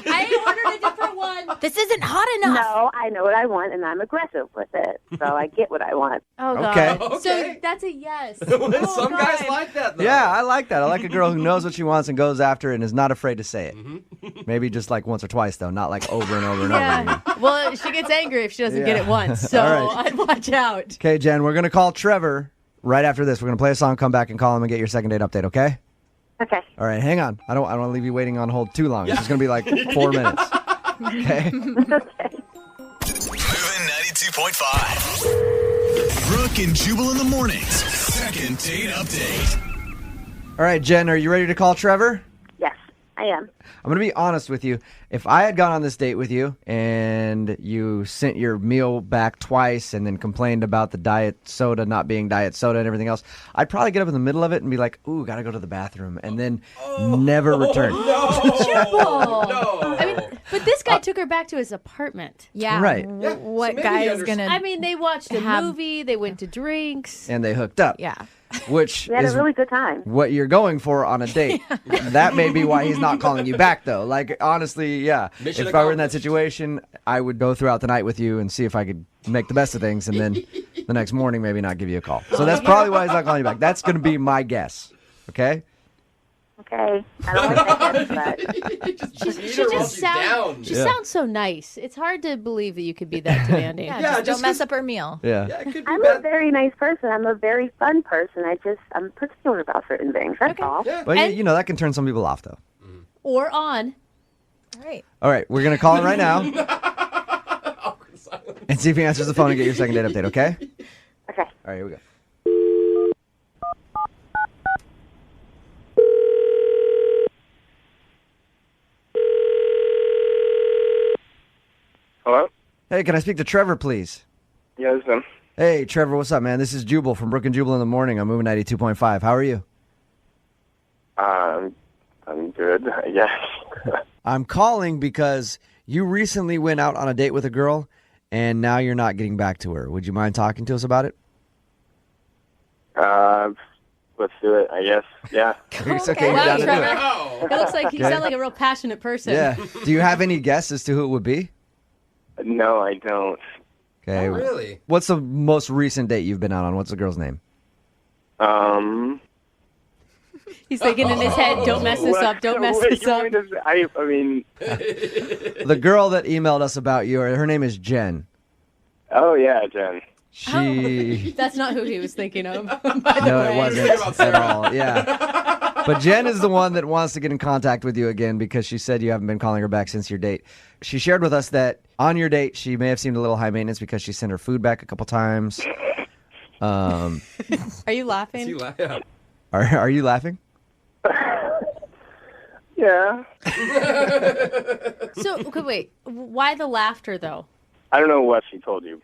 I ordered a different one. This isn't hot enough. No, I know what I want, and I'm aggressive with it, so I get what I want. Oh, God. Okay. So that's a yes. Some guys like that, though. Yeah, I like that. I like a girl who knows what she wants and goes after it and is not afraid to say it. Maybe just like once or twice, though, not like over and over and over again. Yeah. Well, she gets angry if she doesn't get Yeah. it once. So All right. I'd watch out. Okay, Jen, we're going to call Trevor right after this. We're going to play a song, come back and call him and get your second date update, okay? Okay. All right, hang on. I don't want to leave you waiting on hold too long. It's just going to be like 4 minutes. Okay? Moving 92.5. Brooke and Jubal in the mornings. Second date update. All right, Jen, are you ready to call Trevor? Yes, I am. I'm going to be honest with you. If I had gone on this date with you and you sent your meal back twice and then complained about the diet soda not being diet soda and everything else, I'd probably get up in the middle of it and be like, ooh, got to go to the bathroom, and then never return. I mean, but this guy took her back to his apartment. Yeah. Right. What guy is going to... I mean, they watched a have- movie. They went to drinks. And they hooked up. Yeah. Which We had is a really good time. what you're going for on a date. That may be why he's not calling you back, though. Like, honestly, yeah. Mission If I were in that accomplished. situation, I would go throughout the night with you and see if I could make the best of things, and then the next morning maybe not give you a call. So that's probably why he's not calling you back. That's going to be my guess. Okay? Okay. I don't like that, but She sounds so nice. It's hard to believe that you could be that demanding. Yeah, just don't mess up her meal. Yeah. I'm a very nice person. I'm a very fun person. I'm particular about certain things. That's all. But, you know, that can turn some people off, though. Or on. All right. All right, we're going to call him right now. And see if he answers the phone and get your second date update, okay? Okay. All right, here we go. Hello? Hey, can I speak to Trevor, please? Yeah, this is him. Hey, Trevor, what's up, man? This is Jubal from Brooke and Jubal in the morning. I'm moving 92.5. How are you? I'm good, I guess. I'm calling because you recently went out on a date with a girl, and now you're not getting back to her. Would you mind talking to us about it? Let's do it, I guess. Yeah. It's okay. You're Wow, down to do it. Trevor. It looks like you Okay. sound like a real passionate person. Yeah. Do you have any guess as to who it would be? No, I don't. Okay. Oh, really? What's the most recent date you've been out on? What's the girl's name? He's thinking in his head, don't mess this up, don't mess What this you up. want me to say? I mean, The girl that emailed us about you, her name is Jen. oh yeah, Jen. She... That's not who he was thinking of, by the No, way. it wasn't at all. Yeah. But Jen is the one that wants to get in contact with you again because she said you haven't been calling her back since your date. She shared with us that on your date, she may have seemed a little high maintenance because she sent her food back a couple times. Are you laughing? Yeah. Are you laughing? Yeah. So, okay, wait. Why the laughter, though? I don't know what she told you.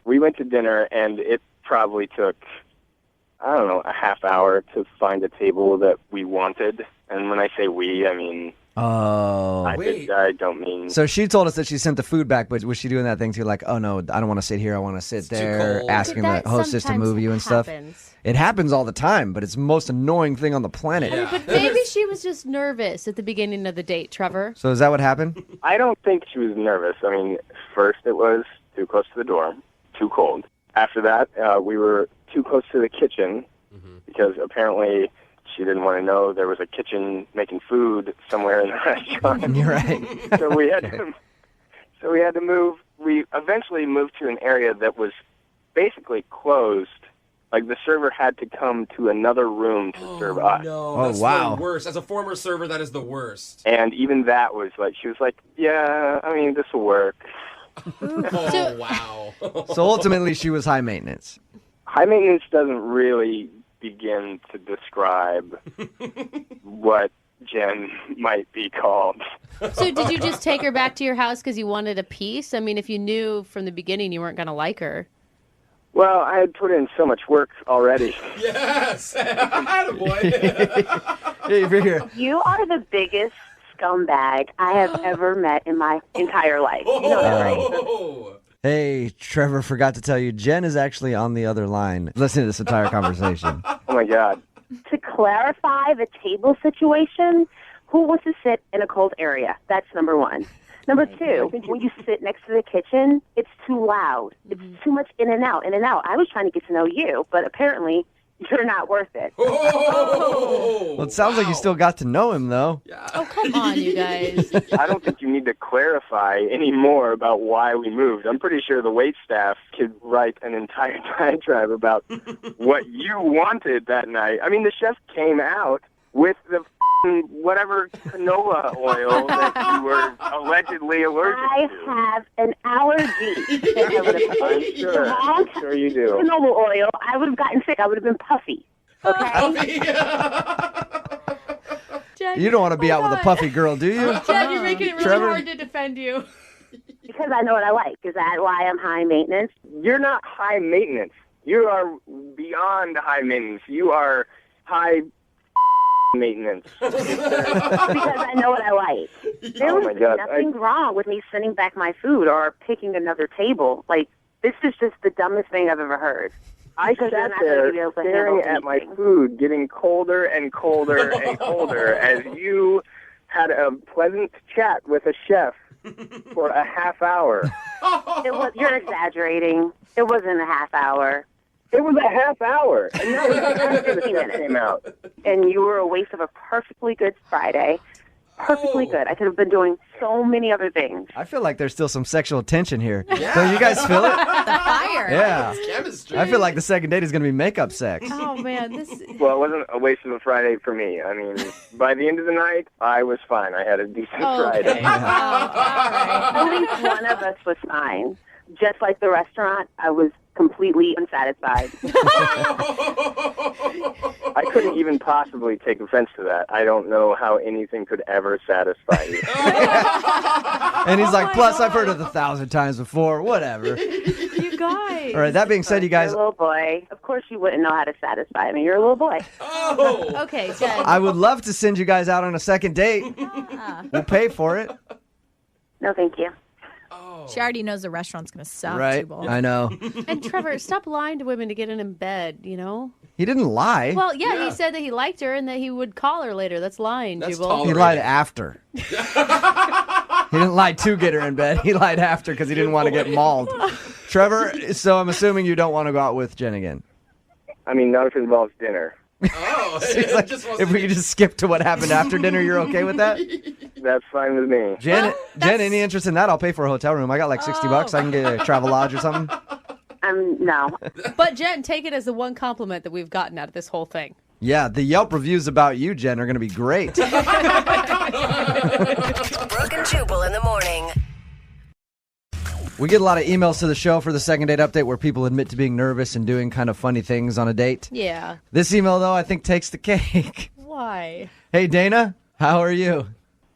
We went to dinner, and it probably took, I don't know, a half hour to find a table that we wanted. And when I say we, I mean... Oh. I don't mean... So she told us that she sent the food back, but was she doing that thing too? Like, oh no, I don't want to sit here. I want to sit there, cold. asking the That hostess to sometimes move you and stuff. happens. It happens all the time, but it's the most annoying thing on the planet. But maybe she was just nervous at the beginning of the date, Trevor. So is that what happened? I don't think she was nervous. I mean, first it was too close to the door, too cold. After that, we were too close to the kitchen because apparently she didn't want to know there was a kitchen making food somewhere in the restaurant. You're right. So we had to move. We eventually moved to an area that was basically closed Like, the server had to come to another room to serve us. No, that's the worst. As a former server, that is the worst. And even that was like, she was like, yeah, I mean, this will work. Oh, wow. So ultimately, she was high maintenance. High maintenance doesn't really begin to describe what Jen might be called. So did you just take her back to your house because you wanted a piece? I mean, if you knew from the beginning you weren't going to like her. Well, I had put in so much work already. Yes! Attaboy. Hey, if you're here. You are the biggest scumbag I have ever met in my entire life. You know that, right? Hey, Trevor forgot to tell you, Jen is actually on the other line. Listen to this entire conversation. Oh, my God. To clarify the table situation, who wants to sit in a cold area? That's number one. Number two, when you sit next to the kitchen, it's too loud. It's too much in and out, in and out. I was trying to get to know you, but apparently you're not worth it. Well, it sounds like you still got to know him, though. Oh, come on, you guys. I don't think you need to clarify any more about why we moved. I'm pretty sure the wait staff could write an entire diatribe about what you wanted that night. I mean, the chef came out with the whatever canola oil that you were allegedly allergic I to. have an allergy. I'm sure you do. Canola oil, I would have gotten sick. I would have been puffy. Okay? Jen, You don't want to be out with a puffy girl, do you? Jen, you're making it really Trevor? hard to defend you. Because I know what I like. Is that why I'm high maintenance? You're not high maintenance. You are beyond high maintenance. You are high maintenance. Because I know what I like. There Oh was my God. nothing wrong with me sending back my food or picking another table. Like, this is just the dumbest thing I've ever heard. I Because sat they're not there gonna be able to staring handle at my anything. food getting colder and colder and colder as you had a pleasant chat with a chef for a half hour. You're exaggerating. It wasn't a half hour. It was a half hour. And that was after the chef came out. And you were a waste of a perfectly good Friday. Perfectly good. I could have been doing so many other things. I feel like there's still some sexual tension here. Don't you guys feel it? The fire. Yeah. It's chemistry. I feel like the second date is going to be makeup sex. Oh, man. This. Well, it wasn't a waste of a Friday for me. I mean, by the end of the night, I was fine. I had a decent Friday. At least one of us was fine. Just like the restaurant, I was completely unsatisfied. I couldn't even possibly take offense to that. I don't know how anything could ever satisfy you. And he's like, plus, I've heard it 1,000 times before. Whatever. You guys. All right, that being said, you guys, You're a little boy. Of course you wouldn't know how to satisfy me. You're a little boy. Okay, Jen. I would love to send you guys out on a second date. We'll pay for it. No, thank you. She already knows the restaurant's going to suck, Right. Jubal. I know. And Trevor, stop lying to women to get in bed, you know? He didn't lie. Well, yeah, he said that he liked her and that he would call her later. That's lying, Jubal. He lied after. He didn't lie to get her in bed. He lied after because he didn't want to get mauled. Trevor, so I'm assuming you don't want to go out with Jen again. I mean, not if it involves dinner. Oh, He's like, if we could just skip to what happened after dinner, you're okay with that? That's fine with me. Jen, any interest in that? I'll pay for a hotel room. I got like $60. I can get a travel lodge or something. No. But Jen, take it as the one compliment that we've gotten out of this whole thing. Yeah, the Yelp reviews about you, Jen, are going to be great. Brooke and Jubal in the morning. We get a lot of emails to the show for the second date update where people admit to being nervous and doing kind of funny things on a date. Yeah. This email, though, I think takes the cake. Why? Hey, Dana, how are you?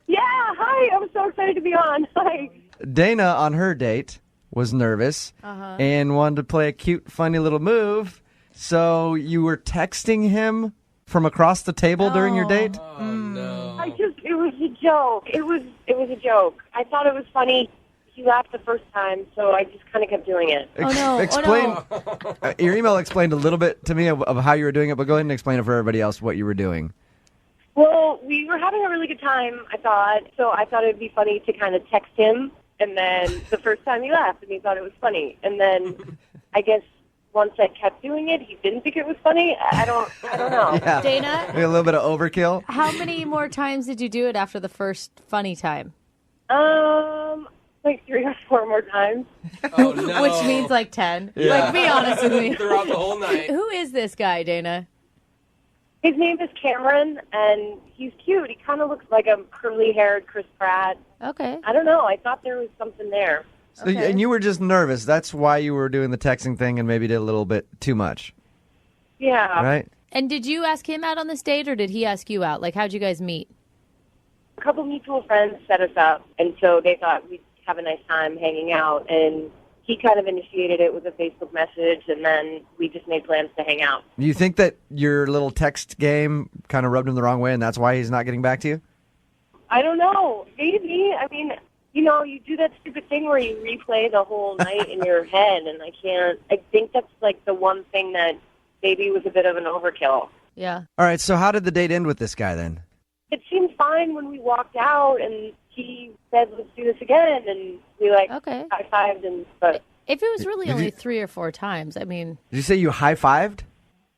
Yeah, hi. I'm so excited to be on. Hi. Dana, on her date, was nervous and wanted to play a cute, funny little move. So you were texting him from across the table during your date? Oh, no. It was a joke. It was a joke. I thought it was funny. He laughed the first time, so I just kind of kept doing it. Explain. Your email explained a little bit to me of how you were doing it, but go ahead and explain it for everybody else what you were doing. Well, we were having a really good time, I thought, so I thought it would be funny to kind of text him, and then the first time he laughed, and he thought it was funny. And then I guess once I kept doing it, he didn't think it was funny. I don't know. Yeah. Dana? A little bit of overkill. How many more times did you do it after the first funny time? like 3 or 4 more times. Oh, no. Which means like 10. Yeah. Like, be honest with me. Throughout the whole night. Who is this guy, Dana? His name is Cameron, and he's cute. He kind of looks like a curly-haired Chris Pratt. Okay. I don't know. I thought there was something there. So, and you were just nervous. That's why you were doing the texting thing and maybe did a little bit too much. Yeah. Right? And did you ask him out on this date, or did he ask you out? Like, how'd you guys meet? A couple mutual friends set us up, and so they thought we'd have a nice time hanging out, and he kind of initiated it with a Facebook message, and then we just made plans to hang out. Do you think that your little text game kind of rubbed him the wrong way and that's why he's not getting back to you? I don't know. Maybe. I mean, you know, you do that stupid thing where you replay the whole night in your head, and I think that's like the one thing that maybe was a bit of an overkill. Yeah. All right, so how did the date end with this guy then? It seemed fine when we walked out, and he said, let's do this again, and we high-fived, but If it was really only 3 or 4 times, I mean... Did you say you high-fived?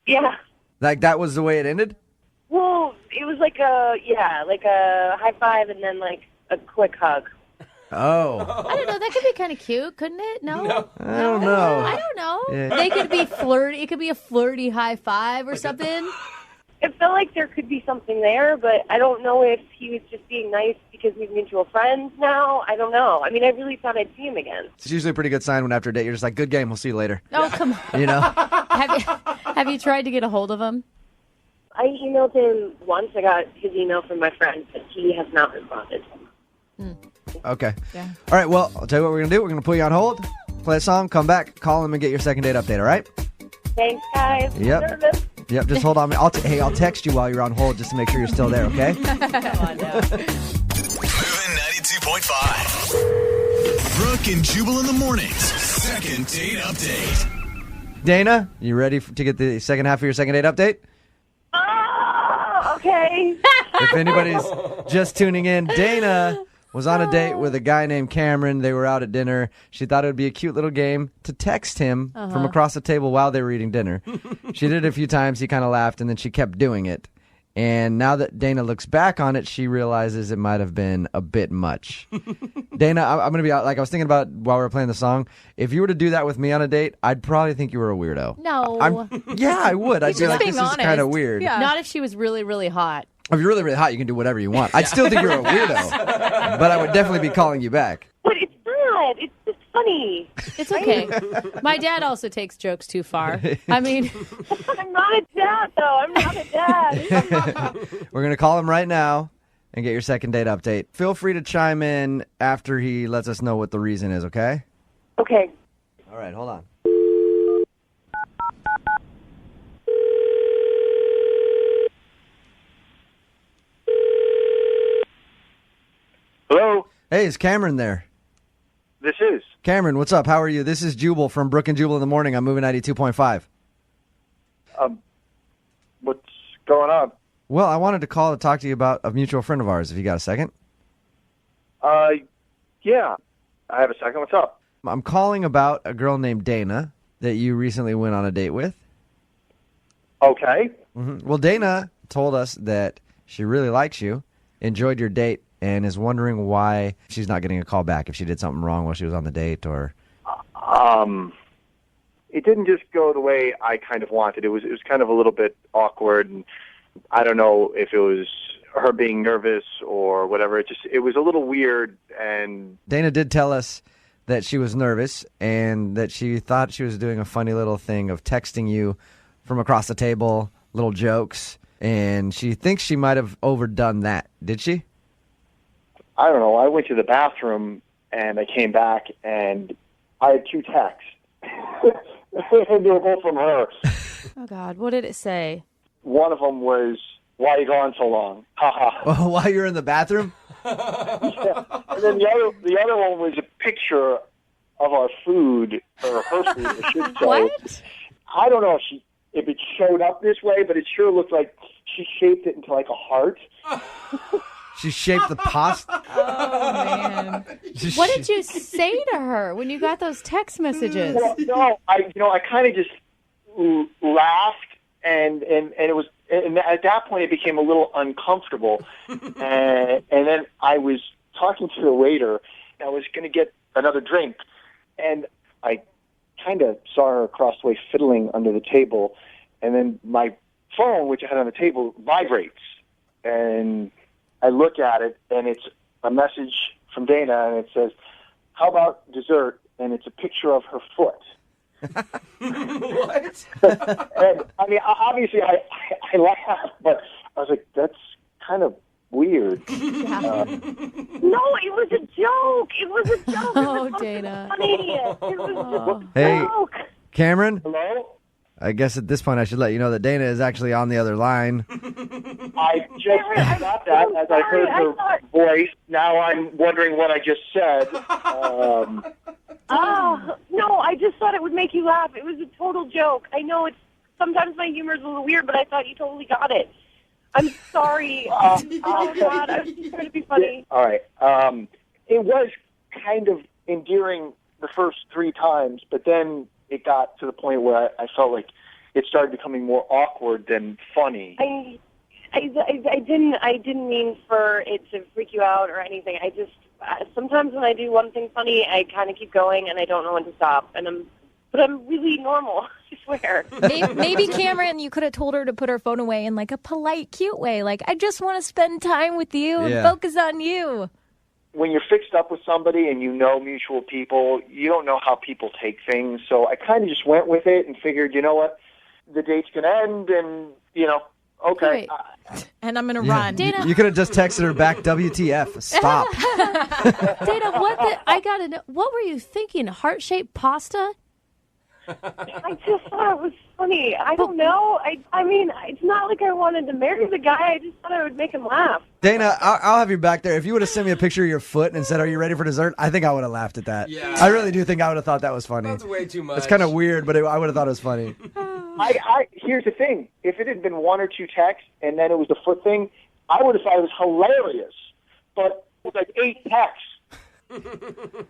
yeah. Like that was the way it ended? Well, it was like a high five and then like a quick hug. Oh. I don't know. That could be kind of cute, couldn't it? No? I don't know. I don't know. Yeah. They could be flirty. It could be a flirty high five or something. It felt like there could be something there, but I don't know if he was just being nice because we're mutual friends now. I don't know. I mean, I really thought I'd see him again. It's usually a pretty good sign when after a date you're just like, good game, we'll see you later. Oh, come on. You know? Have you tried to get a hold of him? I emailed him once. I got his email from my friend, but he has not responded. Okay. Yeah. All right, well, I'll tell you what we're going to do. We're going to put you on hold, play a song, come back, call him, and get your second date update, all right? Thanks, guys. Yep. I'm nervous. Yep, just hold on. I'll text you while you're on hold just to make sure you're still there, okay? Come on now. Moving 92.5. Brooke and Jubal in the mornings. Second date update. Dana, you ready to get the second half of your second date update? Oh, okay. If anybody's just tuning in, Dana was on a date with a guy named Cameron. They were out at dinner. She thought it would be a cute little game to text him from across the table while they were eating dinner. She did it a few times. He kind of laughed, and then she kept doing it. And now that Dana looks back on it, she realizes it might have been a bit much. Dana, I'm going to be out. Like I was thinking about while we were playing the song, if you were to do that with me on a date, I'd probably think you were a weirdo. No. Yeah, I would. I'd be like, this is kind of weird. Yeah. Not if she was really, really hot. If you're really, really hot, you can do whatever you want. I'd still think you're a weirdo, but I would definitely be calling you back. But it's not. It's just funny. It's okay. My dad also takes jokes too far. I mean... I'm not a dad, though. I'm not a dad. We're going to call him right now and get your second date update. Feel free to chime in after he lets us know what the reason is, okay? Okay. All right, hold on. Hello? Hey, is Cameron there? This is. Cameron, what's up? How are you? This is Jubal from Brooke and Jubal in the morning. I'm moving 92.5. What's going on? Well, I wanted to call to talk to you about a mutual friend of ours, if you got a second. Yeah. I have a second. What's up? I'm calling about a girl named Dana that you recently went on a date with. Okay. Well, Dana told us that she really likes you, enjoyed your date, and is wondering why she's not getting a call back, if she did something wrong while she was on the date, or... It didn't just go the way I kind of wanted. It was kind of a little bit awkward, and I don't know if it was her being nervous or whatever. It was a little weird, and... Dana did tell us that she was nervous and that she thought she was doing a funny little thing of texting you from across the table, little jokes, and she thinks she might have overdone that. Did she? I don't know. I went to the bathroom, and I came back, and I had 2 texts. And they were both from her. Oh, God. What did it say? One of them was, "Why are you gone so long?" Ha While you're in the bathroom? Yeah. And then the other one was a picture of our food, or her food, I should say. What? I don't know if it showed up this way, but it sure looked like she shaped it into like a heart. She shaped the pasta. Oh, man. What did you say to her when you got those text messages? Well, no, I kind of just laughed, and it was, and at that point it became a little uncomfortable, and then I was talking to the waiter, I was going to get another drink, and I kind of saw her across the way fiddling under the table, and then my phone, which I had on the table, vibrates, and I look at it, and it's a message from Dana, and it says, "How about dessert?" And it's a picture of her foot. What? And I mean, obviously, I laughed, but I was like, "That's kind of weird." No, it was a joke. It was a joke. Oh, Dana. Funny. It was just a Hey, joke. Cameron? Hello? I guess at this point I should let you know that Dana is actually on the other line. I just got that as I heard her voice. Now I'm wondering what I just said. Oh, no, I just thought it would make you laugh. It was a total joke. I know sometimes my humor is a little weird, but I thought you totally got it. I'm sorry. Oh, God, I was just trying to be funny. All right. It was kind of endearing the first 3 times, but then it got to the point where I felt like it started becoming more awkward than funny. I didn't mean for it to freak you out or anything. I just sometimes when I do one thing funny, I kind of keep going and I don't know when to stop. But I'm really normal, I swear. Maybe Cameron, you could have told her to put her phone away in like a polite, cute way. Like, I just want to spend time with you and focus on you. When you're fixed up with somebody and you know mutual people, you don't know how people take things. So I kind of just went with it and figured, you know what, the date's going to end and, okay. And I'm going to run. Dana. You could have just texted her back, WTF, stop. Dana, I got to know, what were you thinking? Heart-shaped pasta? I just thought it was funny. I don't know. I mean, it's not like I wanted to marry the guy. I just thought I would make him laugh. Dana, I'll have you back there. If you would have sent me a picture of your foot and said, "Are you ready for dessert?" I think I would have laughed at that. Yeah. I really do think I would have thought that was funny. That's way too much. It's kind of weird, but I would have thought it was funny. Here's the thing. If it had been 1 or 2 texts and then it was the foot thing, I would have thought it was hilarious. But it was like 8 texts.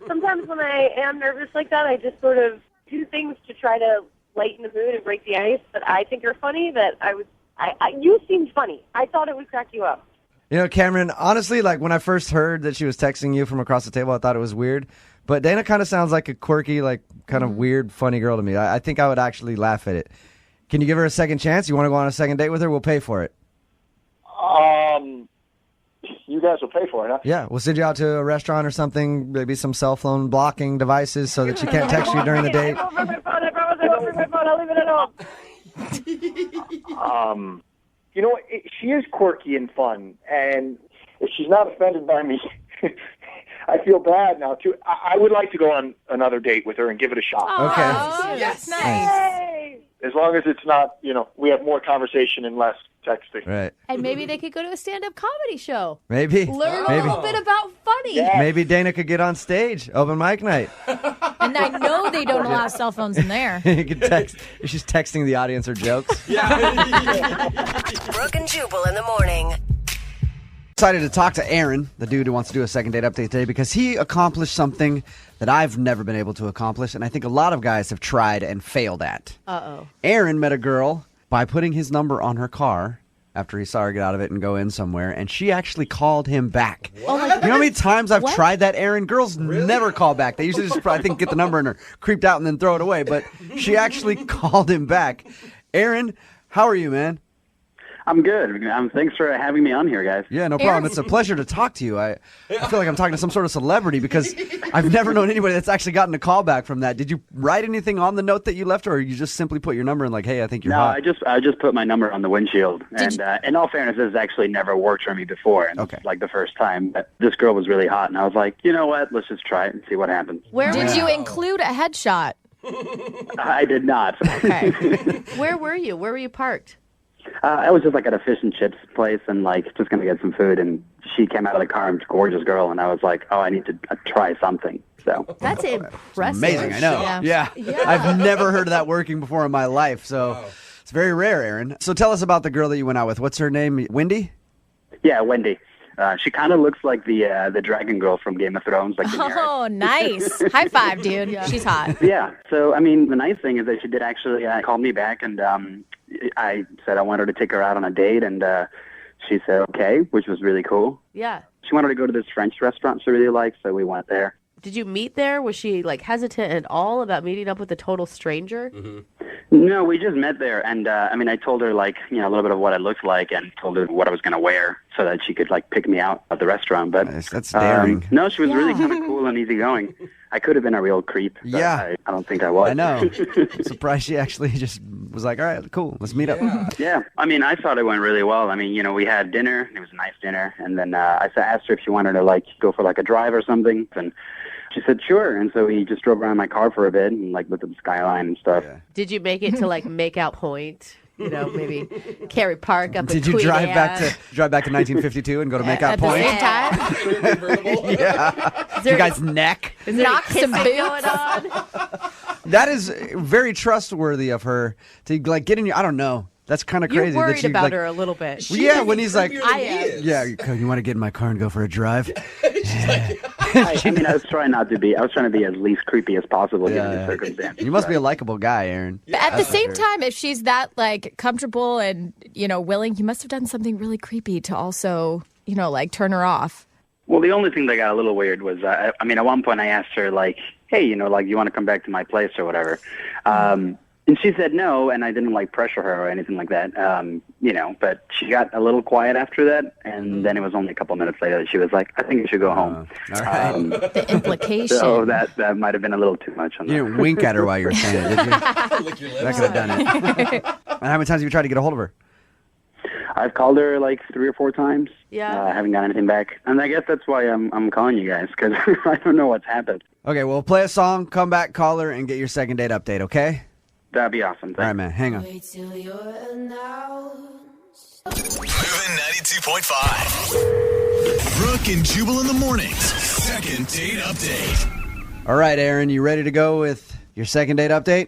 Sometimes when I am nervous like that, I just sort of do things to try to lighten the mood and break the ice that I think are funny. You seemed funny. I thought it would crack you up. Cameron, honestly, like when I first heard that she was texting you from across the table, I thought it was weird. But Dana kind of sounds like a quirky, like kind of weird, funny girl to me. I think I would actually laugh at it. Can you give her a second chance? You want to go on a second date with her? We'll pay for it. You guys will pay for it, huh? Yeah, we'll send you out to a restaurant or something, maybe some cell phone blocking devices so that she can't text you during the date. I won't bring my phone. I promise I won't bring my phone. I'll leave it at home. She is quirky and fun, and if she's not offended by me, I feel bad now, too. I would like to go on another date with her and give it a shot. Okay. Yes. Nice. Hey. As long as it's not, we have more conversation and less texting. Right. And maybe they could go to a stand-up comedy show. Maybe. Learn a little bit about funny. Yeah. Maybe Dana could get on stage, open mic night. And I know they don't allow cell phones in there. You can text. She's texting the audience her jokes. Brooke and Jubal in the morning. Excited to talk to Aaron, the dude who wants to do a second date update today, because he accomplished something that I've never been able to accomplish, and I think a lot of guys have tried and failed at. Uh-oh. Aaron met a girl by putting his number on her car after he saw her get out of it and go in somewhere, and she actually called him back. Oh my You know how many times I've What? tried that, Aaron? Girls never call back. They usually just, I think, get the number and are creeped out and then throw it away, but she actually called him back. Aaron, how are you, man? I'm good. Thanks for having me on here, guys. Yeah, no problem. It's a pleasure to talk to you. I feel like I'm talking to some sort of celebrity because I've never known anybody that's actually gotten a call back from that. Did you write anything on the note that you left her, or you just simply put your number in like, hey, I think you're hot? No, I just put my number on the windshield. And in all fairness, this has actually never worked for me before. And It's like the first time. But this girl was really hot, and I was like, you know what? Let's just try it and see what happens. Did you include a headshot? I did not. Okay. Where were you? Where were you parked? I was just like at a fish and chips place and like just going to get some food. And she came out of the car, and gorgeous girl. And I was like, oh, I need to try something. So That's impressive. Amazing, I know. Yeah. I've never heard of that working before in my life, so it's very rare, Aaron. So tell us about the girl that you went out with. What's her name? Wendy? Yeah, Wendy. She kind of looks like the dragon girl from Game of Thrones. Like Oh, nice. High five, dude. She's hot. Yeah. So, I mean, the nice thing is that she did actually call me back, and I said I wanted to take her out on a date, and she said okay, which was really cool. Yeah. She wanted to go to this French restaurant she really liked, so we went there. Did you meet there? Was she like hesitant at all about meeting up with a total stranger? Mm-hmm. No, we just met there, and I told her like a little bit of what I looked like, and told her what I was going to wear, so that she could like pick me out at the restaurant. But that's daring. No, she was really kind of cool and easygoing. I could have been a real creep. But I don't think I was. I know. I'm surprised she actually just was like, all right, cool, let's meet up. Yeah, I thought it went really well. We had dinner. It was a nice dinner, and then I asked her if she wanted to like go for like a drive or something, and she said sure. And so we just drove around my car for a bit and like looked at the skyline and stuff. Did you make it to like make out point? Maybe Cary Park up. Did you drive back to 1952 and go to Makeout Point? At the same time? Yeah. You guys neck? Is there Knock some boots going on? That is very trustworthy of her to like get in your. I don't know. That's kind of crazy. You're worried that she, about like, her a little bit. When he's like, I am. yeah, you want to get in my car and go for a drive? I was trying to be as least creepy as possible given the circumstances. You must be a likable guy, Aaron. But at the same time, if she's that like comfortable and willing, you must have done something really creepy to also like turn her off. Well, the only thing that got a little weird was at one point I asked her like, hey, like you want to come back to my place or whatever. And she said no, and I didn't like pressure her or anything like that, but she got a little quiet after that, and then it was only a couple minutes later that she was like, I think you should go home. All right. The implication. So that might have been a little too much on that. You didn't wink at her while you were saying it, did you? Lick your lips. That could have done it. And how many times have you tried to get a hold of her? I've called her like 3 or 4 times. Yeah. I haven't got anything back. And I guess that's why I'm calling you guys, because I don't know what's happened. Okay, well, play a song, come back, call her, and get your second date update, okay? That'd be awesome. Thanks. All right, man. Hang on. Moving 92.5. Brooke and Jubal in the mornings. Second date update. All right, Aaron, you ready to go with your second date update?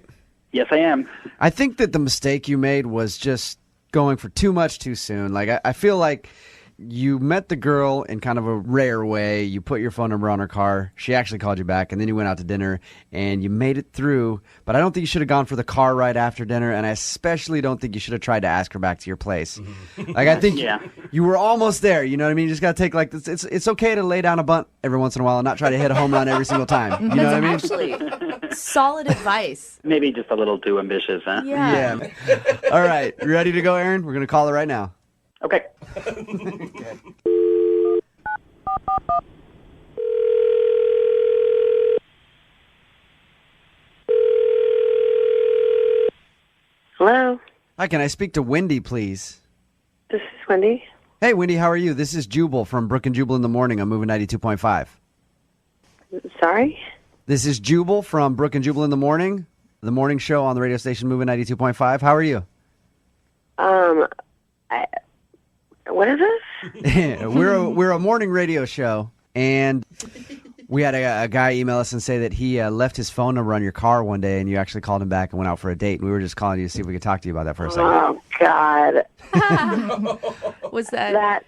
Yes, I am. I think that the mistake you made was just going for too much too soon. Like, I feel like you met the girl in kind of a rare way. You put your phone number on her car. She actually called you back, and then you went out to dinner, and you made it through. But I don't think you should have gone for the car ride after dinner, and I especially don't think you should have tried to ask her back to your place. Like, I think you were almost there. You know what I mean? You just got to take, like, this. It's okay to lay down a bunt every once in a while and not try to hit a home run every single time. You know what I mean? Actually, solid advice. Maybe just a little too ambitious, huh? Yeah. All right. You ready to go, Aaron? We're going to call her right now. Okay. Hello. Hi, can I speak to Wendy, please? This is Wendy. Hey, Wendy, how are you? This is Jubal from Brooke and Jubal in the Morning. I'm moving 92.5. Sorry? This is Jubal from Brooke and Jubal in the Morning show on the radio station Moving 92.5. How are you? What is this? We're a morning radio show, and we had a guy email us and say that he left his phone number on your car one day, and you actually called him back and went out for a date. And we were just calling you to see if we could talk to you about that for a second. Oh, God. Was that? That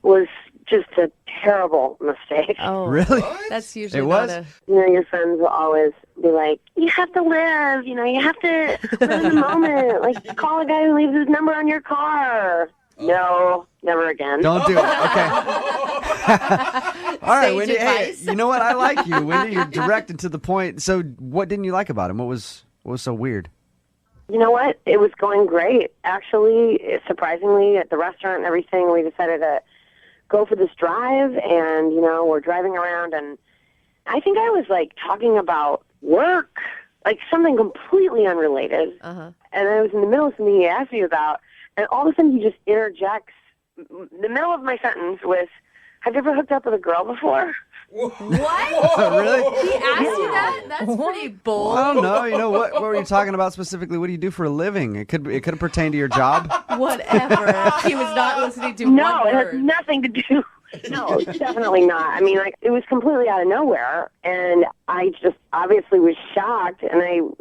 was just a terrible mistake. Oh, really? That's usually It was? Your friends will always be like, you have to live, you have to live in the moment. Like, call a guy who leaves his number on your car. No, never again. Don't do it. Okay. All right, Sage Wendy. advice. Hey, you know what? I like you, Wendy. You're direct and to the point. So, what didn't you like about him? What was so weird? You know what? It was going great. Actually, surprisingly, at the restaurant and everything, we decided to go for this drive, and, we're driving around, and I think I was, like, talking about work, like something completely unrelated. Uh-huh. And I was in the middle of something he asked me about, and all of a sudden he just interjects the middle of my sentence with, have you ever hooked up with a girl before? What? Really? He asked you that? That's pretty bold. I don't know. What were you talking about specifically? What do you do for a living? It could have pertained to your job. Whatever. He was not listening to No, one it word. has nothing to do. No, definitely not. I mean, like, it was completely out of nowhere, and I just obviously was shocked, and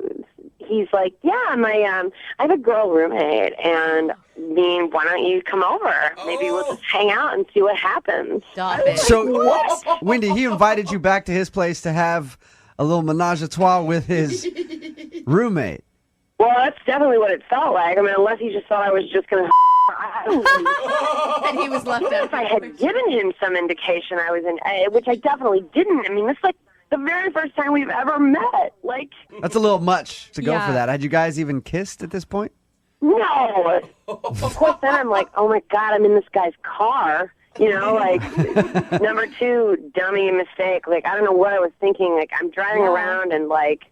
he's like, yeah, I have a girl roommate, and why don't you come over? Maybe we'll just hang out and see what happens. Stop it. So, What? Wendy, he invited you back to his place to have a little menage a trois with his roommate. Well, that's definitely what it felt like. I mean, unless he just thought I was just going to And he was left out. if I had given him some indication I was in, which I definitely didn't. I mean, this is like the very first time we've ever met. Like, That's a little much to go Yeah. for that. Had you guys even kissed at this point? no. Of course, then I'm like, oh my God, I'm in this guy's car. You know, like, number two, dummy mistake. Like, I don't know what I was thinking. Like, I'm driving around and, like,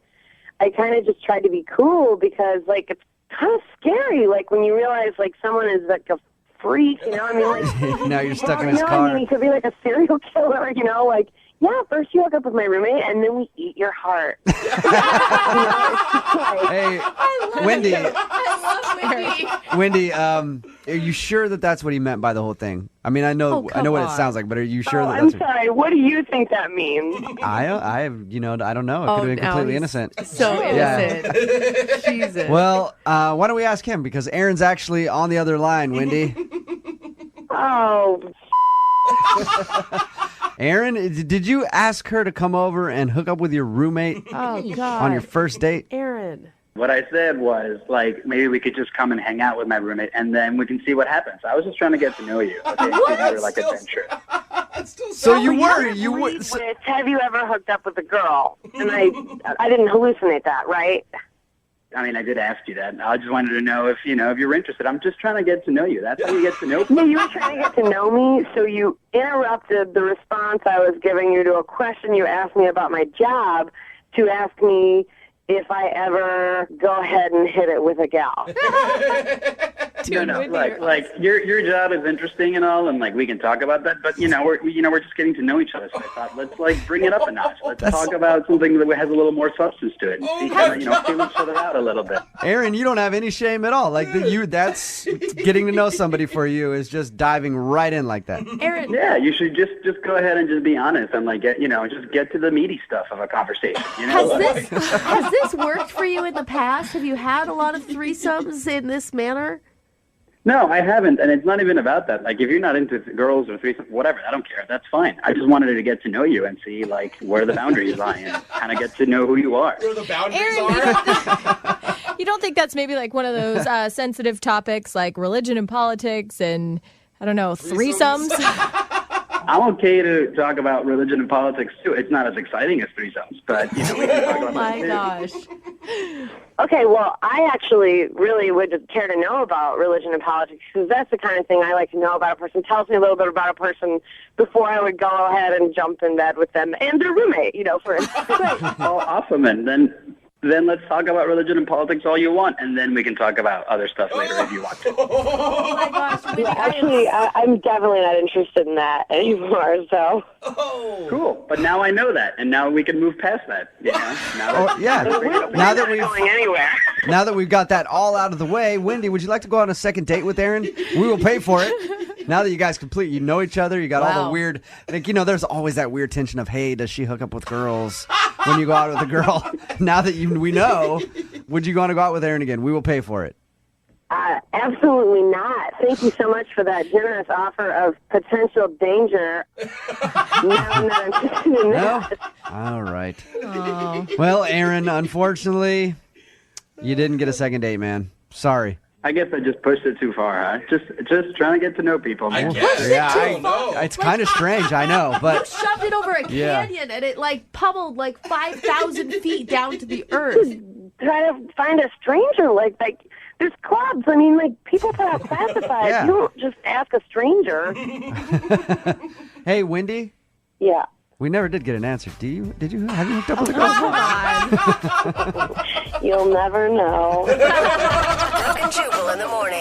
I kind of just tried to be cool because, like, it's kind of scary. Like, when you realize, like, someone is, like, a freak, you know? I mean, like, Now you're stuck in you his know, car. I mean, he could be, like, a serial killer, you know? Like, yeah, first you hook up with my roommate, and then we eat your heart. You know, it's just like, Hey, Wendy, I love Wendy. Wendy, are you sure that that's what he meant by the whole thing? I mean, I know what it sounds like, but are you sure that I'm that's sorry, what do you think that means? I don't know. It Oh, could have been now completely he's innocent. So innocent. Jesus. Well, why don't we ask him? Because Aaron's actually on the other line, Wendy. Oh, Aaron, did you ask her to come over and hook up with your roommate Oh, God. on your first date? Aaron. What I said was, like, maybe we could just come and hang out with my roommate, and then we can see what happens. I was just trying to get to know you. Okay? You were like adventurous. So you we were, haven't you were. agreed with, have you ever hooked up with a girl? And I didn't hallucinate that, right? I mean, I did ask you that. I just wanted to know if you're interested. I'm just trying to get to know you. That's how you get to know people. No, you were trying to get to know me, so you interrupted the response I was giving you to a question you asked me about my job to ask me if I ever go ahead and hit it with a gal. No, like your job is interesting and all, and like we can talk about that. But we're just getting to know each other. So I thought let's like bring it up a notch. Let's talk about something that has a little more substance to it. And see, feel each other out a little bit. Aaron, you don't have any shame at all. Like that's getting to know somebody for you is just diving right in like that. Aaron. Yeah, you should just go ahead and just be honest and like just get to the meaty stuff of a conversation. Has this worked for you in the past? Have you had a lot of threesomes in this manner? No, I haven't, and it's not even about that. Like, if you're not into girls or threesomes, whatever, I don't care. That's fine. I just wanted to get to know you and see, like, where the boundaries lie and kind of get to know who you are. Where the boundaries are? You don't think that's maybe like one of those sensitive topics like religion and politics and, I don't know, threesomes? I'm okay to talk about religion and politics, too. It's not as exciting as threesomes, but, we can talk about my gosh. Okay, well, I actually really would care to know about religion and politics because that's the kind of thing I like to know about a person. Tells me a little bit about a person before I would go ahead and jump in bed with them and their roommate, for instance. Oh, awesome. And then let's talk about religion and politics all you want, and then we can talk about other stuff later if you want to. Oh, my gosh. Yeah, actually, I'm definitely not interested in that anymore, so. Cool. But now I know that, and now we can move past that. Now that we've going anywhere. Now that we've got that all out of the way, Wendy, would you like to go on a second date with Aaron? We will pay for it. Now that you guys you know each other, you got all the weird, there's always that weird tension of, hey, does she hook up with girls when you go out with a girl? Now that we know, would you want to go out with Aaron again? We will pay for it. Absolutely not. Thank you so much for that generous offer of potential danger. No, I'm not interested in that. All right. Oh. Well, Aaron, unfortunately, you didn't get a second date, man. Sorry. I guess I just pushed it too far, huh? Just trying to get to know people. Man. It's kind of strange, I know, You but shoved it over a canyon and it pummeled 5,000 feet down to the earth. Try to find a stranger, there's clubs. I mean, people put out classifieds. Yeah. You don't just ask a stranger. Hey, Wendy? Yeah. We never did get an answer. Have you hooked up with a girl? You'll never know. Brooke and Jubal in the morning.